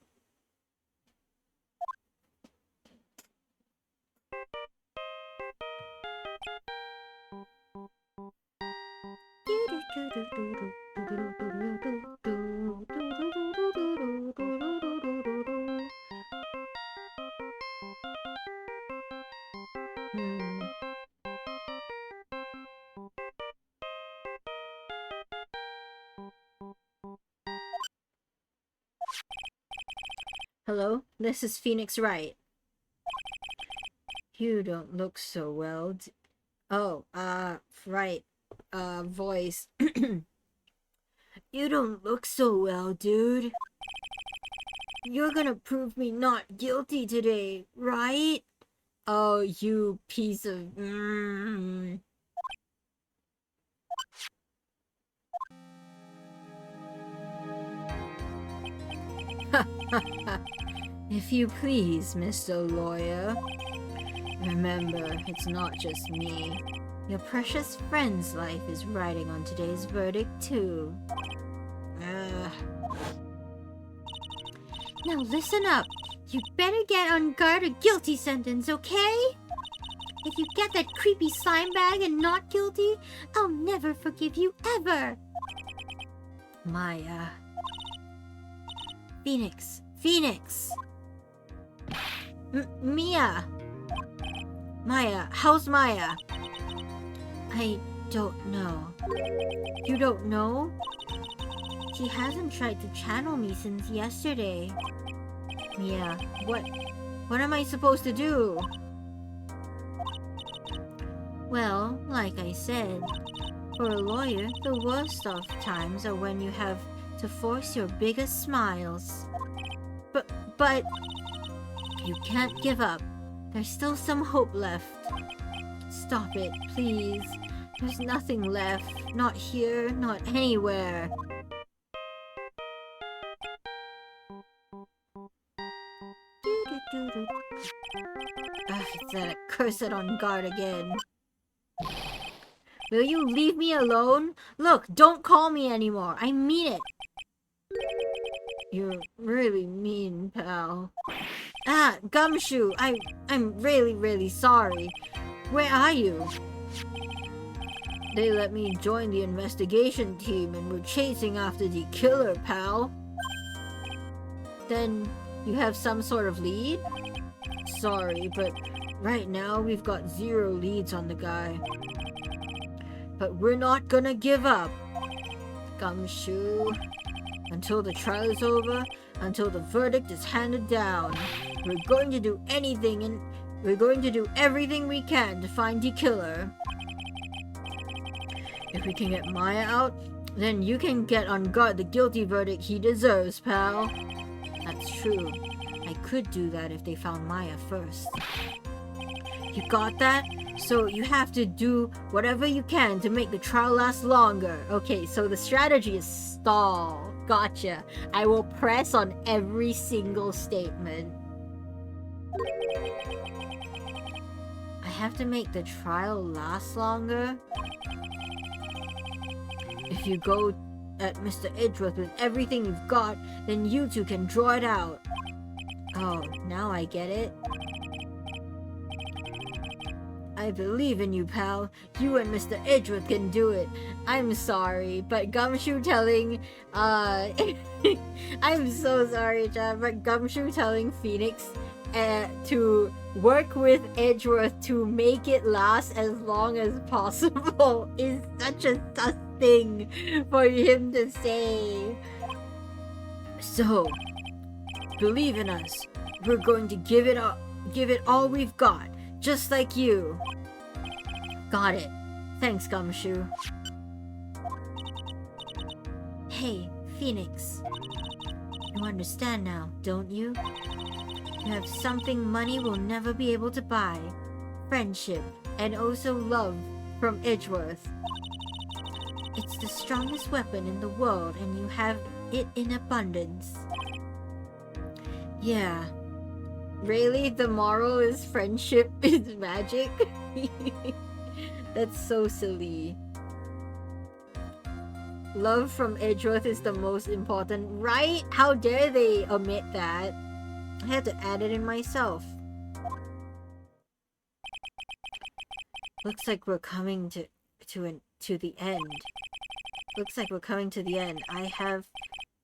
Hello, this is Phoenix Wright. You don't look so well. Right. Voice. You don't look so well, dude. You're gonna prove me not guilty today, right? Oh, you piece of... If you please, Mr. Lawyer. Remember, it's not just me. Your precious friend's life is riding on today's verdict, too. Now listen up. You better get on guard a guilty sentence, okay? If you get that creepy slime bag and not guilty, I'll never forgive you ever. Maya. Phoenix. Mia. Maya, how's Maya? I don't know. You don't know? She hasn't tried to channel me since yesterday. Mia, what am I supposed to do? Well, like I said, for a lawyer, the worst of times are when you have to force your biggest smiles. But you can't give up. There's still some hope left. Stop it, please. There's nothing left. Not here, not anywhere. It's that cursed on guard again. Will you leave me alone? Look, don't call me anymore. I mean it. You're really mean, pal. Gumshoe, I'm really sorry. Where are you? They let me join the investigation team and we're chasing after the killer, pal. Then you have some sort of lead? Sorry, but right now we've got 0 leads on the guy. But we're not gonna give up. Gumshoe. Until the trial is over, until the verdict is handed down, we're going to do anything and we're going to do everything we can to find the killer. If we can get Maya out, then you can get on guard the guilty verdict he deserves, pal. That's true. I could do that if they found Maya first. You got that? So you have to do whatever you can to make the trial last longer. Okay, so the strategy is stall. Gotcha. I will press on every single statement. I have to make the trial last longer? If you go at Mr. Edgeworth with everything you've got, then you two can draw it out. Oh, now I get it. I believe in you, pal. You and Mr. Edgeworth can do it. I'm sorry, but Gumshoe telling, I'm so sorry, Chad, but Gumshoe telling Phoenix to work with Edgeworth to make it last as long as possible is such a sus thing for him to say. So, believe in us. We're going to give it all we've got. Just like you. Got it. Thanks, Gumshoe. Hey, Phoenix. You understand now, don't you? You have something money will never be able to buy. Friendship, and also love from Edgeworth. It's the strongest weapon in the world, and you have it in abundance. Yeah. Really? The moral is friendship is magic? That's so silly. Love from Edgeworth is the most important, right? How dare they omit that? I had to add it in myself. Looks like we're coming to the end. Looks like we're coming to the end. I have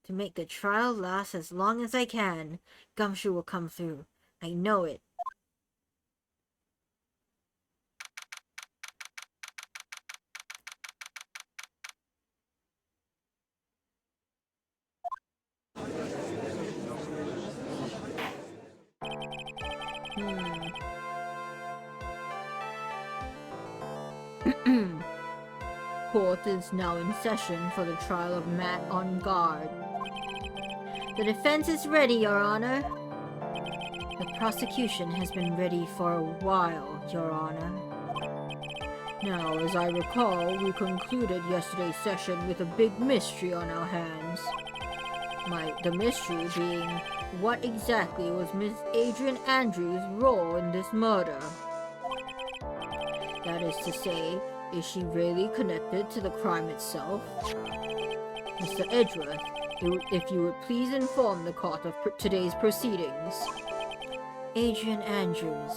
to make the trial last as long as I can. Gumshoe will come through. I know it. Court is now in session for the trial of Matt on guard. The defense is ready, Your Honor. The prosecution has been ready for a while, Your Honor. Now, as I recall, we concluded yesterday's session with a big mystery on our hands. The mystery being, what exactly was Miss Adrian Andrews' role in this murder? That is to say, is she really connected to the crime itself? Mr. Edgeworth, if you would please inform the court of today's proceedings. Adrian Andrews.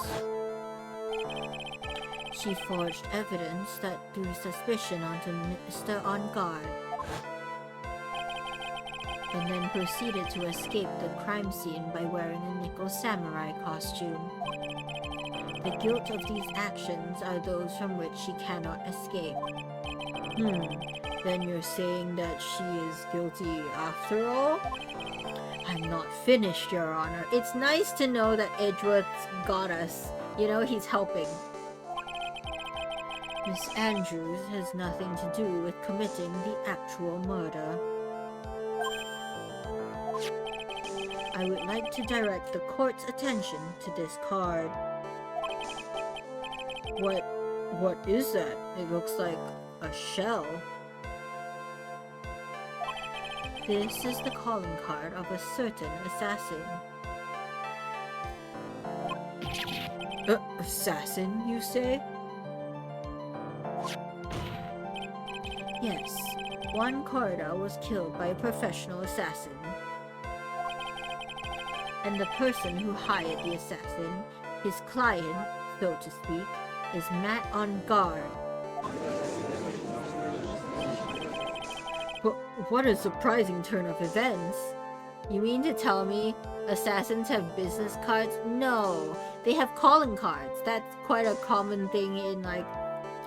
She forged evidence that threw suspicion onto Mr. On Guard, and then proceeded to escape the crime scene by wearing a nickel samurai costume. The guilt of these actions are those from which she cannot escape. Then you're saying that she is guilty after all? I'm not finished, Your Honor. It's nice to know that Edgeworth's got us. You know, he's helping. Miss Andrews has nothing to do with committing the actual murder. I would like to direct the court's attention to this card. What is that? It looks like a shell. This is the calling card of a certain assassin. Assassin, you say? Yes, Juan Corda was killed by a professional assassin. And the person who hired the assassin, his client, so to speak, is Matt On Guard. What a surprising turn of events. You mean to tell me assassins have business cards? No, they have calling cards. That's quite a common thing in, like,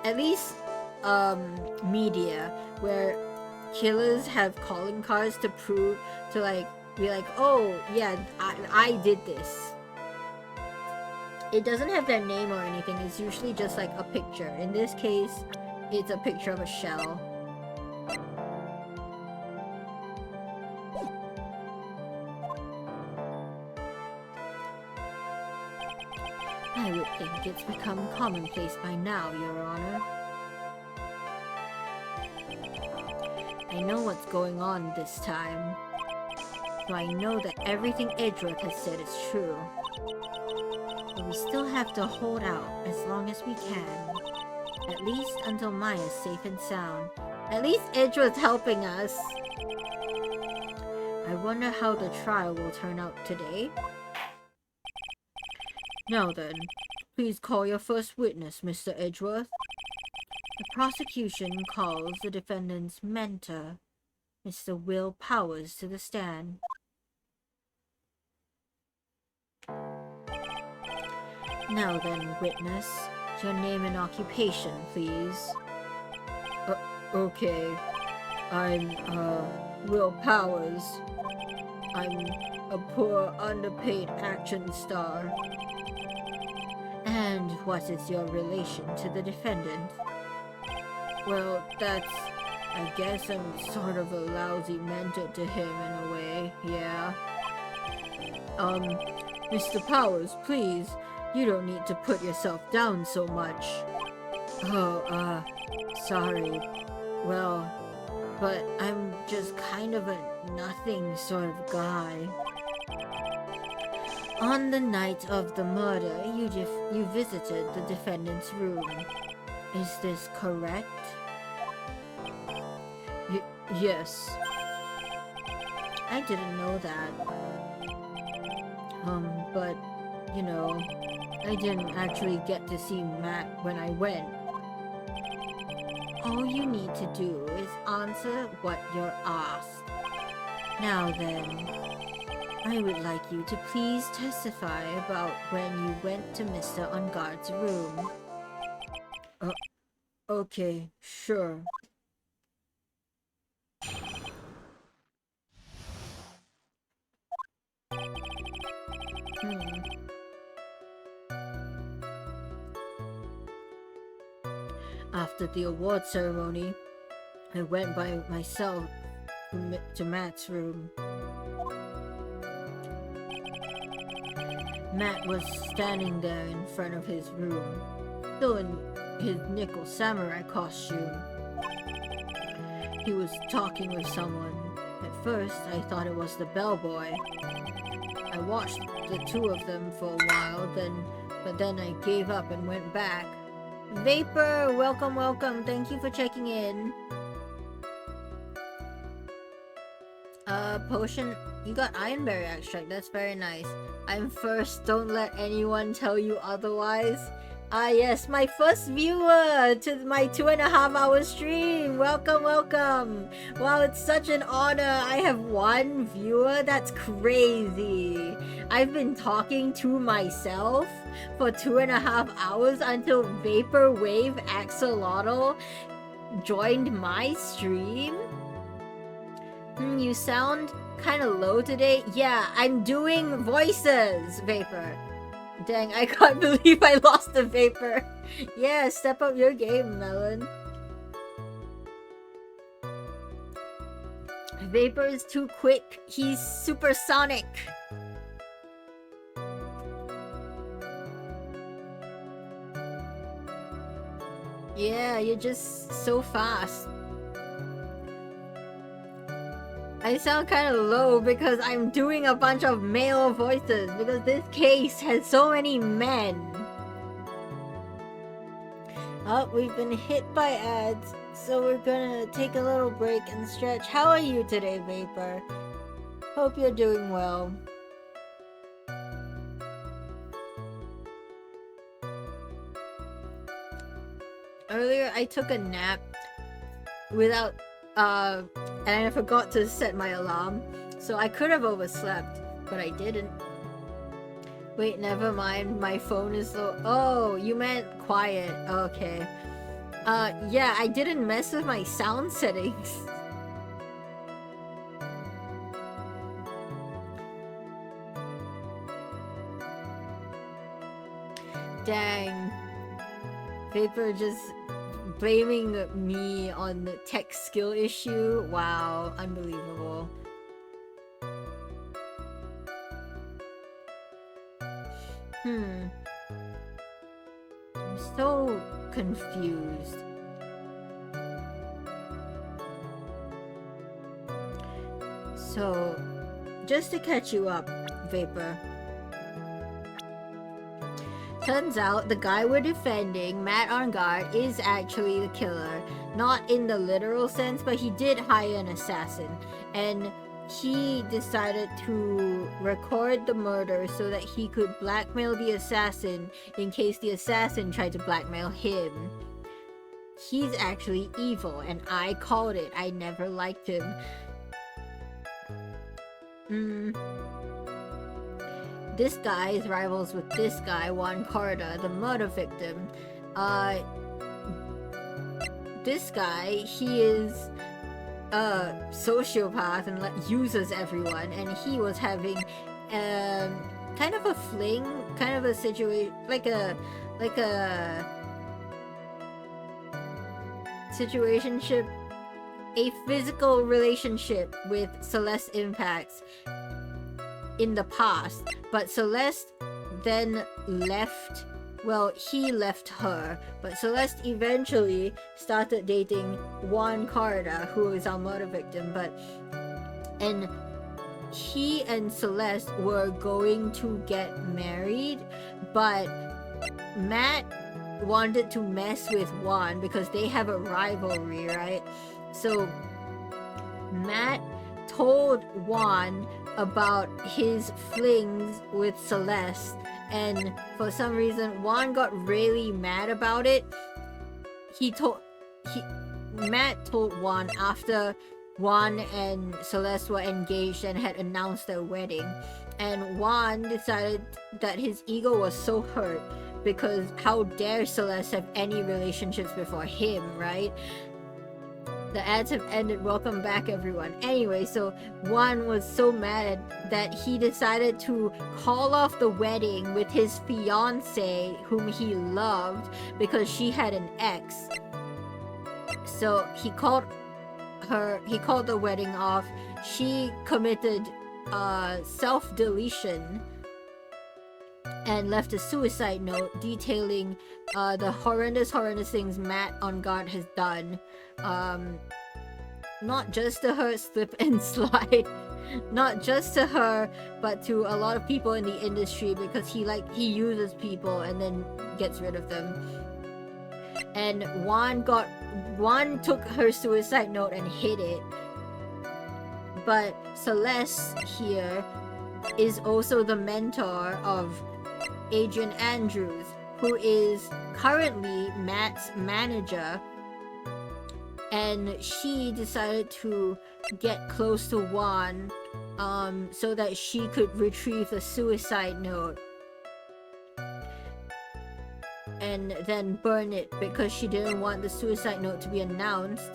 at least media, where killers have calling cards to prove, to like be like, oh yeah, I did this. It doesn't have their name or anything. It's usually just like a picture. In this case, it's a picture of a shell. I would think it's become commonplace by now, Your Honor. I know what's going on this time. so I know that everything Edgeworth has said is true. But we still have to hold out as long as we can. At least until Maya's safe and sound. At least Edgeworth's helping us. I wonder how the trial will turn out today. Now then, please call your first witness, Mr. Edgeworth. The prosecution calls the defendant's mentor, Mr. Will Powers, to the stand. Now then, witness, your name and occupation, please. Okay. I'm, Will Powers. I'm a poor, underpaid action star. And what is your relation to the defendant? Well, I guess I'm sort of a lousy mentor to him in a way, yeah. Mr. Powers, please, you don't need to put yourself down so much. Oh, sorry. Well, but I'm just kind of a nothing sort of guy. On the night of the murder, you visited the defendant's room. Is this correct? Yes. I didn't know that. But, you know, I didn't actually get to see Matt when I went. All you need to do is answer what you're asked. Now then, I would like you to please testify about when you went to Mr. Unguard's room. Okay, sure. After the award ceremony, I went by myself to Matt's room. Matt was standing there in front of his room, still in his nickel samurai costume. He was talking with someone. At first, I thought it was the bellboy. I watched the two of them for a while, but then I gave up and went back. Vapor, welcome, welcome. Thank you for checking in. Potion. You got Ironberry extract. That's very nice. I'm first. Don't let anyone tell you otherwise. Ah, yes, my first viewer to my 2.5 hour stream. Welcome, welcome. Wow, it's such an honor. I have one viewer. That's crazy. I've been talking to myself for 2.5 hours until Vaporwave Axolotl joined my stream. You sound kind of low today. Yeah, I'm doing voices, Vapor. Dang, I can't believe I lost the Vapor. Yeah, step up your game, Melon. Vapor is too quick. He's supersonic. Yeah, you're just so fast. I sound kind of low because I'm doing a bunch of male voices because this case has so many men. Oh, we've been hit by ads, so we're gonna take a little break and stretch. How are you today, Vapor? Hope you're doing well. Earlier, I took a nap without and I forgot to set my alarm, so I could have overslept, but I didn't. Wait, never mind, my phone is low. Oh, you meant quiet. Okay. Yeah, I didn't mess with my sound settings. Dang. Vapor just blaming me on the tech skill issue. Wow, unbelievable. I'm so confused. So, just to catch you up, Vapor. Turns out the guy we're defending, Matt on guard, is actually the killer. Not in the literal sense, but he did hire an assassin. And he decided to record the murder so that he could blackmail the assassin in case the assassin tried to blackmail him. He's actually evil, and I called it. I never liked him. This guy is rivals with this guy, Juan Carter, the murder victim. This guy, he is a sociopath and uses everyone, and he was having kind of a fling, kind of a situation, like a situationship, a physical relationship with Celeste Impacts in the past, but Celeste then left. Well, he left her, but Celeste eventually started dating Juan Carter, who is our murder victim, and he and Celeste were going to get married, but Matt wanted to mess with Juan because they have a rivalry, right? So Matt told Juan about his flings with Celeste, and for some reason Juan got really mad about it. Matt told Juan after Juan and Celeste were engaged and had announced their wedding, and Juan decided that his ego was so hurt because how dare Celeste have any relationships before him, right? The ads have ended. Welcome back, everyone. Anyway, so Juan was so mad that he decided to call off the wedding with his fiance, whom he loved, because she had an ex. So he called the wedding off. She committed self-deletion and left a suicide note detailing the horrendous things Matt on guard has done. Not just to her, slip and slide, not just to her, but to a lot of people in the industry, because he uses people and then gets rid of them. And Juan took her suicide note and hid it. But Celeste here is also the mentor of Adrian Andrews, who is currently Matt's manager, and she decided to get close to Juan so that she could retrieve the suicide note and then burn it, because she didn't want the suicide note to be announced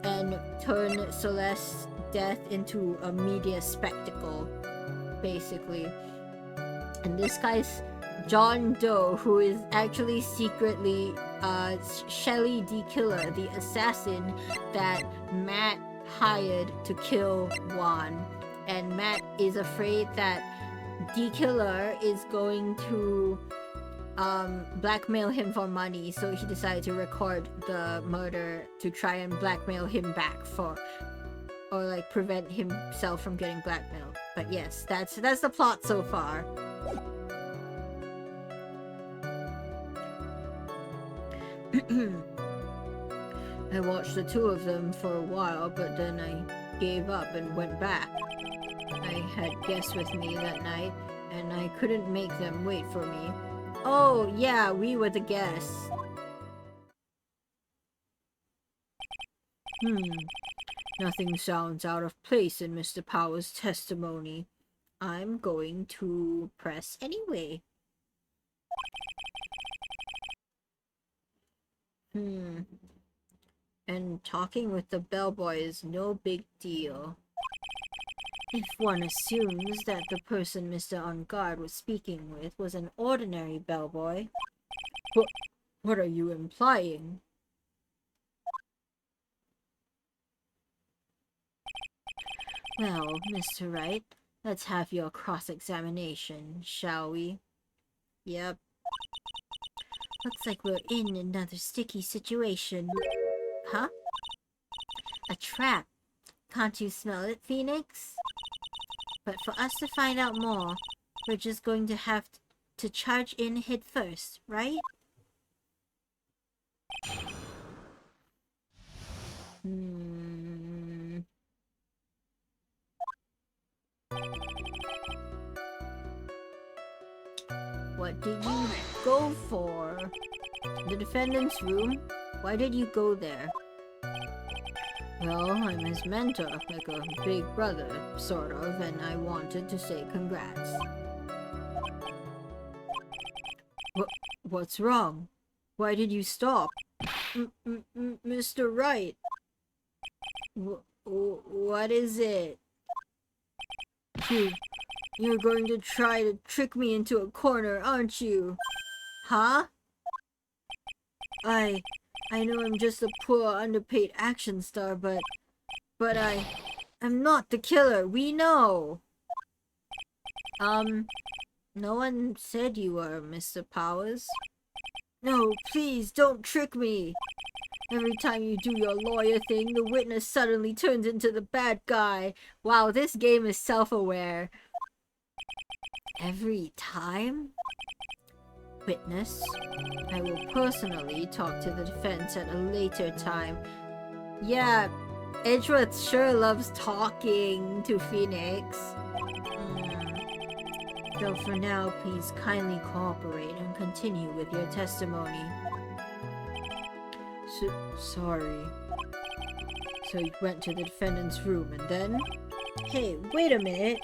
and turn Celeste's death into a media spectacle, basically. And this guy's John Doe, who is actually secretly Shelly D. Killer, the assassin that Matt hired to kill Juan. And Matt is afraid that D. Killer is going to blackmail him for money, so he decided to record the murder to try and blackmail him back or like prevent himself from getting blackmailed. But yes, that's the plot so far. I watched the two of them for a while, but then I gave up and went back. I had guests with me that night, and I couldn't make them wait for me. Oh, yeah, we were the guests. Nothing sounds out of place in Mr. Powers' testimony. I'm going to press anyway. And talking with the bellboy is no big deal. If one assumes that the person Mr. On Guard was speaking with was an ordinary bellboy. What are you implying? Well, Mr. Wright, let's have your cross-examination, shall we? Yep. Looks like we're in another sticky situation. Huh? A trap. Can't you smell it, Phoenix? But for us to find out more, we're just going to have to charge in head first, right? What did you go for? The defendant's room? Why did you go there? Well, I'm his mentor, like a big brother, sort of, and I wanted to say congrats. What's wrong? Why did you stop? Mr. Wright! What is it? You're going to try to trick me into a corner, aren't you? Huh? I know I'm just a poor, underpaid action star, but I'm not the killer, we know! No one said you were, Mr. Powers. No, please, don't trick me! Every time you do your lawyer thing, the witness suddenly turns into the bad guy. Wow, this game is self-aware. Every time? Witness, I will personally talk to the defense at a later time. Yeah, Edgeworth sure loves talking to Phoenix. So for now, please kindly cooperate and continue with your testimony. Sorry. So you went to the defendant's room and then? Hey, wait a minute.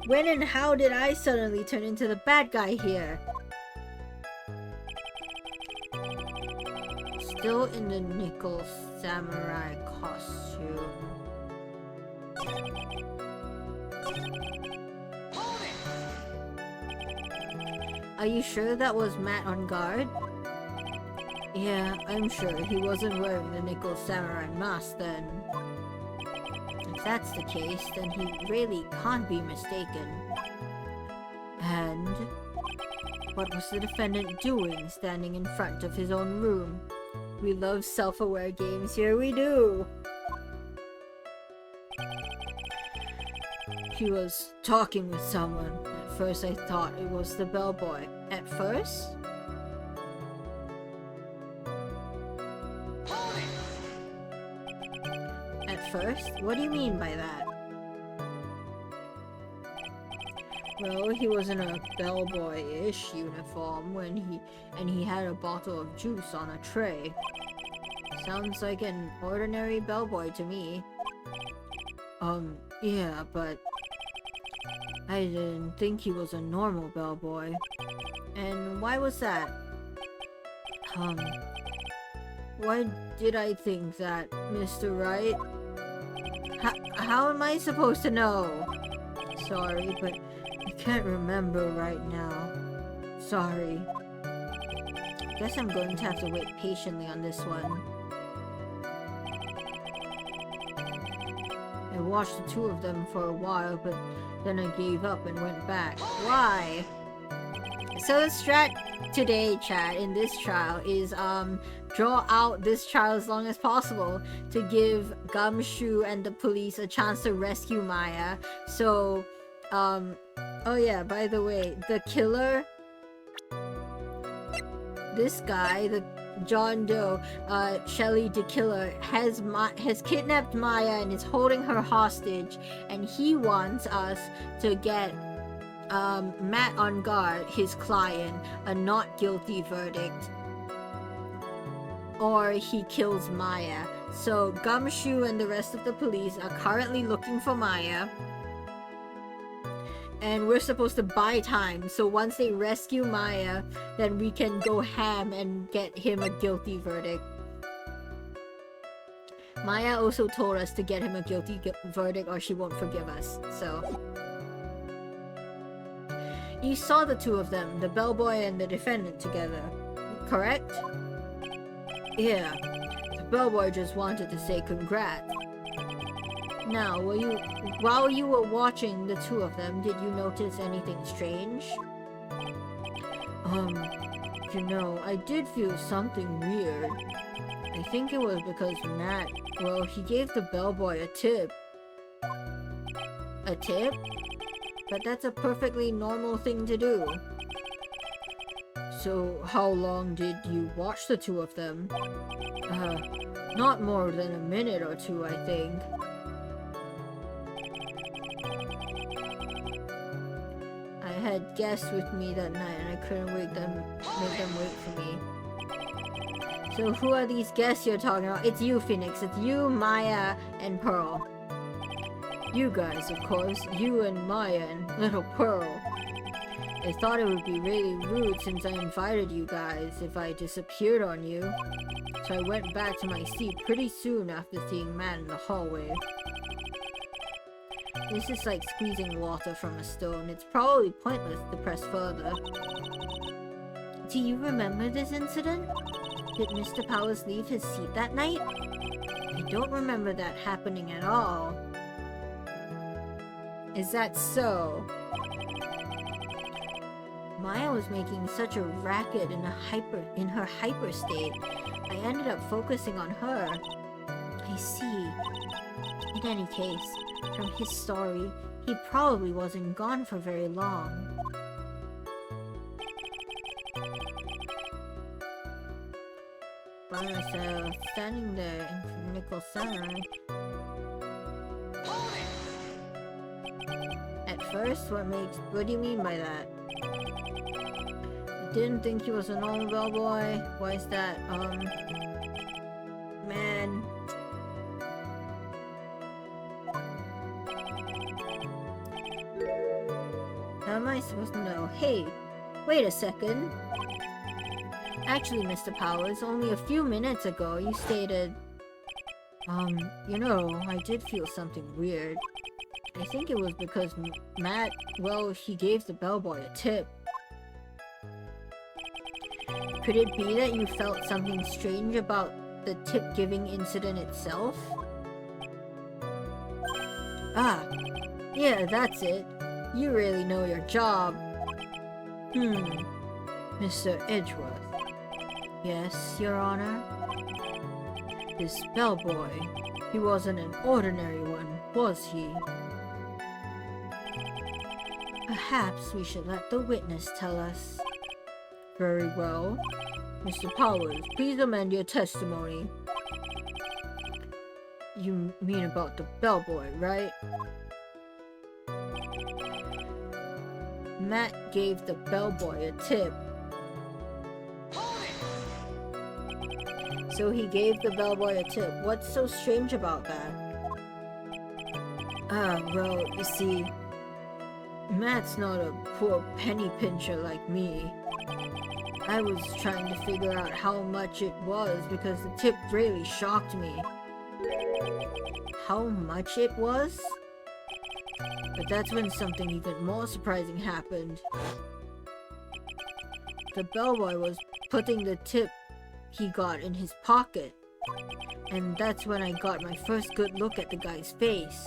When and how did I suddenly turn into the bad guy here? Still in the nickel samurai costume. Are you sure that was Matt on guard? Yeah, I'm sure he wasn't wearing the nickel samurai mask then. If that's the case, then he really can't be mistaken. And what was the defendant doing standing in front of his own room? We love self-aware games, here we do! He was talking with someone. At first I thought it was the bellboy. At first? At first? What do you mean by that? Well, he was in a bellboy-ish uniform when he had a bottle of juice on a tray. Sounds like an ordinary bellboy to me. Yeah, but I didn't think he was a normal bellboy. And why was that? Why did I think that, Mr. Wright? How am I supposed to know? Sorry, but I can't remember right now. Sorry. Guess I'm going to have to wait patiently on this one. I watched the two of them for a while, but then I gave up and went back. Why? So the strat today, chat, in this trial is draw out this trial as long as possible to give Gumshoe and the police a chance to rescue Maya. So, oh yeah, by the way, the killer, this guy, the John Doe, Shelly the killer, has kidnapped Maya and is holding her hostage, and he wants us to get Matt on guard, his client, a not guilty verdict, or he kills Maya. So Gumshoe and the rest of the police are currently looking for Maya, and we're supposed to buy time, so once they rescue Maya, then we can go ham and get him a guilty verdict. Maya also told us to get him a guilty verdict or she won't forgive us, so... You saw the two of them, the bellboy and the defendant, together, correct? Yeah, the bellboy just wanted to say congrats. Now, while you were watching the two of them, did you notice anything strange? You know, I did feel something weird. I think it was because Matt, well, he gave the bellboy a tip. A tip? but that's a perfectly normal thing to do. So, how long did you watch the two of them? Not more than a minute or two, I think. I had guests with me that night and I couldn't make them wait for me. So who are these guests you're talking about? It's you, Phoenix. It's you, Maya, and Pearl. You guys, of course. You and Maya and little Pearl. I thought it would be really rude since I invited you guys if I disappeared on you. So I went back to my seat pretty soon after seeing Matt in the hallway. This is like squeezing water from a stone. It's probably pointless to press further. Do you remember this incident? Did Mr. Powers leave his seat that night? I don't remember that happening at all. Is that so? Maya was making such a racket in her hyper state. I ended up focusing on her. I see. In any case, from his story, he probably wasn't gone for very long. By myself, standing there in Nickel Center. At first, what do you mean by that? I didn't think he was a normal bellboy. Why is that? Man. How am I supposed to know? Hey, wait a second. Actually, Mr. Powers, only a few minutes ago you stated... you know, I did feel something weird. I think it was because Matt, well, he gave the bellboy a tip. Could it be that you felt something strange about the tip-giving incident itself? Ah, yeah, that's it. You really know your job. Mr. Edgeworth. Yes, Your Honor? This bellboy, he wasn't an ordinary one, was he? Perhaps we should let the witness tell us. Very well. Mr. Powers, please amend your testimony. You mean about the bellboy, right? Matt gave the bellboy a tip. So he gave the bellboy a tip. What's so strange about that? Well, you see, Matt's not a poor penny pincher like me. I was trying to figure out how much it was because the tip really shocked me. How much it was? But that's when something even more surprising happened. The bellboy was putting the tip he got in his pocket. And that's when I got my first good look at the guy's face.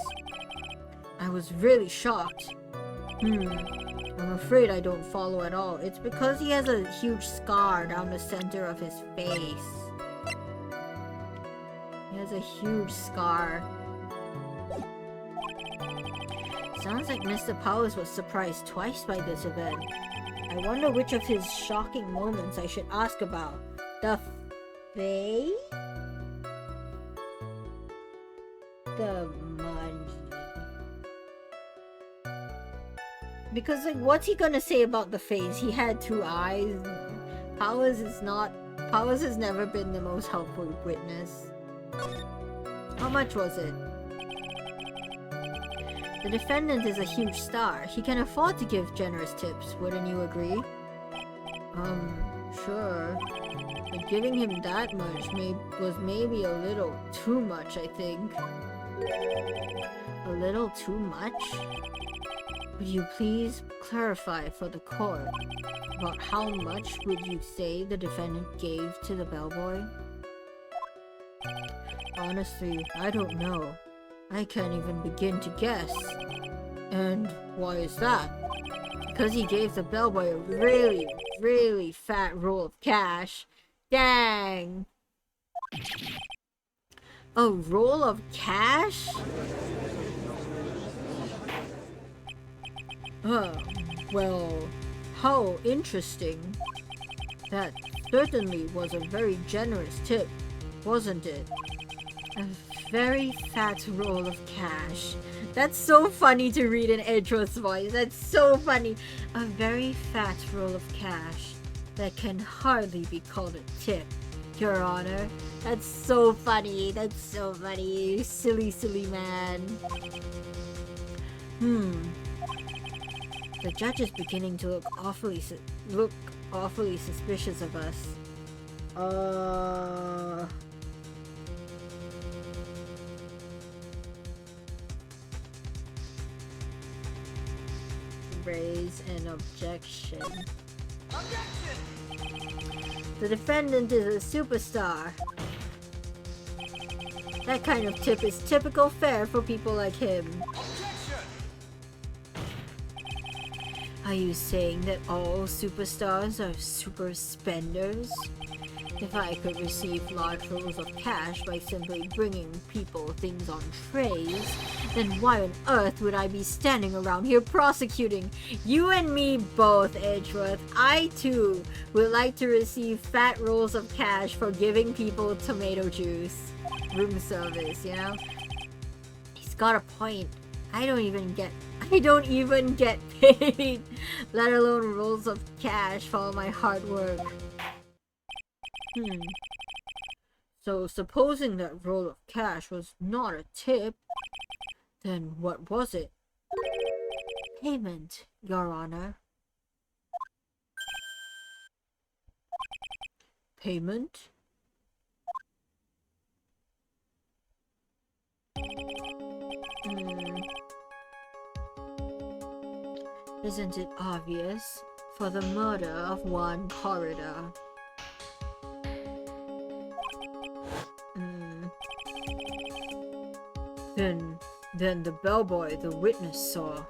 I was really shocked. I'm afraid I don't follow at all. It's because he has a huge scar down the center of his face. He has a huge scar. Sounds like Mr. Powers was surprised twice by this event. I wonder which of his shocking moments I should ask about. The face? The money. Because, like, what's he gonna say about the face? He had two eyes. Powers has never been the most helpful witness. How much was it? The defendant is a huge star. He can afford to give generous tips, wouldn't you agree? Sure. But giving him that much was maybe a little too much, I think. A little too much? Would you please clarify for the court about how much would you say the defendant gave to the bellboy? Honestly, I don't know. I can't even begin to guess. And why is that? Because he gave the bellboy a really, really fat roll of cash. Dang! A roll of cash? Oh, well, how interesting. That certainly was a very generous tip, wasn't it? A very fat roll of cash. That's so funny to read in Edgeworth's voice. That's so funny. A very fat roll of cash that can hardly be called a tip, Your Honor. That's so funny. That's so funny. You silly, silly man. The judge is beginning to look awfully suspicious of us. Raise an objection. Objection! The defendant is a superstar. That kind of tip is typical fare for people like him. Objection! Are you saying that all superstars are super spenders? If I could receive large rolls of cash by simply bringing people things on trays, then why on earth would I be standing around here prosecuting? You and me both, Edgeworth. I too would like to receive fat rolls of cash for giving people tomato juice. Room service, you know? He's got a point. I don't even get paid, let alone rolls of cash for all my hard work. So supposing that roll of cash was not a tip, then what was it? Payment, Your Honor. Payment? Isn't it obvious? For the murder of one corridor. Then the bellboy the witness saw.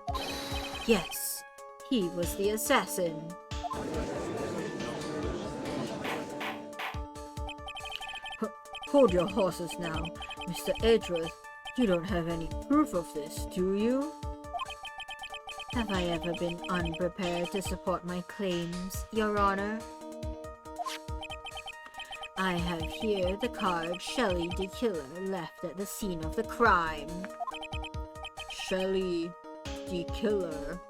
Yes, he was the assassin. Hold your horses now, Mr. Edgeworth. You don't have any proof of this, do you? Have I ever been unprepared to support my claims, Your Honor? I have here the card Shelley the Killer left at the scene of the crime. Shelley the Killer.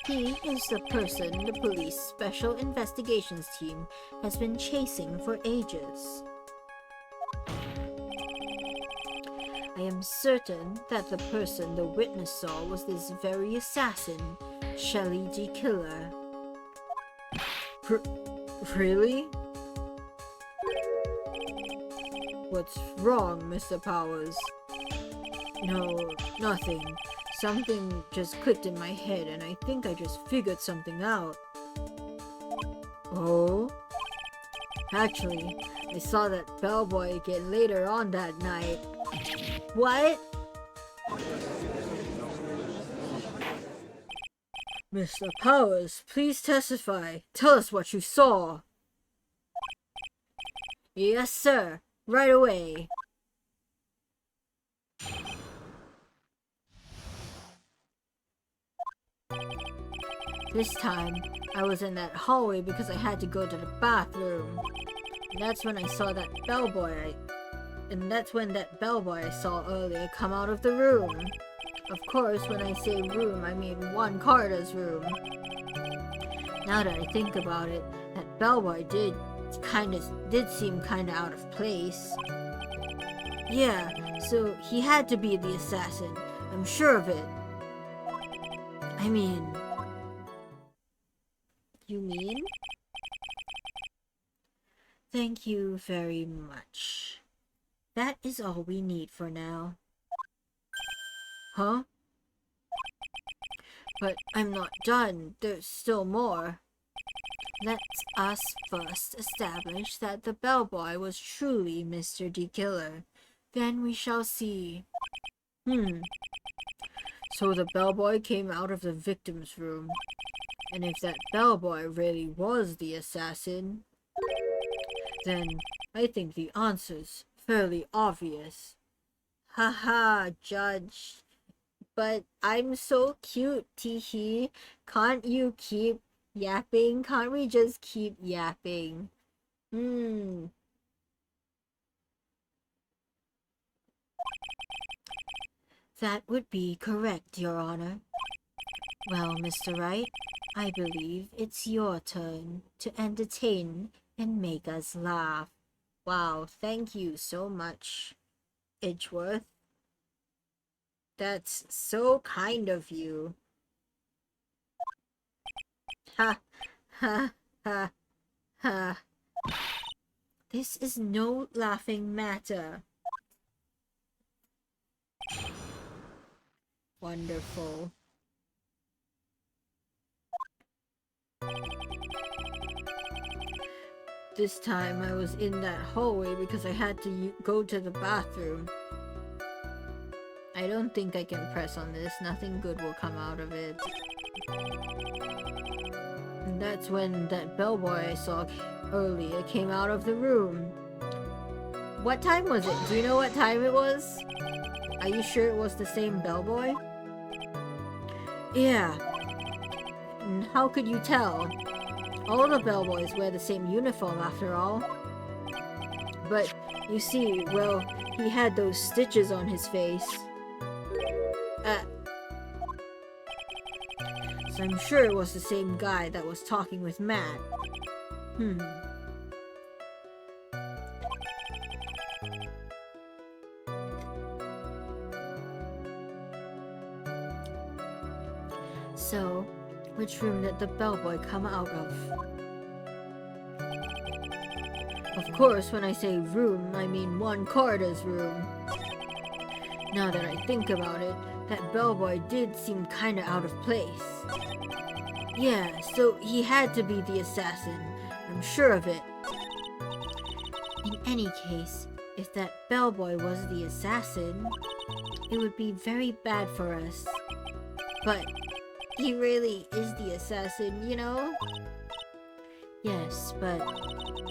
He is the person the police special investigations team has been chasing for ages. I am certain that the person the witness saw was this very assassin, Shelley the Killer. Really? What's wrong, Mr. Powers? No, nothing. Something just clicked in my head and I think I just figured something out. Oh? Actually, I saw that bellboy again later on that night. What? Mr. Powers, please testify. Tell us what you saw. Yes, sir. Right away. This time, I was in that hallway because I had to go to the bathroom. And that's when I saw that bellboy. And that's when that bellboy I saw earlier come out of the room. Of course, when I say room, I mean one corridor's room. Now that I think about it, that bellboy did seem kinda out of place. Yeah, so he had to be the assassin. I'm sure of it. I mean... You mean? Thank you very much. That is all we need for now. Huh? But I'm not done. There's still more. Let us first establish that the bellboy was truly Mr. D. Killer. Then we shall see. So the bellboy came out of the victim's room. And if that bellboy really was the assassin, then I think the answer's fairly obvious. Haha, Judge. but I'm so cute, teehee. Can't you keep yapping? Can't we just keep yapping? Hmm. That would be correct, Your Honor. Well, Mr. Wright, I believe it's your turn to entertain and make us laugh. Wow, thank you so much, Edgeworth. That's so kind of you. Ha, ha, ha, ha. This is no laughing matter. Wonderful. This time I was in that hallway because I had to go to the bathroom. I don't think I can press on this. Nothing good will come out of it. And that's when that bellboy I saw earlier came out of the room. What time was it? Do you know what time it was? Are you sure it was the same bellboy? Yeah. And how could you tell? All the bellboys wear the same uniform after all. But, you see, well, he had those stitches on his face. So I'm sure it was the same guy that was talking with Matt. So, which room did the bellboy come out of? Of course, when I say room, I mean one corridor's room. Now that I think about it, that bellboy did seem kinda out of place. Yeah, so he had to be the assassin. I'm sure of it. In any case, if that bellboy was the assassin, it would be very bad for us. But he really is the assassin, you know? Yes, but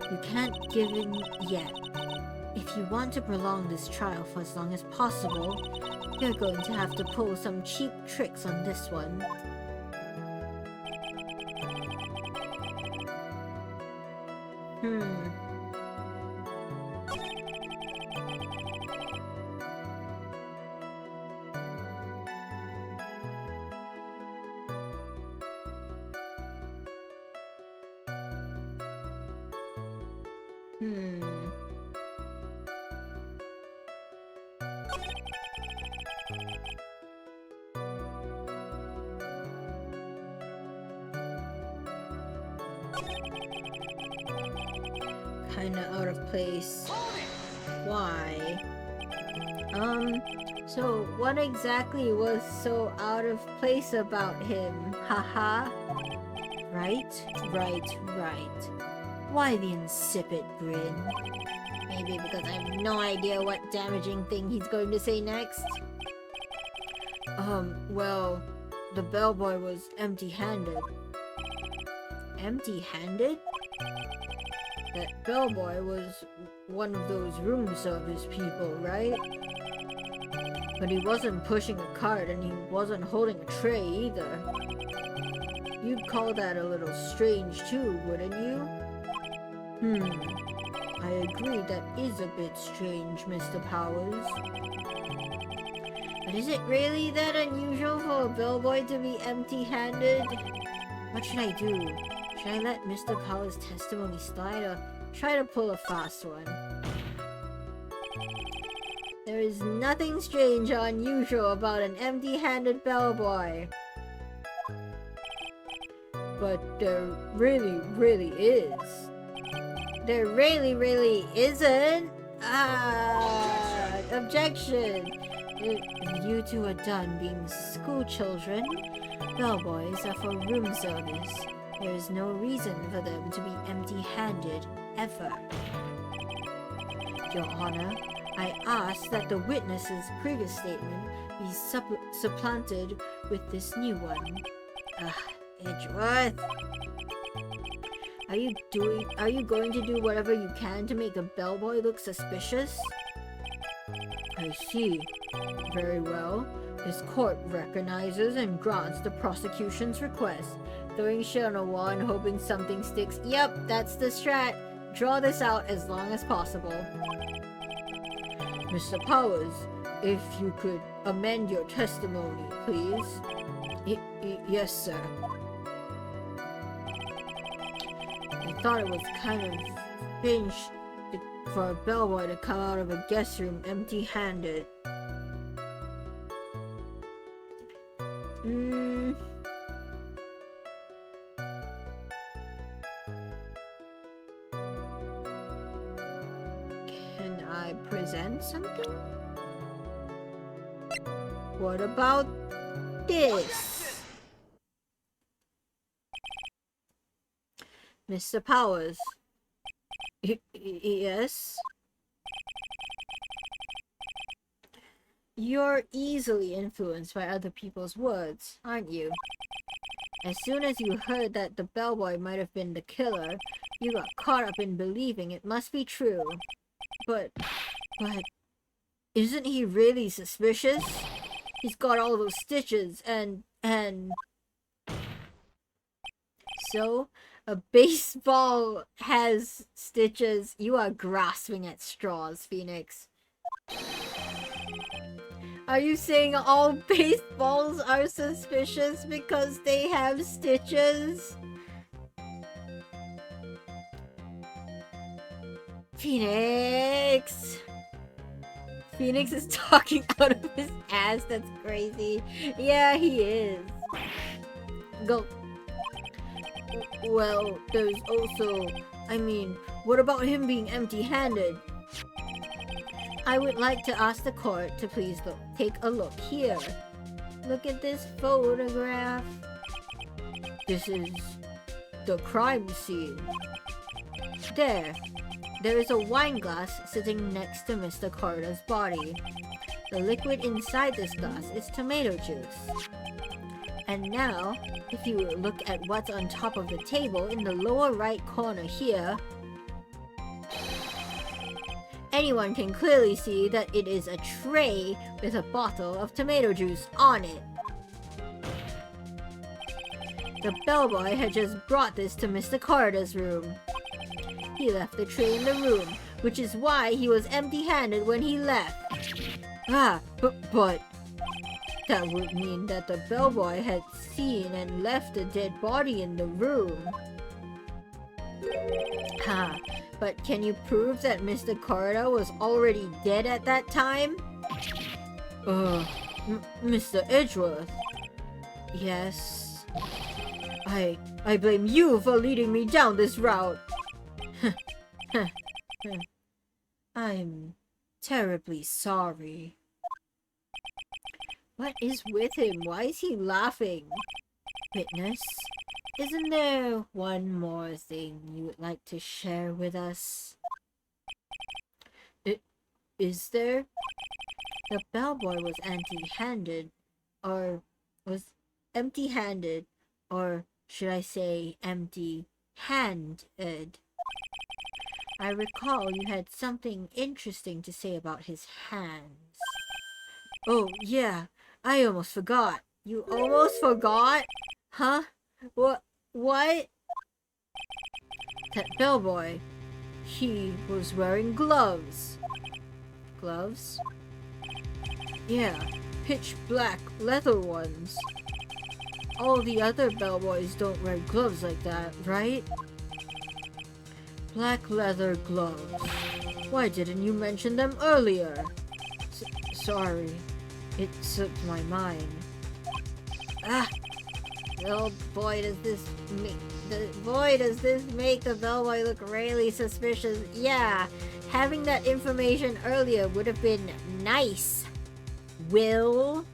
you can't give in yet. If you want to prolong this trial for as long as possible, you're going to have to pull some cheap tricks on this one. Kinda out of place. Why? So what exactly was so out of place about him? Haha. Right. Why the insipid grin? Maybe because I have no idea what damaging thing he's going to say next? Well, the bellboy was empty-handed. Empty-handed? That bellboy was one of those room service people, right? But he wasn't pushing a cart and he wasn't holding a tray either. You'd call that a little strange too, wouldn't you? I agree that is a bit strange, Mr. Powers. But is it really that unusual for a bellboy to be empty-handed? What should I do? Should I let Mr. Powers' testimony slide or try to pull a fast one? There is nothing strange or unusual about an empty-handed bellboy. But there really is. There really isn't? Objection! If you two are done being school children, bellboys are for room service. There is no reason for them to be empty-handed, ever. Your Honor, I ask that the witness's previous statement be supplanted with this new one. Edgeworth! Are you going to do whatever you can to make the bellboy look suspicious? I see. Very well. His court recognizes and grants the prosecution's request. Throwing shit on a wall and hoping something sticks. Yep, that's the strat. Draw this out as long as possible. Mr. Powers, if you could amend your testimony, please. Yes, sir. I thought it was kind of strange for a bellboy to come out of a guest room empty-handed. Can I present something? What about this? Mr. Powers. Yes? You're easily influenced by other people's words, aren't you? As soon as you heard that the bellboy might have been the killer, you got caught up in believing it must be true. But, isn't he really suspicious? He's got all those stitches and... So, a baseball has stitches. You are grasping at straws, Phoenix. Are you saying all baseballs are suspicious because they have stitches? Phoenix! Phoenix is talking out of his ass. That's crazy. Yeah, he is. Go. Well, there's also... I mean, what about him being empty-handed? I would like to ask the court to please take a look here. Look at this photograph. This is the crime scene. There is a wine glass sitting next to Mr. Carter's body. The liquid inside this glass is tomato juice. And now, if you look at what's on top of the table in the lower right corner here, anyone can clearly see that it is a tray with a bottle of tomato juice on it. The bellboy had just brought this to Mr. Carter's room. He left the tray in the room, which is why he was empty-handed when he left. But that would mean that the bellboy had seen and left a dead body in the room. But can you prove that Mr. Carter was already dead at that time? Mr. Edgeworth. Yes. I blame you for leading me down this route. I'm terribly sorry. What is with him? Why is he laughing? Witness, isn't there one more thing you would like to share with us? Is there? The bellboy was empty-handed, or should I say empty-handed. I recall you had something interesting to say about his hands. Oh, yeah, I almost forgot. You almost forgot? Huh? What? That bellboy, he was wearing gloves. Gloves? Yeah, pitch black leather ones. All the other bellboys don't wear gloves like that, right? Black leather gloves. Why didn't you mention them earlier? Sorry, it slipped my mind. Oh boy, does this make the bellboy look really suspicious. Yeah, having that information earlier would have been nice. Will?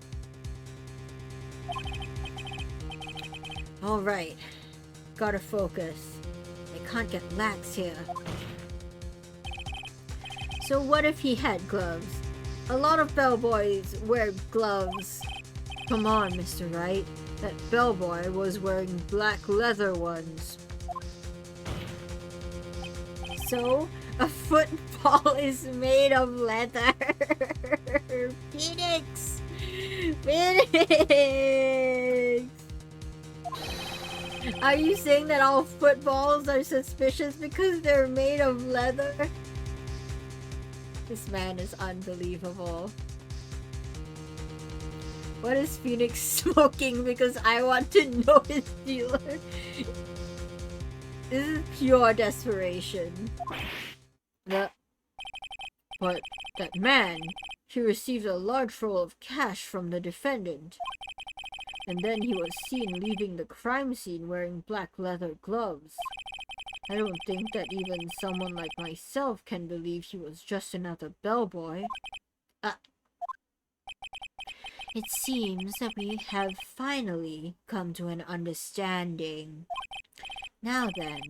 Alright, gotta focus. I can't get lax here. So what if he had gloves? A lot of bellboys wear gloves. Come on, Mr. Wright. That bellboy was wearing black leather ones. So, a foot ball is made of leather. Phoenix! Phoenix! Are you saying that all footballs are suspicious because they're made of leather? This man is unbelievable. What is Phoenix smoking? Because I want to know his dealer. This is pure desperation. But that man, he received a large roll of cash from the defendant. And then he was seen leaving the crime scene wearing black leather gloves. I don't think that even someone like myself can believe he was just another bellboy. It seems that we have finally come to an understanding. Now then,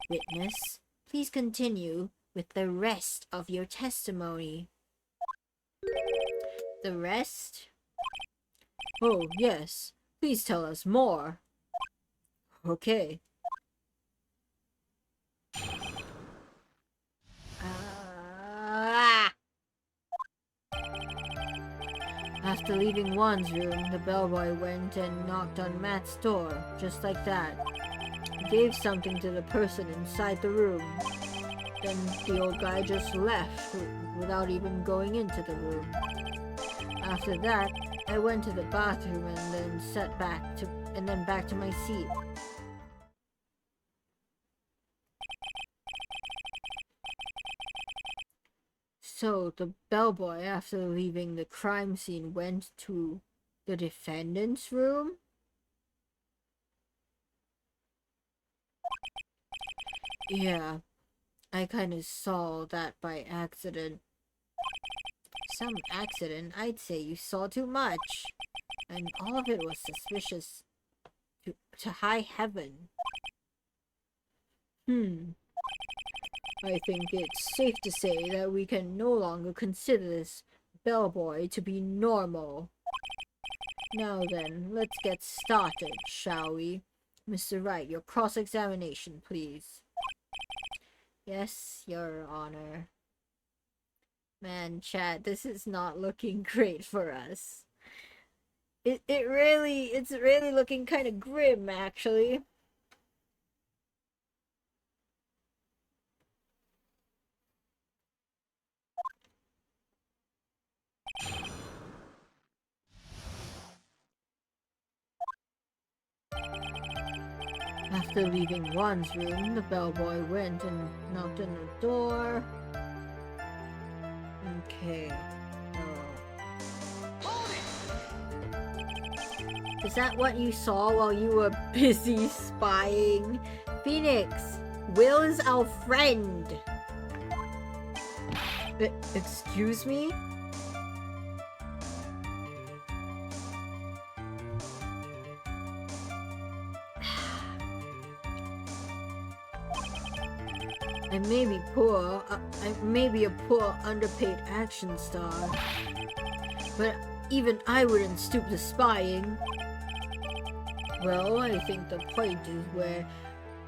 witness, please continue with the rest of your testimony. The rest? Oh, yes. Please tell us more. Okay. After leaving Juan's room, the bellboy went and knocked on Matt's door, just like that. He gave something to the person inside the room. Then the old guy just left without even going into the room. After that, I went to the bathroom and then back to my seat. So the bellboy, after leaving the crime scene, went to the defendant's room? Yeah, I kinda saw that by accident. Some accident? I'd say you saw too much. And all of it was suspicious to high heaven. I think it's safe to say that we can no longer consider this bellboy to be normal. Now then, let's get started, shall we? Mr. Wright, your cross-examination, please. Yes, Your Honor. Man, chat, this is not looking great for us. It's really looking kind of grim, actually. After leaving Juan's room, the bellboy went and knocked on the door. Okay. Is that what you saw while you were busy spying? Phoenix, Will is our friend. Excuse me? I may be poor, I may be a poor, underpaid action star, but even I wouldn't stoop to spying. Well, I think the point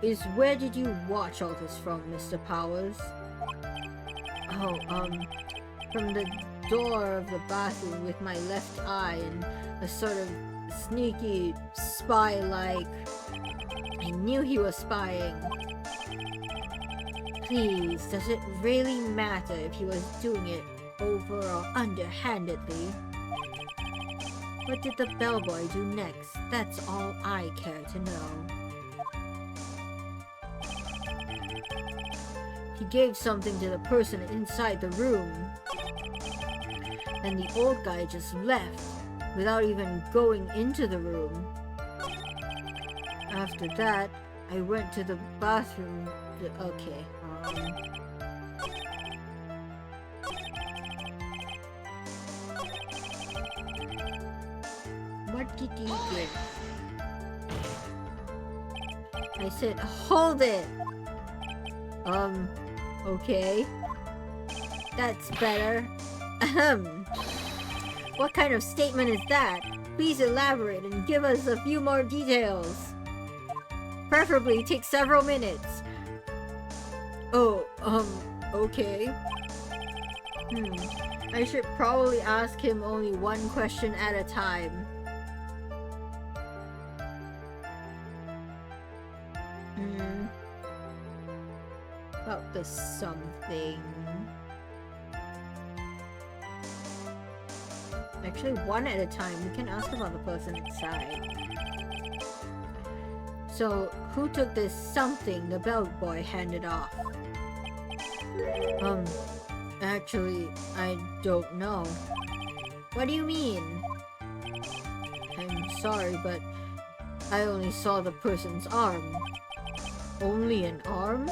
is where did you watch all this from, Mr. Powers? Oh, from the door of the bathroom with my left eye and a sort of sneaky spy-like. I knew he was spying. Please, does it really matter if he was doing it over or underhandedly? What did the bellboy do next? That's all I care to know. He gave something to the person inside the room, and the old guy just left without even going into the room. After that, I went to the bathroom. Okay, what did you get? I said, hold it! Okay. That's better. Ahem. What kind of statement is that? Please elaborate and give us a few more details. Preferably take several minutes. Oh, okay. I should probably ask him only one question at a time. About the something. Actually, one at a time. We can ask about the person inside. So, who took this something the bellboy handed off? Actually, I don't know. What do you mean? I'm sorry, but I only saw the person's arm. Only an arm?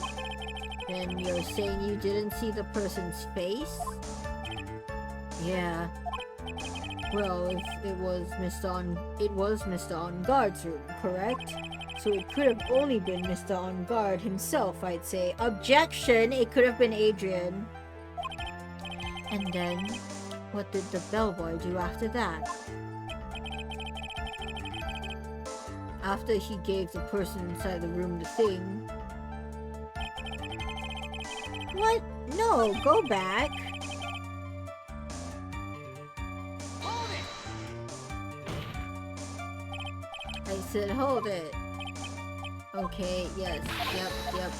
Then you're saying you didn't see the person's face? Yeah. Well, if it was Mr. On Guard's room, correct? So it could have only been Mr. On Guard himself, I'd say. Objection! It could have been Adrian. And then, what did the bellboy do after that? After he gave the person inside the room the thing. What? No, go back. Hold it! I said hold it. Okay, yes, yep.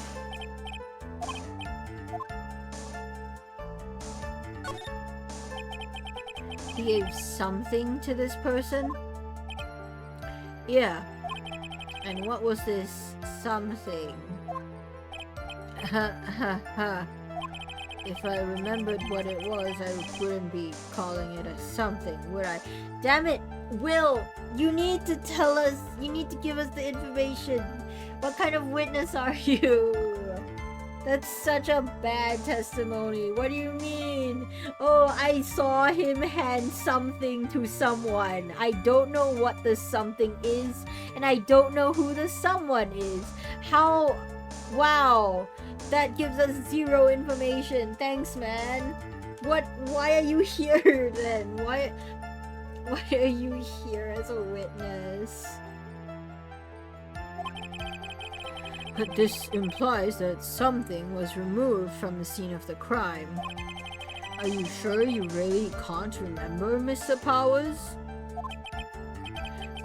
He gave something to this person? Yeah. And what was this something? If I remembered what it was, I wouldn't be calling it a something, would I? Damn it! Will! You need to tell us! You need to give us the information! What kind of witness are you? That's such a bad testimony. What do you mean? Oh, I saw him hand something to someone. I don't know what the something is, and I don't know who the someone is. How? Wow. That gives us zero information. Thanks, man. What? Why are you here then? Why are you here as a witness? But this implies that something was removed from the scene of the crime. Are you sure you really can't remember, Mr. Powers?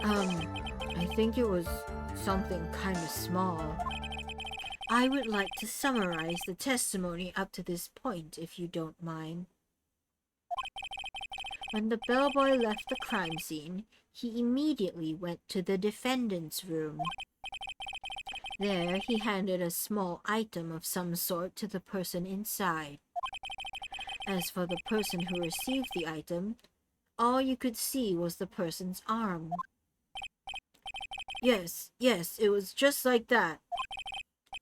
I think it was something kind of small. I would like to summarize the testimony up to this point, if you don't mind. When the bellboy left the crime scene, he immediately went to the defendant's room. There, he handed a small item of some sort to the person inside. As for the person who received the item, all you could see was the person's arm. Yes, it was just like that.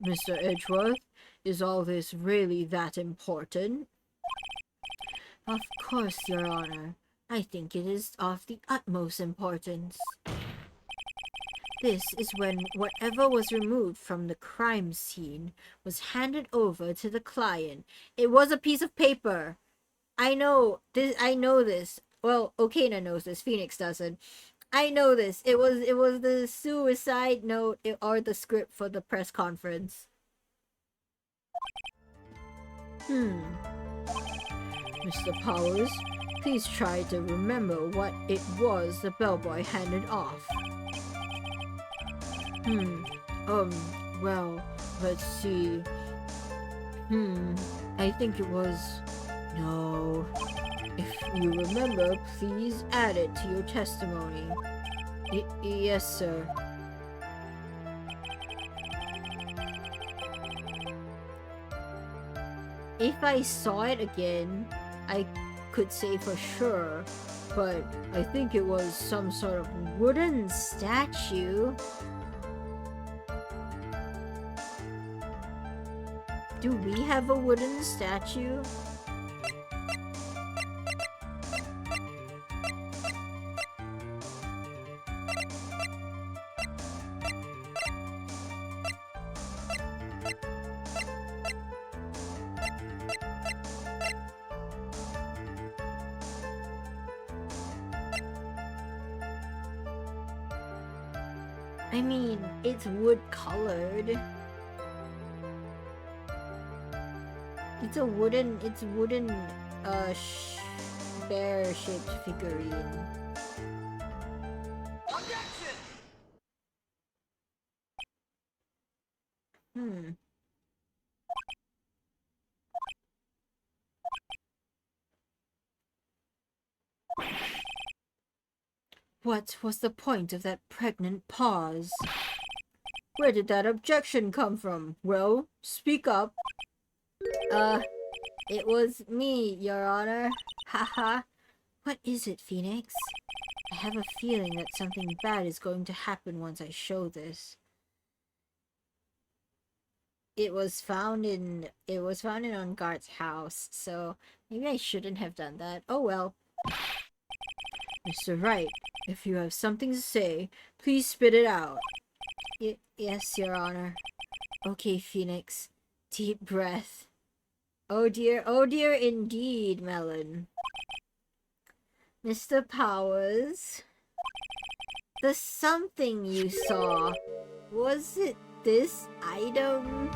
Mr. Edgeworth, is all this really that important? Of course, Your Honor. I think it is of the utmost importance. This is when whatever was removed from the crime scene was handed over to the client. It was a piece of paper. I know this. Well, Okana knows this. Phoenix doesn't. I know this. It was the suicide note or the script for the press conference. Mr. Powers, please try to remember what it was the bellboy handed off. Well, let's see. I think it was... No. If you remember, please add it to your testimony. Yes, sir. If I saw it again, I could say for sure, but I think it was some sort of wooden statue. Do we have a wooden statue? I mean, it's wood colored. It's wooden bear-shaped figurine. Objection! What was the point of that pregnant pause? Where did that objection come from? Well, speak up. It was me, Your Honor. Haha. What is it, Phoenix? I have a feeling that something bad is going to happen once I show this. It was found in On Guard's house, so maybe I shouldn't have done that. Oh well. Mr. Wright, if you have something to say, please spit it out. Yes, Your Honor. Okay, Phoenix. Deep breath. Oh dear indeed, Melon. Mr. Powers, the something you saw, was it this item?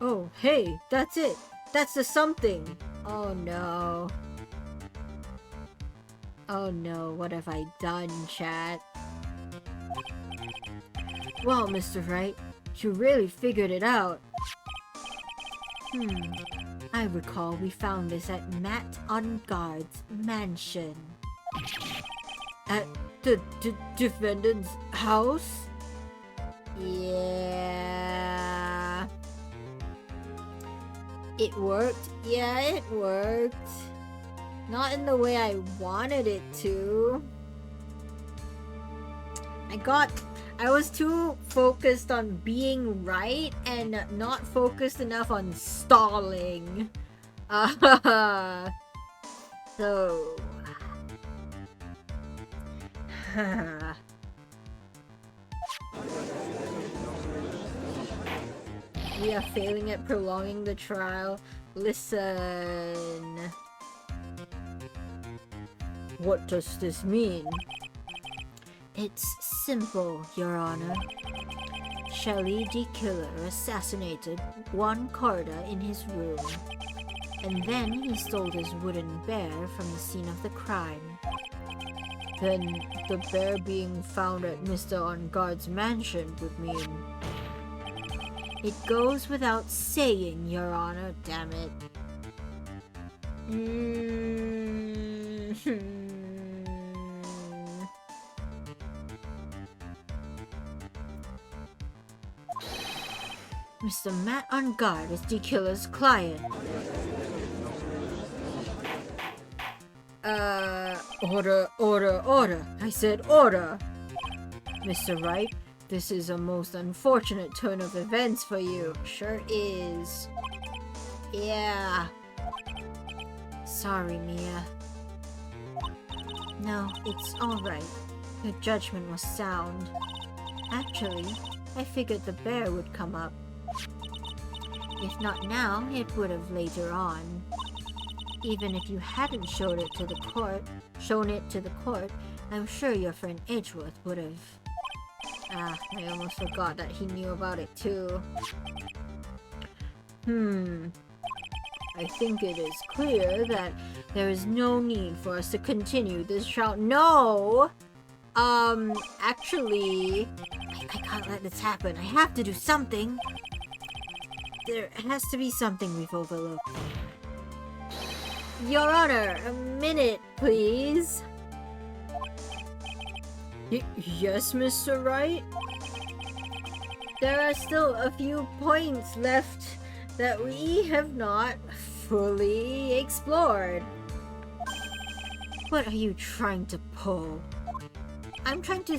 Oh, hey, that's it. That's the something. Oh no. Oh no, what have I done, chat? Wow, Mr. Wright, you really figured it out. I recall we found this at Matt on Guard's mansion. At the defendant's house? Yeah. It worked? Yeah, it worked. Not in the way I wanted it to. I was too focused on being right and not focused enough on stalling. So... We are failing at prolonging the trial. Listen... What does this mean? It's simple, Your Honor. Shelley D. Killer assassinated one corridor in his room, and then he stole his wooden bear from the scene of the crime. Then the bear being found at Mr. On Guard's mansion would mean... It goes without saying, Your Honor, damn it. Mr. Matt on Guard is D. Killer's client. Order. I said order. Mr. Wright, this is a most unfortunate turn of events for you. Sure is. Yeah. Sorry, Mia. No, it's alright. Your judgment was sound. Actually, I figured the bear would come up. If not now, it would have later on. Even if you hadn't shown it to the court, I'm sure your friend Edgeworth would have. I almost forgot that he knew about it too. I think it is clear that there is no need for us to continue this trial. No! Actually, I can't let this happen. I have to do something. There has to be something we've overlooked. Your Honor, a minute, please. Yes, Mr. Wright? There are still a few points left that we have not fully explored. What are you trying to pull? I'm trying to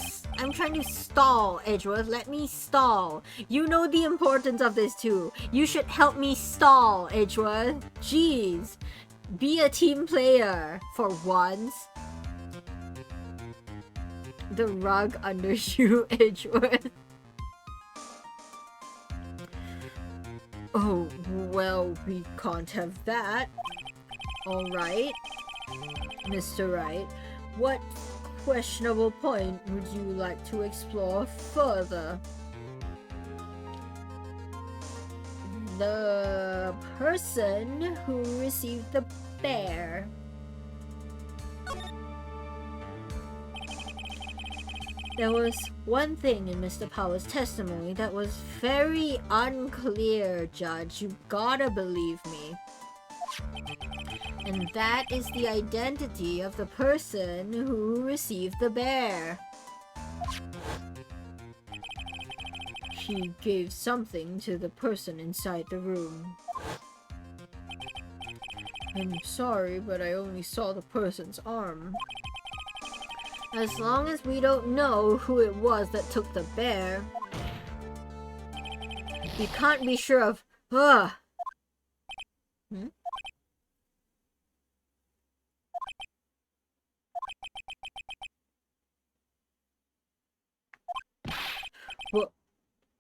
stall, Edgeworth. Let me stall. You know the importance of this too. You should help me stall, Edgeworth. Jeez. Be a team player for once. The rug under you, Edgeworth. Oh, well, we can't have that. Alright. Mr. Wright, what questionable point would you like to explore further? The person who received the bear. There was one thing in Mr. Powell's testimony that was very unclear, Judge. You gotta believe me. And that is the identity of the person who received the bear. He gave something to the person inside the room. I'm sorry, but I only saw the person's arm. As long as we don't know who it was that took the bear, we can't be sure of...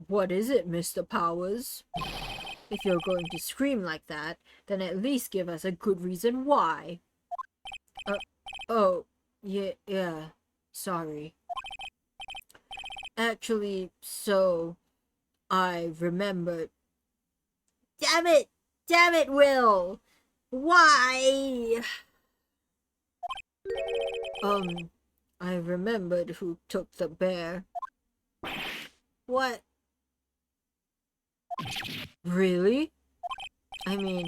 What is it, Mr. Powers? If you're going to scream like that, then at least give us a good reason why. Yeah, sorry. Actually, so... I remembered... Damn it! Damn it, Will! Why? I remembered who took the bear. What? Really? I mean,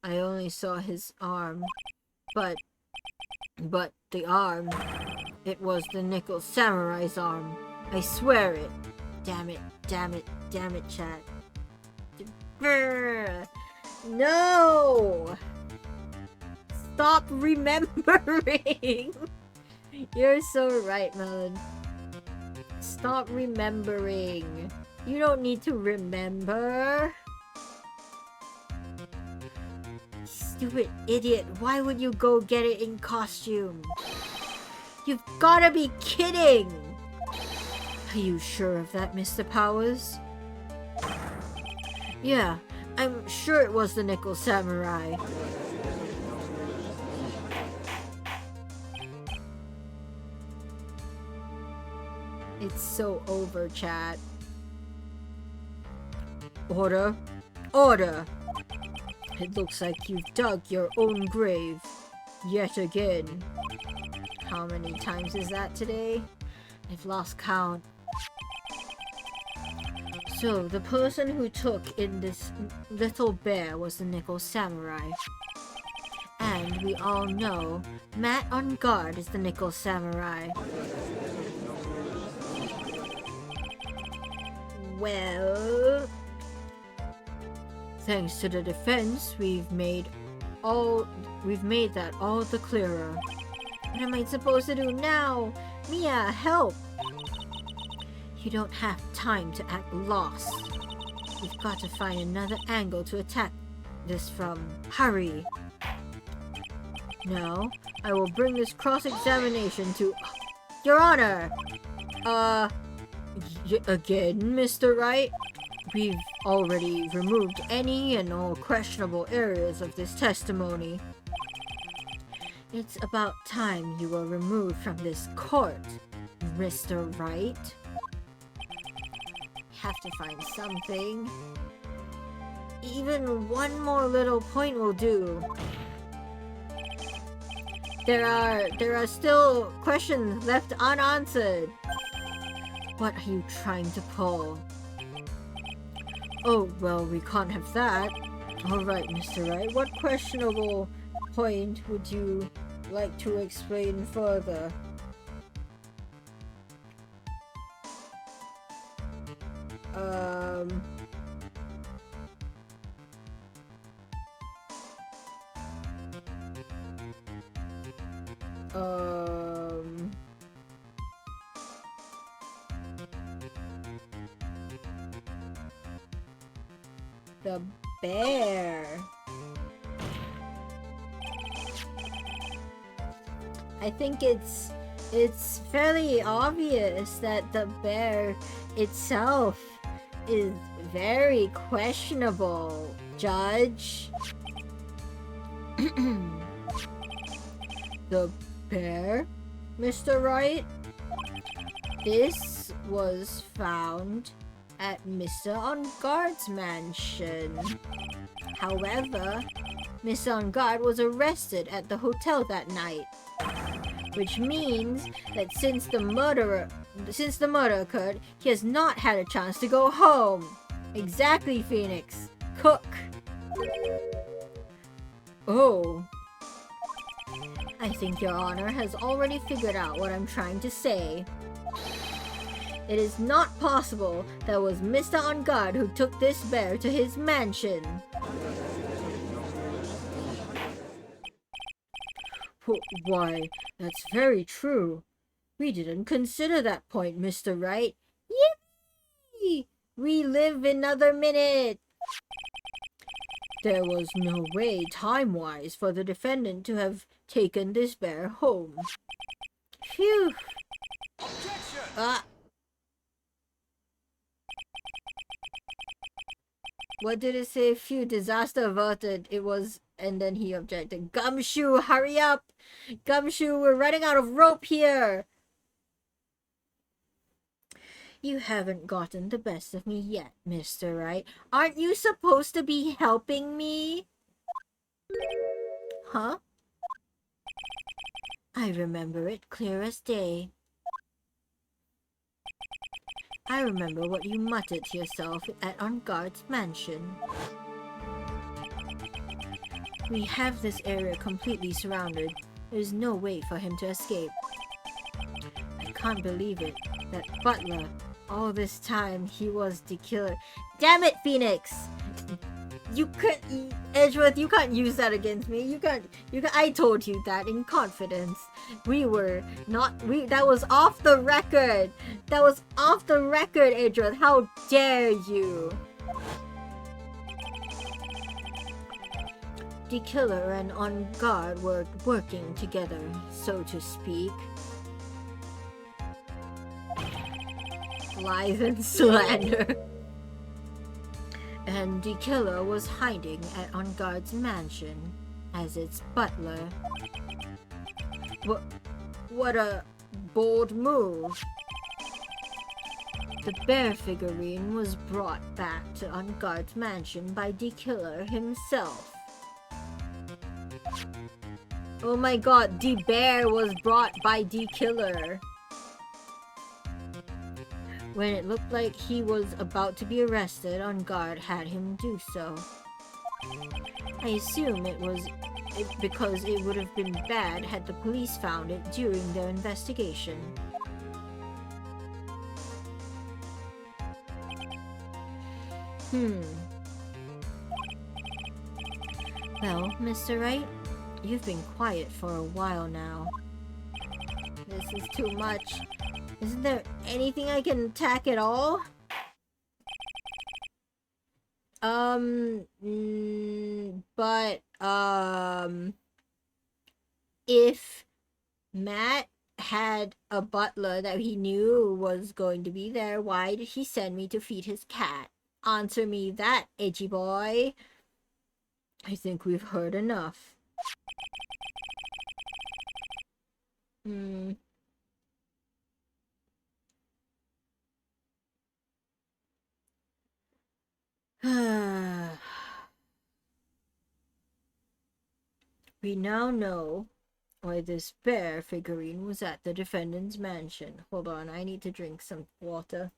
I only saw his arm, but the arm, it was the Nickel Samurai's arm. I swear it. Damn it, chat. Brr. No! Stop remembering! You're so right, Melon. Stop remembering. You don't need to remember. Stupid idiot. Why would you go get it in costume? You've gotta be kidding! Are you sure of that, Mr. Powers? Yeah, I'm sure it was the Nickel Samurai. It's so over, chat. Order! Order! It looks like you've dug your own grave. Yet again. How many times is that today? I've lost count. So, the person who took in this little bear was the Nickel Samurai. And we all know Matt on guard is the Nickel Samurai. Well... Thanks to the defense, we've made that all the clearer. What am I supposed to do now? Mia, help! You don't have time to act lost. We've got to find another angle to attack this from. Hurry! Now, I will bring this cross-examination to... Your Honor! Again, Mr. Wright? We've already removed any and all questionable areas of this testimony. It's about time you were removed from this court, Mr. Wright. Have to find something. Even one more little point will do. There are still questions left unanswered. What are you trying to pull? Oh, well, we can't have that. Alright, Mr. Wright, what questionable point would you like to explain further? The bear. I think it's fairly obvious that the bear itself is very questionable, Judge. The bear, Mr. Wright? This was found at Mr. On Guard's mansion. However, Mr. On Guard was arrested at the hotel that night, which means that since the murder occurred, he has not had a chance to go home. Exactly, Phoenix. Cook. Oh. I think Your Honor has already figured out what I'm trying to say. It is not possible that it was Mr. On Guard who took this bear to his mansion. Why, that's very true. We didn't consider that point, Mr. Wright. Yippee! Relive another minute! There was no way, time-wise, for the defendant to have taken this bear home. Phew! Objection! What did it say? Phew, disaster averted. It was... And then he objected. Gumshoe, hurry up! Gumshoe, we're running out of rope here! You haven't gotten the best of me yet, Mr. Wright. Aren't you supposed to be helping me? Huh? I remember it clear as day. I remember what you muttered to yourself at On Guard's mansion. We have this area completely surrounded. There's no way for him to escape. I can't believe it. That butler, all this time, he was the killer. Damn it, Phoenix! You can't, Edgeworth, you can't use that against me. You can't, I told you that in confidence. That was off the record. That was off the record, Edgeworth. How dare you? The killer and On Guard were working together, so to speak. Lies and slander. And the killer was hiding at On Guard's mansion as its butler. What a bold move. The bear figurine was brought back to On Guard's mansion by the killer himself. Oh my god, the bear was brought by the killer. When it looked like he was about to be arrested, On Guard had him do so. I assume it was because it would have been bad had the police found it during their investigation. Well, Mr. Wright, you've been quiet for a while now. This is too much. Isn't there anything I can attack at all? If Matt had a butler that he knew was going to be there, why did he send me to feed his cat? Answer me that, edgy boy. I think we've heard enough. We now know why this bear figurine was at the defendant's mansion. Hold on, I need to drink some water.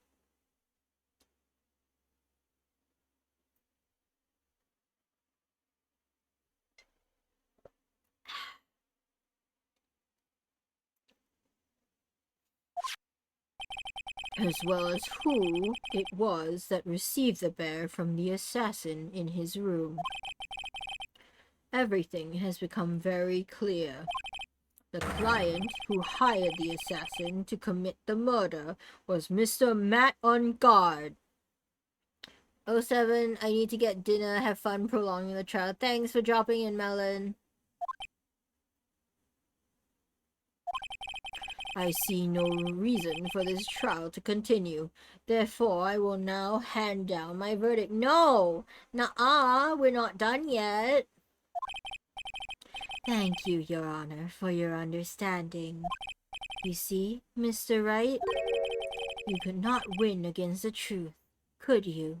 As well as who it was that received the bear from the assassin in his room. Everything has become very clear. The client who hired the assassin to commit the murder was Mr. Matt On Guard. 07, I need to get dinner. Have fun prolonging the trial. Thanks for dropping in, Melon. I see no reason for this trial to continue. Therefore, I will now hand down my verdict. No! Nuh-uh, we're not done yet. Thank you, Your Honor, for your understanding. You see, Mr. Wright, you could not win against the truth. could you?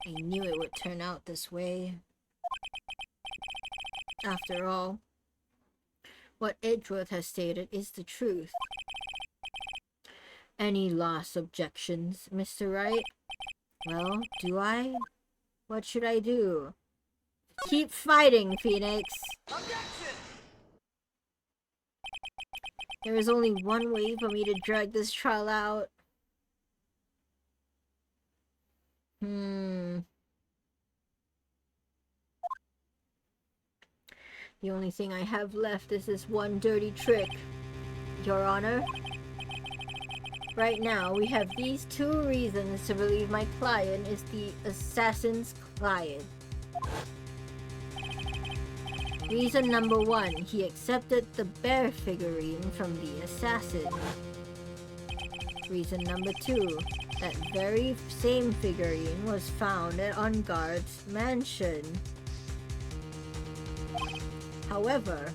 I knew it would turn out this way. After all, what Edgeworth has stated is the truth. Any last objections, Mr. Wright? Well, do I? What should I do? Keep fighting, Phoenix! Objection! There is only one way for me to drag this trial out. The only thing I have left is this one dirty trick, Your Honor. Right now, we have these two reasons to believe my client is the assassin's client. Reason number one, he accepted the bear figurine from the assassin. Reason number two, that very same figurine was found at On Guard's mansion. However,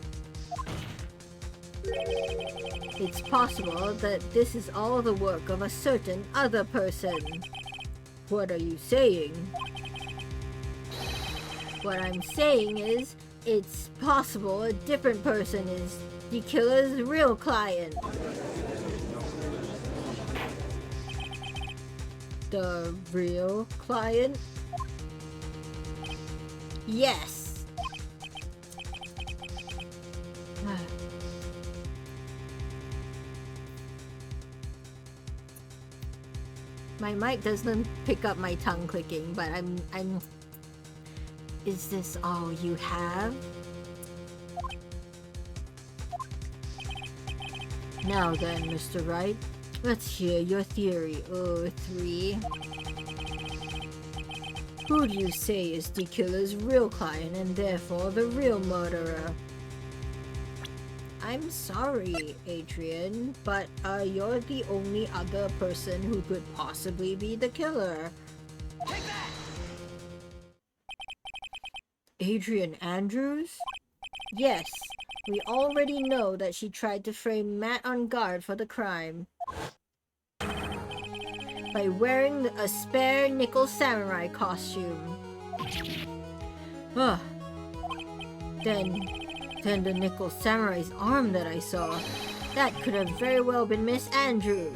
it's possible that this is all the work of a certain other person. What are you saying? What I'm saying is, it's possible a different person is the killer's real client. The real client? Yes. My mic doesn't pick up my tongue clicking, but I'm... Is this all you have? Now then, Mr. Wright, let's hear your theory, 03. Who do you say is the killer's real client and therefore the real murderer? I'm sorry, Adrian, but you're the only other person who could possibly be the killer. Take that! Adrian Andrews? Yes, we already know that she tried to frame Matt On Guard for the crime by wearing a spare nickel samurai costume. Ugh. Then the nickel samurai's arm that I saw, that could have very well been Miss Andrews.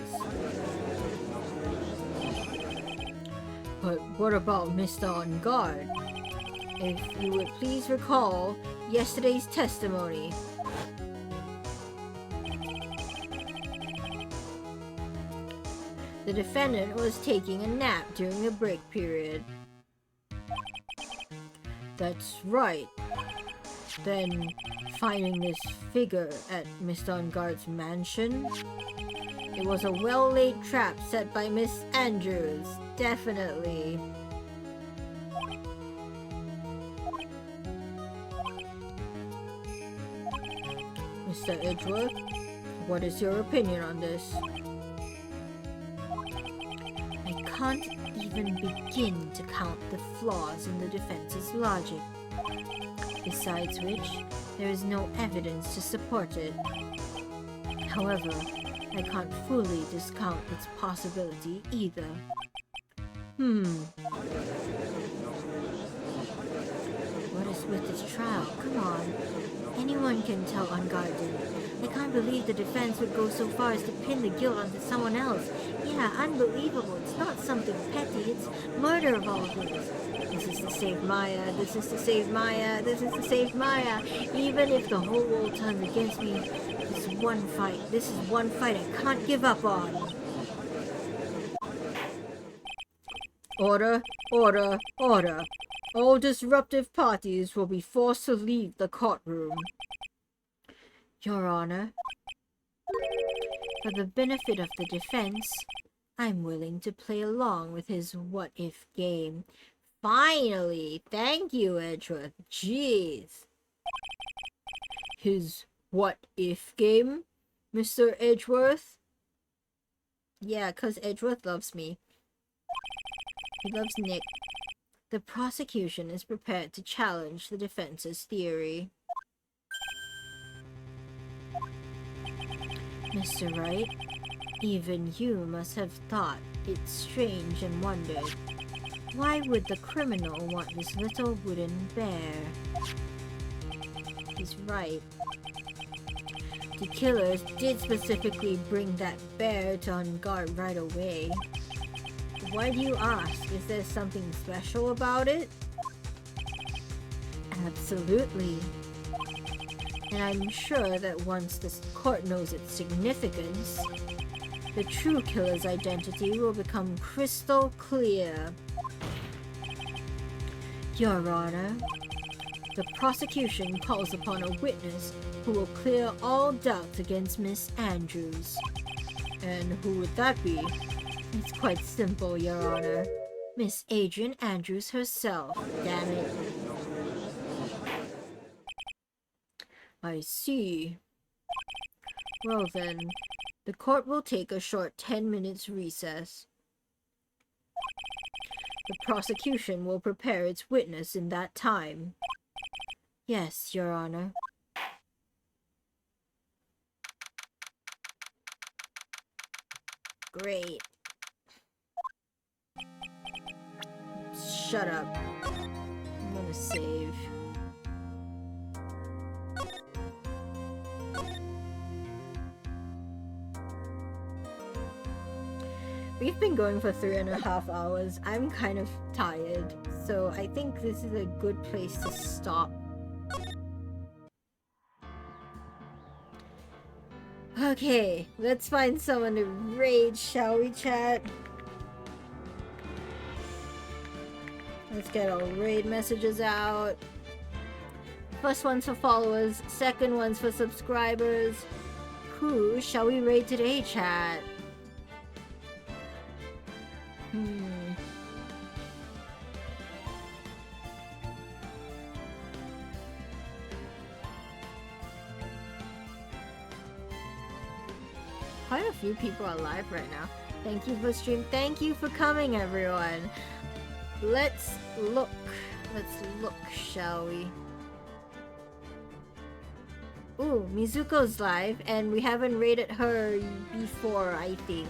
But what about Mr. On Guard? If you would please recall yesterday's testimony. The defendant was taking a nap during a break period. That's right. Then, finding this figure at Mr. On Guard's mansion, it was a well-laid trap set by Miss Andrews, definitely. Mr. Edgeworth, what is your opinion on this? I can't even begin to count the flaws in the defense's logic. Besides which, there is no evidence to support it. However, I can't fully discount its possibility either. What is with this trial? Come on. Anyone can tell On Guard did it. I can't believe the defense would go so far as to pin the guilt onto someone else. Yeah, unbelievable. It's not something petty. It's murder of all things. This is to save Maya. This is to save Maya. This is to save Maya. Even if the whole world turns against me, this is one fight I can't give up on. Order, order, order. All disruptive parties will be forced to leave the courtroom. Your Honor, for the benefit of the defense, I'm willing to play along with his what-if game. Finally! Thank you, Edgeworth. Jeez. His what-if game, Mr. Edgeworth? Yeah, 'cause Edgeworth loves me. He loves Nick. The prosecution is prepared to challenge the defense's theory. Mr. Wright, Even you must have thought it strange and wondered, why would the criminal want this little wooden bear? He's right. The killers did specifically bring that bear to on guard right away. Why do you ask? Is there something special about it? Absolutely. And I'm sure that once the court knows its significance, the true killer's identity will become crystal clear. Your Honor, the prosecution calls upon a witness who will clear all doubts against Miss Andrews. And who would that be? It's quite simple, Your Honor. Miss Adrian Andrews herself, damn it. I see. Well then, the court will take a short 10 minutes recess. The prosecution will prepare its witness in that time. Yes, Your Honor. Great. Shut up. I'm gonna save. We've been going for 3.5 hours. I'm kind of tired, so I think this is a good place to stop. Okay, let's find someone to raid, shall we, chat? Let's get our raid messages out. First one's for followers, second one's for subscribers. Who shall we raid today, chat? Quite a few people are live right now. Thank you for stream. Thank you for coming, everyone. Let's look. Let's look, shall we? Ooh, Mizuko's live, and we haven't raided her before, I think.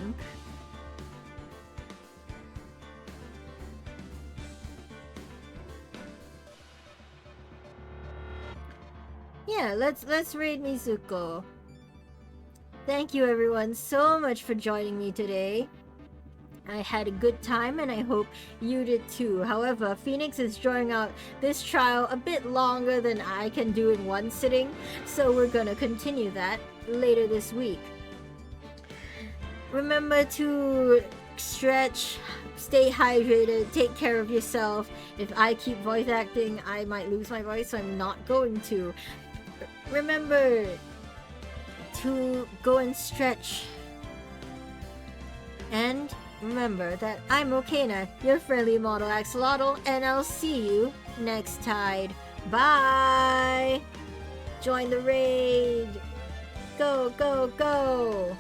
Yeah, let's raid Mizuko. Thank you everyone so much for joining me today. I had a good time and I hope you did too. However, Phoenix is drawing out this trial a bit longer than I can do in one sitting, so we're gonna continue that later this week. Remember to stretch, stay hydrated, take care of yourself. If I keep voice acting, I might lose my voice, so I'm not going to. Remember to go and stretch. And remember that I'm Okena, your friendly model axolotl, and I'll see you next tide. Bye! Join the raid! Go, go, go!